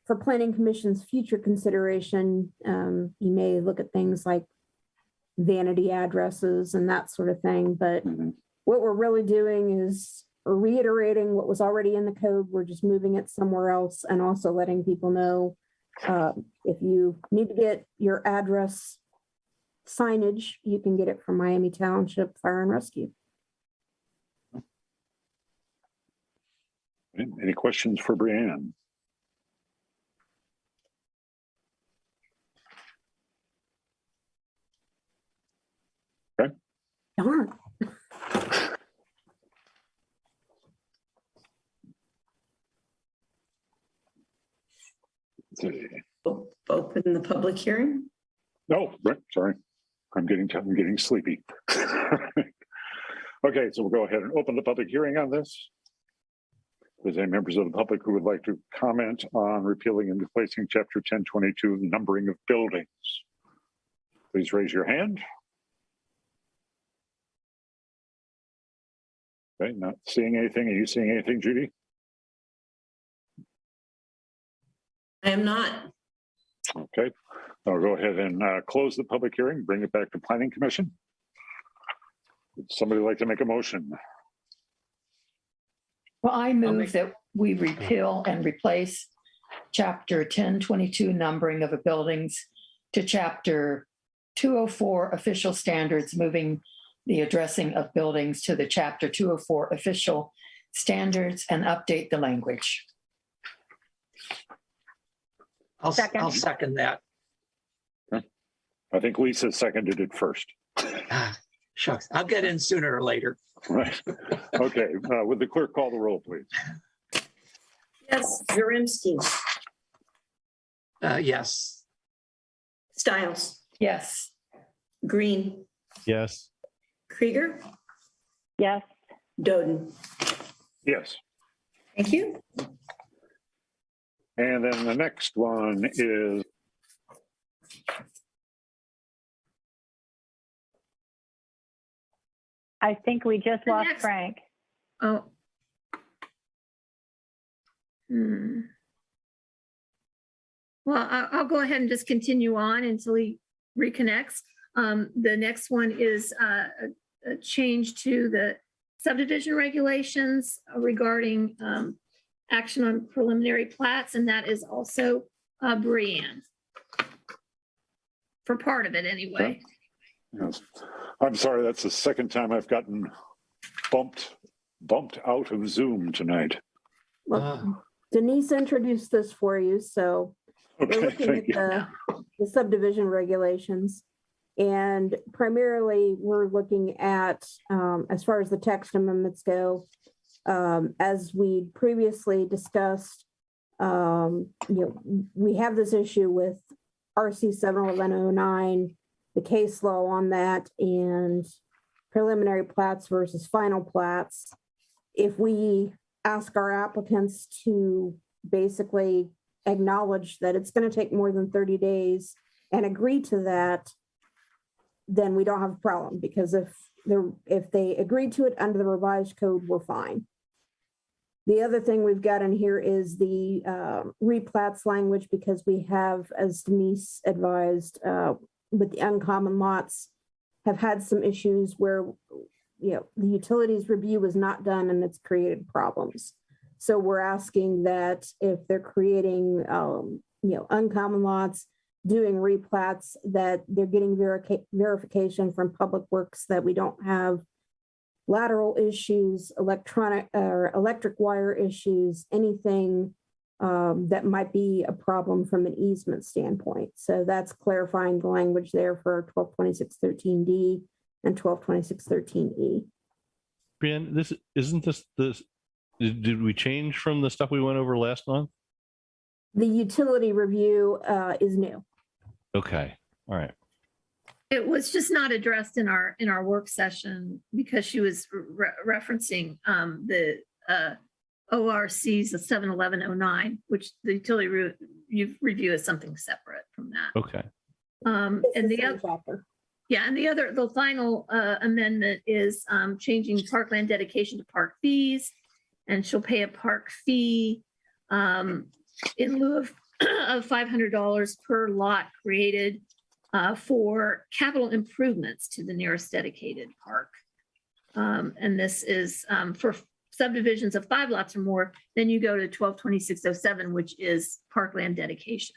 Speaker 8: for planning commission's future consideration. You may look at things like vanity addresses and that sort of thing, but what we're really doing is reiterating what was already in the code. We're just moving it somewhere else and also letting people know if you need to get your address signage, you can get it from Miami Township Fire and Rescue.
Speaker 1: Any questions for Brianne? Okay.
Speaker 8: Darn.
Speaker 2: Open the public hearing.
Speaker 1: No, right, sorry. I'm getting sleepy. Okay, so we'll go ahead and open the public hearing on this. If there's any members of the public who would like to comment on repealing and replacing Chapter 1022, numbering of buildings, please raise your hand. Okay, not seeing anything. Are you seeing anything, Judy?
Speaker 2: I am not.
Speaker 1: Okay, I'll go ahead and close the public hearing, bring it back to Planning Commission. Would somebody like to make a motion?
Speaker 4: Well, I move that we repeal and replace Chapter 1022, numbering of buildings, to Chapter 204, official standards, moving the addressing of buildings to the Chapter 204, official standards, and update the language.
Speaker 10: I'll second that.
Speaker 1: I think Lisa seconded it first.
Speaker 10: Shucks, I'll get in sooner or later.
Speaker 1: Right. Okay, would the clerk call the roll, please?
Speaker 2: Yes, Zaremski.
Speaker 10: Yes.
Speaker 2: Stiles.
Speaker 4: Yes.
Speaker 2: Greene.
Speaker 3: Yes.
Speaker 2: Krieger.
Speaker 5: Yes.
Speaker 2: Doden.
Speaker 1: Yes.
Speaker 2: Thank you.
Speaker 1: And then the next one is
Speaker 5: I think we just lost Frank.
Speaker 6: Oh. Well, I'll go ahead and just continue on until he reconnects. The next one is a change to the subdivision regulations regarding action on preliminary plats, and that is also Brianne. For part of it anyway.
Speaker 1: Yes. I'm sorry, that's the second time I've gotten bumped out of Zoom tonight.
Speaker 8: Well, Denise introduced this for you, so we're looking at the subdivision regulations. And primarily, we're looking at, as far as the text amendments go, as we previously discussed, we have this issue with RC 71109, the case law on that, and preliminary plats versus final plats. If we ask our applicants to basically acknowledge that it's going to take more than 30 days and agree to that, then we don't have a problem, because if they agree to it under the revised code, we're fine. The other thing we've got in here is the replats language, because we have, as Denise advised, with the uncommon lots, have had some issues where the utilities review was not done and it's created problems. So we're asking that if they're creating uncommon lots, doing replats, that they're getting verification from Public Works that we don't have lateral issues, electronic or electric wire issues, anything that might be a problem from an easement standpoint. So that's clarifying the language there for 1226.13D and 1226.13E.
Speaker 3: Brian, this isn't this. Did we change from the stuff we went over last month?
Speaker 8: The utility review is new.
Speaker 3: Okay. All right.
Speaker 6: It was just not addressed in our work session because she was referencing the ORC's 71109, which the utility review is something separate from that.
Speaker 3: Okay.
Speaker 6: And the other, yeah, and the final amendment is changing parkland dedication to park fees, and she'll pay a park fee in lieu of $500 per lot created for capital improvements to the nearest dedicated park. And this is for subdivisions of 5 lots or more. Then you go to 122607, which is parkland dedication.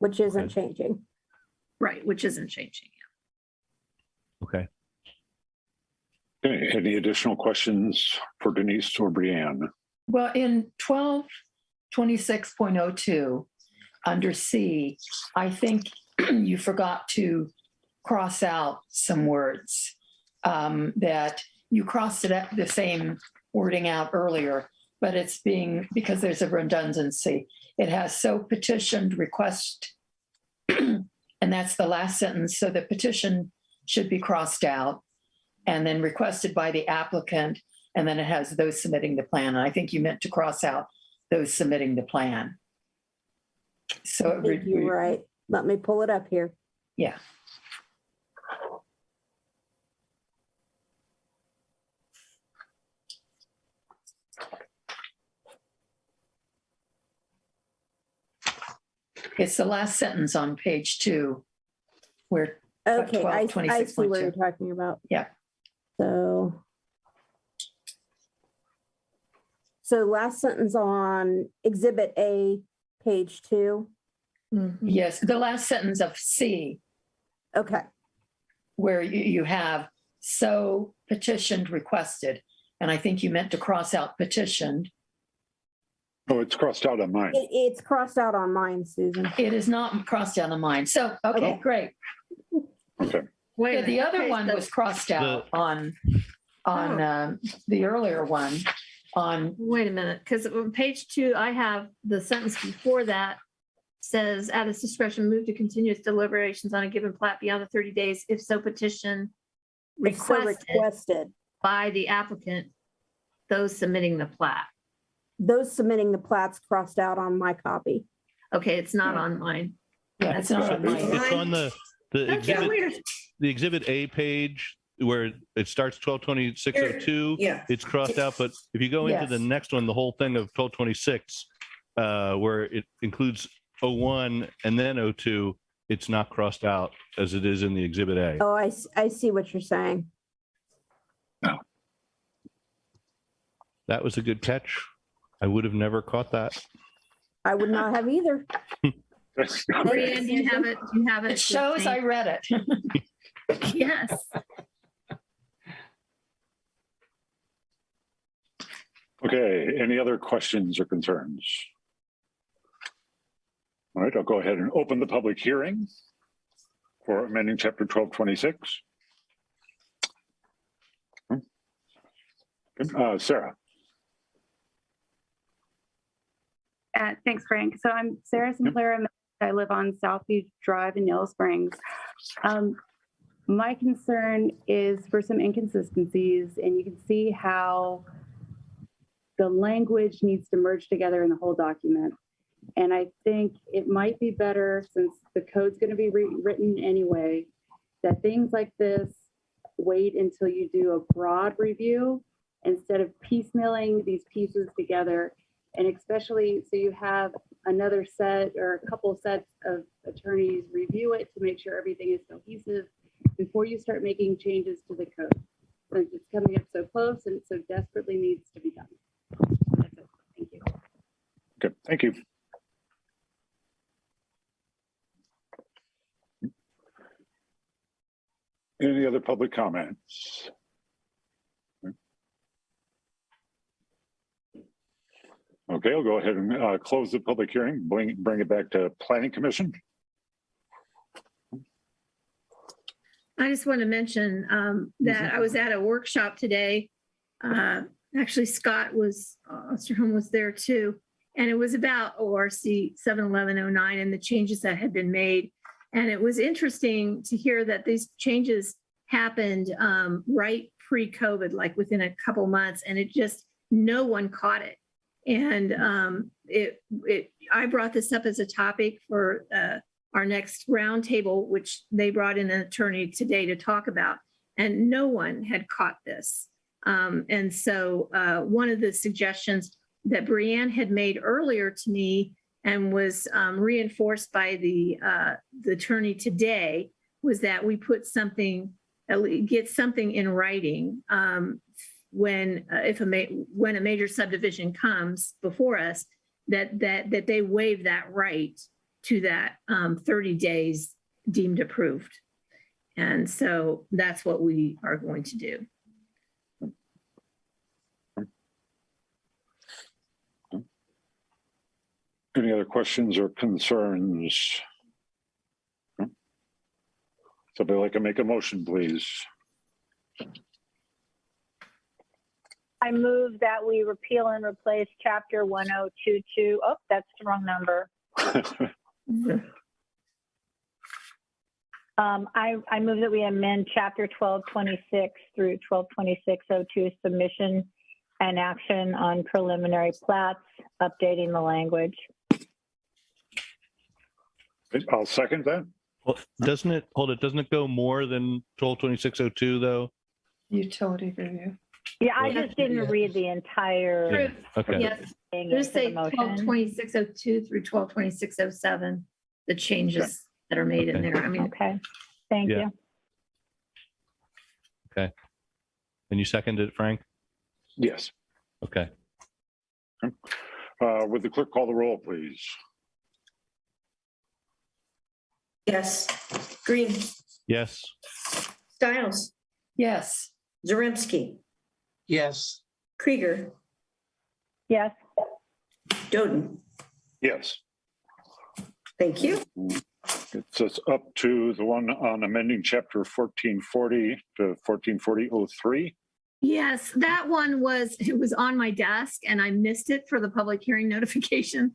Speaker 8: Which isn't changing.
Speaker 6: Right, which isn't changing.
Speaker 3: Okay.
Speaker 1: Okay, any additional questions for Denise or Brianne?
Speaker 4: Well, in 1226.02, under C, I think you forgot to cross out some words that you crossed it out, the same wording out earlier, but it's being, because there's a redundancy. It has so petitioned request, and that's the last sentence. So the petition should be crossed out, and then requested by the applicant, and then it has those submitting the plan. And I think you meant to cross out those submitting the plan. So
Speaker 8: I think you're right. Let me pull it up here.
Speaker 4: Yeah. It's the last sentence on page 2, where
Speaker 8: okay, I see what you're talking about.
Speaker 4: Yeah.
Speaker 8: So last sentence on Exhibit A, page 2.
Speaker 4: Yes, the last sentence of C.
Speaker 8: Okay.
Speaker 4: Where you have so petitioned requested, and I think you meant to cross out petitioned.
Speaker 1: Oh, it's crossed out on mine.
Speaker 8: It's crossed out on mine, Susan.
Speaker 4: It is not crossed out on mine. So, okay, great.
Speaker 1: Okay.
Speaker 4: Yeah, the other one was crossed out on the earlier one on.
Speaker 6: Wait a minute, because on page 2, I have the sentence before that says, at its discretion, move to continuous deliberations on a given plat beyond the 30 days, if so petition requested by the applicant, those submitting the plat.
Speaker 8: Those submitting the plats crossed out on my copy.
Speaker 6: Okay, it's not on mine.
Speaker 4: Yeah, it's not on mine.
Speaker 3: It's on the exhibit A page where it starts 122602.
Speaker 2: Yeah.
Speaker 3: It's crossed out, but if you go into the next one, the whole thing of 1226, where it includes 01 and then 02, it's not crossed out as it is in the exhibit A.
Speaker 8: Oh, I see what you're saying.
Speaker 1: No.
Speaker 3: That was a good catch. I would have never caught that.
Speaker 8: I would not have either.
Speaker 6: Brianne, do you have it? Do you have it?
Speaker 4: It shows I read it.
Speaker 6: Yes.
Speaker 1: Okay, any other questions or concerns? All right, I'll go ahead and open the public hearing for amending chapter 1226. Sarah.
Speaker 21: Thanks, Frank. So I'm Sarah Sinclair. I live on Southview Drive in Yellow Springs. My concern is for some inconsistencies, and you can see how the language needs to merge together in the whole document. And I think it might be better, since the code's going to be rewritten anyway, that things like this wait until you do a broad review instead of piecemealing these pieces together. And especially so you have another set or a couple sets of attorneys review it to make sure everything is cohesive before you start making changes to the code, since it's coming up so close and it so desperately needs to be done. That's it. Thank you.
Speaker 1: Okay, thank you. Any other public comments? Okay, I'll go ahead and close the public hearing, bring it back to Planning Commission.
Speaker 6: I just want to mention that I was at a workshop today. Actually, Scott Osterholm was there too. And it was about ORC 71109 and the changes that had been made. And it was interesting to hear that these changes happened right pre-COVID, like within a couple months, and it just, no one caught it. And I brought this up as a topic for our next roundtable, which they brought in an attorney today to talk about, and no one had caught this. And so one of the suggestions that Brianne had made earlier to me and was reinforced by the attorney today was that we put something, get something in writing when a major subdivision comes before us, that they waive that right to that 30 days deemed approved. And so that's what we are going to do.
Speaker 1: Any other questions or concerns? Somebody like to make a motion, please.
Speaker 5: I move that we repeal and replace chapter 1022. Oh, that's the wrong number. I move that we amend chapter 1226 through 122602, submission and action on preliminary plats, updating the language.
Speaker 1: I'll second that.
Speaker 3: Well, doesn't it go more than 122602 though?
Speaker 4: Utility review.
Speaker 5: Yeah, I just didn't read the entire.
Speaker 3: Yeah. Okay.
Speaker 6: Yes.
Speaker 5: thing
Speaker 6: Just
Speaker 5: into
Speaker 6: say
Speaker 5: the motion.
Speaker 6: 122602 through 122607, the changes that are made in there. I mean,
Speaker 5: Okay, thank
Speaker 3: Yeah.
Speaker 5: you.
Speaker 3: Okay. And you seconded it, Frank?
Speaker 1: Yes.
Speaker 3: Okay.
Speaker 1: Would the clerk call the roll, please?
Speaker 2: Yes. Greene,
Speaker 3: Yes.
Speaker 2: Stiles,
Speaker 4: Yes.
Speaker 2: Zaremski,
Speaker 10: Yes.
Speaker 2: Krieger,
Speaker 5: Yes.
Speaker 2: Doden.
Speaker 1: Yes.
Speaker 2: Thank you.
Speaker 1: It's up to the one on amending chapter 1440 to 1440.03.
Speaker 6: yes, that one it was on my desk and I missed it for the public hearing notification.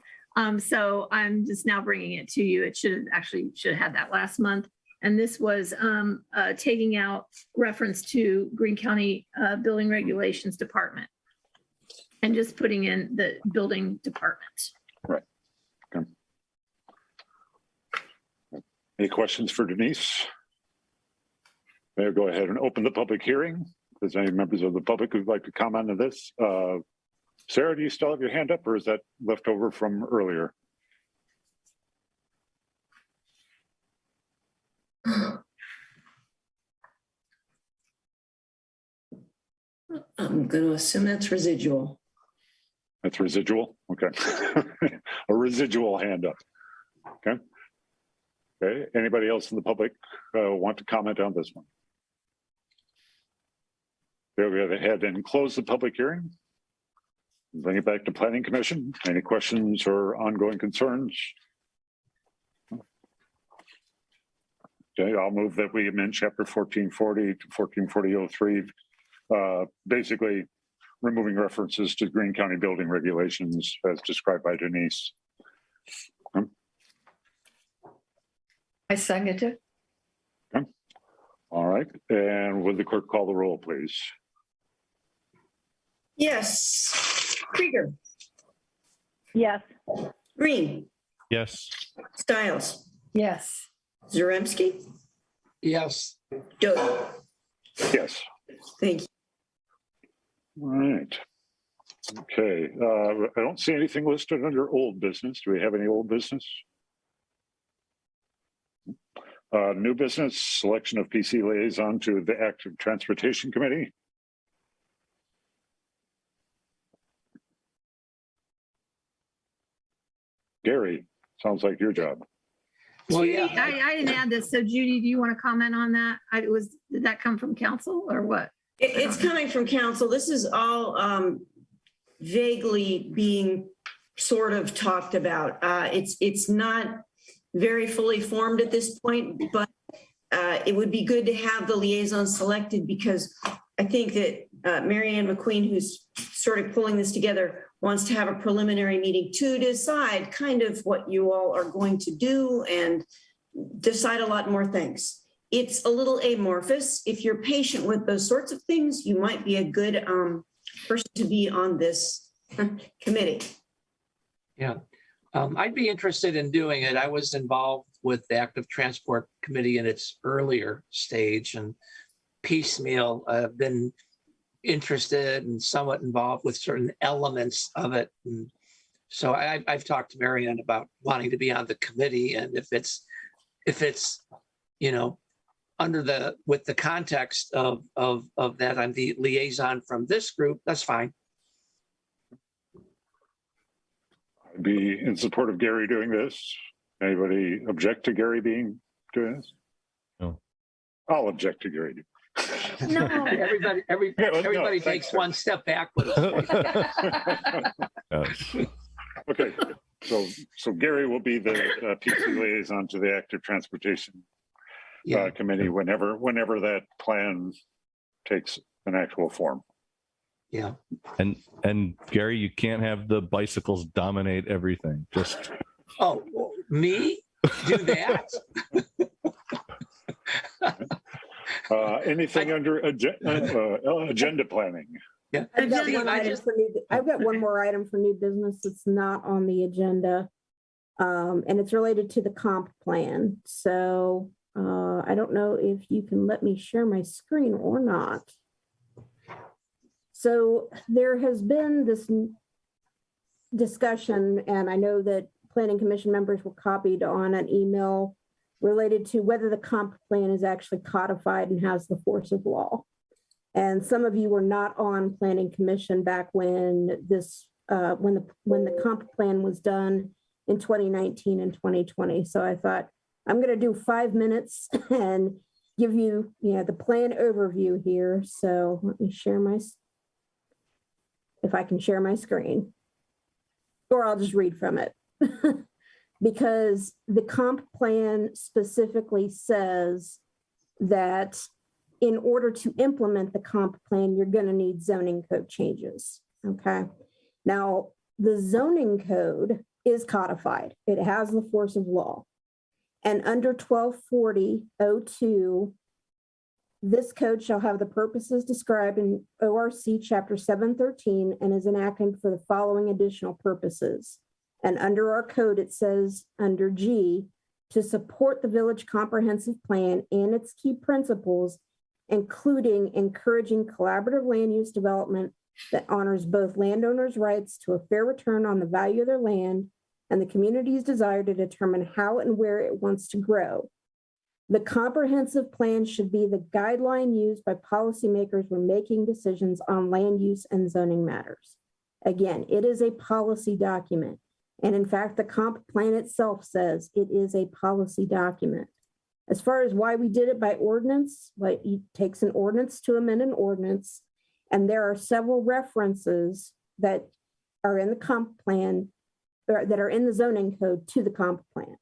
Speaker 6: So I'm just now bringing it to you. It should have had that last month. And this was taking out reference to Greene County Building Regulations Department and just putting in the building department.
Speaker 1: Right. Okay. Any questions for Denise? May I go ahead and open the public hearing? If there's any members of the public who'd like to comment on this. Sarah, do you still have your hand up or is that left over from earlier?
Speaker 2: I'm going to assume that's residual.
Speaker 1: That's residual? Okay. A residual hand up. Okay. Okay. Anybody else in the public want to comment on this one? We'll go ahead and close the public hearing. Bring it back to Planning Commission. Any questions or ongoing concerns? Okay, I'll move that we amend chapter 1440 to 1440.03, basically removing references to Greene County building regulations as described by Denise.
Speaker 4: I second it.
Speaker 1: Okay. All right, and would the clerk call the roll, please?
Speaker 2: Yes. Krieger,
Speaker 5: Yes.
Speaker 2: Greene,
Speaker 3: Yes.
Speaker 2: Stiles,
Speaker 4: Yes.
Speaker 2: Zaremski,
Speaker 10: Yes.
Speaker 2: Doden.
Speaker 1: Yes.
Speaker 2: Thank you.
Speaker 1: All right. Okay, I don't see anything listed under old business. Do we have any old business? New business, selection of PC liaison to the Active Transportation Committee. Gary, sounds like your job.
Speaker 10: Well,
Speaker 6: Judy,
Speaker 10: yeah.
Speaker 6: I didn't add this. So Judy, do you want to comment on that? Did that come from council or what?
Speaker 2: It's coming from council. This is all vaguely being sort of talked about. It's not very fully formed at this point, but it would be good to have the liaison selected because I think that Mary Ann McQueen, who's sort of pulling this together, wants to have a preliminary meeting to decide kind of what you all are going to do and decide a lot more things. It's a little amorphous. If you're patient with those sorts of things, you might be a good person to be on this committee.
Speaker 10: Yeah, I'd be interested in doing it. I was involved with the Active Transport Committee in its earlier stage, and piecemeal I've been interested and somewhat involved with certain elements of it. And so I've talked to Marianne about wanting to be on the committee, and if it's with the context of that I'm the liaison from this group, that's fine.
Speaker 1: I'd be in support of Gary doing this. Anybody object to Gary doing this?
Speaker 3: No.
Speaker 1: I'll object to Gary doing
Speaker 10: No, everybody takes one step backwards.
Speaker 1: Okay, so Gary will be the PC liaison to the Active Transportation Committee whenever that plan takes an actual form.
Speaker 10: Yeah.
Speaker 3: And Gary, you can't have the bicycles dominate everything. Just
Speaker 10: me do that?
Speaker 1: Anything under agenda planning?
Speaker 10: Yeah.
Speaker 8: I've got one more item for new business that's not on the agenda. And it's related to the comp plan. So I don't know if you can let me share my screen or not. So there has been this discussion, and I know that Planning Commission members were copied on an email related to whether the comp plan is actually codified and has the force of law. And some of you were not on Planning Commission back when this when the comp plan was done in 2019 and 2020. So I thought I'm going to do 5 minutes and give you the plan overview here. So let me share if I can share my screen, or I'll just read from it. Because the comp plan specifically says that in order to implement the comp plan, you're going to need zoning code changes. Okay. Now, the zoning code is codified. It has the force of law. And under 1240.02, this code shall have the purposes described in ORC Chapter 713 and is enacted for the following additional purposes. And under our code, it says under G, to support the village comprehensive plan and its key principles, including encouraging collaborative land use development that honors both landowners' rights to a fair return on the value of their land and the community's desire to determine how and where it wants to grow. The comprehensive plan should be the guideline used by policymakers when making decisions on land use and zoning matters. Again, it is a policy document. And in fact, the comp plan itself says it is a policy document. As far as why we did it by ordinance, like it takes an ordinance to amend an ordinance, and there are several references that are in the comp plan, or that are in the zoning code to the comp plan.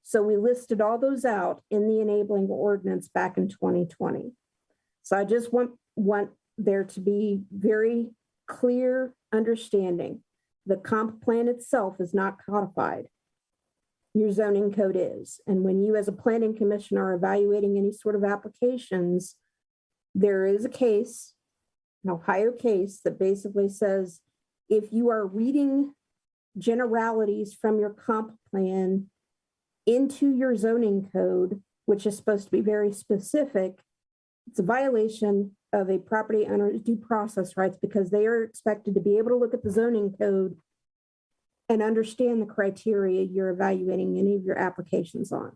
Speaker 8: So we listed all those out in the enabling ordinance back in 2020. So I just want there to be very clear understanding. The comp plan itself is not codified. Your zoning code is. And when you as a planning commission are evaluating any sort of applications, there is a case, an Ohio case, that basically says if you are reading generalities from your comp plan into your zoning code, which is supposed to be very specific, it's a violation of a property owner's due process rights, because they are expected to be able to look at the zoning code and understand the criteria you're evaluating any of your applications on.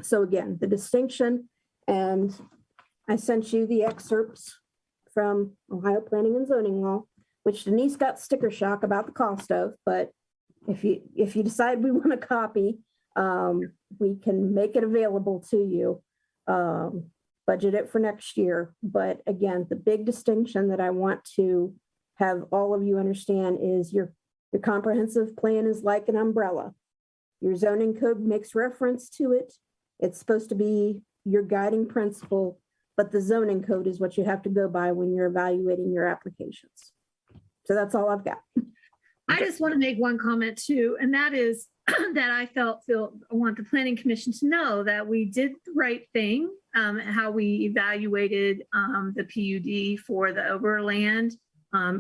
Speaker 8: So again, the distinction, and I sent you the excerpts from Ohio Planning and Zoning Law, which Denise got sticker shock about the cost of, but if you decide we want a copy, we can make it available to you, budget it for next year. But again, the big distinction that I want to have all of you understand is your comprehensive plan is like an umbrella. Your zoning code makes reference to it. It's supposed to be your guiding principle, but the zoning code is what you have to go by when you're evaluating your applications. So that's all I've got.
Speaker 6: I just want to make one comment too, and that is that I want the planning commission to know that we did the right thing, how we evaluated the PUD for the overland.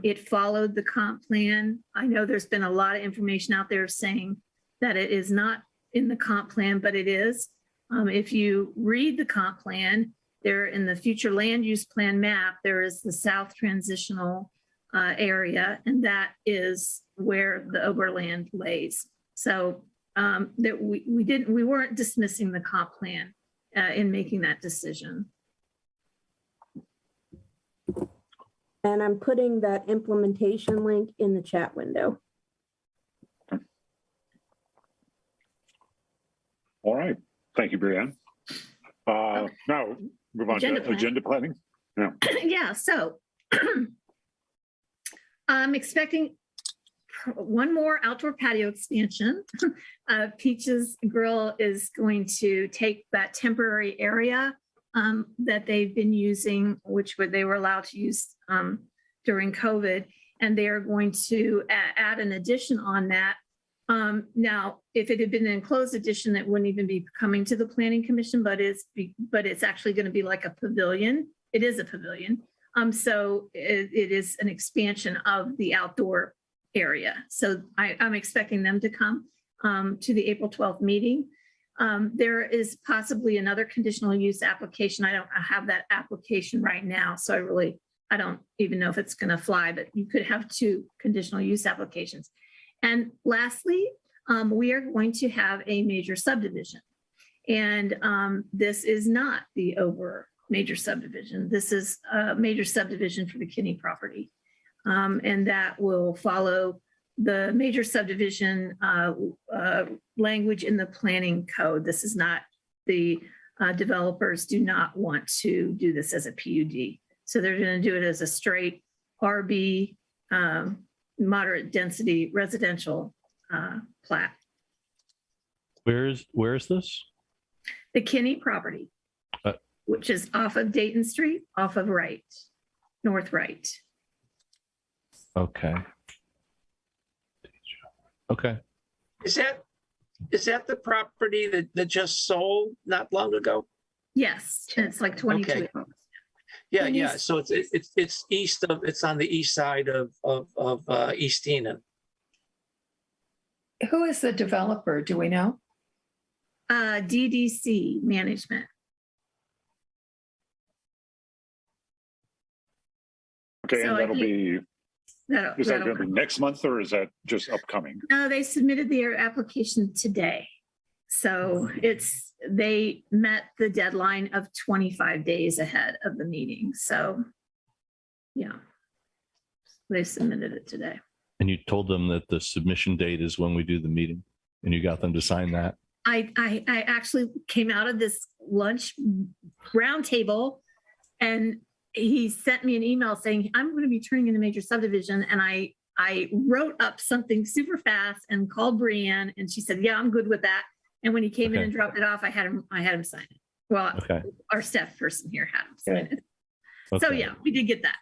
Speaker 6: It followed the comp plan. I know there's been a lot of information out there saying that it is not in the comp plan, but it is. If you read the comp plan, there in the future land use plan map, there is the south transitional area, and that is where the overland lays. So that we weren't dismissing the comp plan in making that decision.
Speaker 8: And I'm putting that implementation link in the chat window.
Speaker 1: All right. Thank you, Brianne. Now move on to agenda planning. Yeah.
Speaker 6: Yeah, so I'm expecting one more outdoor patio expansion. Peaches Grill is going to take that temporary area that they've been using, which they were allowed to use during COVID, and they are going to add an addition on that. Now, if it had been an enclosed addition, it wouldn't even be coming to the Planning Commission, but it's actually going to be like a pavilion. It is a pavilion. So it is an expansion of the outdoor area. So I'm expecting them to come to the April 12th meeting. There is possibly another conditional use application. I don't have that application right now, so I don't even know if it's going to fly, but you could have 2 conditional use applications. And lastly, we are going to have a major subdivision. And this is not the major subdivision. This is a major subdivision for the Kinney property. And that will follow the major subdivision language in the planning code. This is not, the developers do not want to do this as a PUD. So they're going to do it as a straight RB, moderate density residential plat.
Speaker 3: Where is this?
Speaker 6: The Kinney property, which is off of Dayton Street, off of North Right.
Speaker 3: Okay. Okay.
Speaker 10: Is that the property that just sold not long ago?
Speaker 6: Yes, it's like 22
Speaker 10: Okay.
Speaker 6: acres.
Speaker 10: Yeah, yeah. So it's east of, it's on the east side of East Enon.
Speaker 4: Who is the developer? Do we know?
Speaker 6: DDC Management.
Speaker 1: Okay,
Speaker 6: So
Speaker 1: and
Speaker 6: I
Speaker 1: that'll be, is that going to be next month or is that just upcoming?
Speaker 6: No, they submitted their application today. So they met the deadline of 25 days ahead of the meeting. So, yeah, they submitted it today.
Speaker 3: And you told them that the submission date is when we do the meeting, and you got them to sign that?
Speaker 6: I actually came out of this lunch roundtable, and he sent me an email saying, I'm going to be turning in a major subdivision. And I wrote up something super fast and called Brianne, and she said, yeah, I'm good with that. And when he came in and dropped it off, I had him sign it. Well, our staff person here had him sign it. So yeah, we did get that.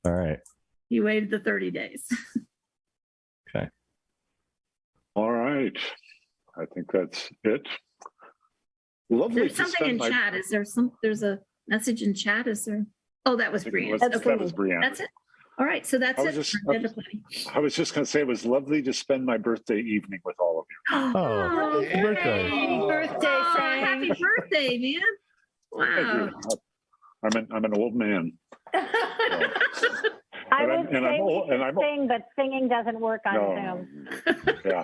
Speaker 3: All right.
Speaker 6: He waived the 30 days.
Speaker 3: Okay.
Speaker 1: All right. I think that's it. Lovely.
Speaker 6: There's something in chat. Is there there's a message in chat? Is there? Oh, that was Brianne.
Speaker 1: That was Brianne.
Speaker 6: That's it. All right. So that's it.
Speaker 1: I was just going to say it was lovely to spend my birthday evening with all of you.
Speaker 3: Oh, happy birthday.
Speaker 6: Happy birthday, Frank. Happy birthday, man. Wow.
Speaker 1: I'm an old man.
Speaker 5: I would
Speaker 1: and
Speaker 5: say
Speaker 1: I'm old, and I'm
Speaker 5: sing, but singing doesn't work on Zoom.
Speaker 1: Yeah.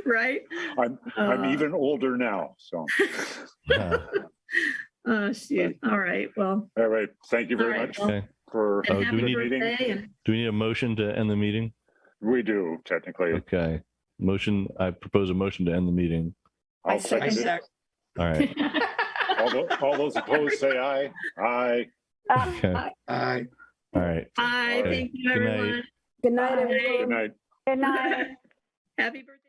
Speaker 6: Right.
Speaker 1: I'm even older now. So.
Speaker 6: Oh shoot. All right. Well.
Speaker 1: All right. Thank you very much for
Speaker 3: do we need a motion to end the meeting?
Speaker 1: We do, technically.
Speaker 3: Okay. I propose a motion to end the meeting.
Speaker 1: I'll second it.
Speaker 3: All right.
Speaker 1: All those opposed say aye. Aye.
Speaker 3: Okay.
Speaker 10: Aye.
Speaker 3: All right.
Speaker 6: Aye. Thank you, everyone.
Speaker 8: Good night,
Speaker 1: everyone. Good night.
Speaker 5: Good night.
Speaker 6: Happy birthday.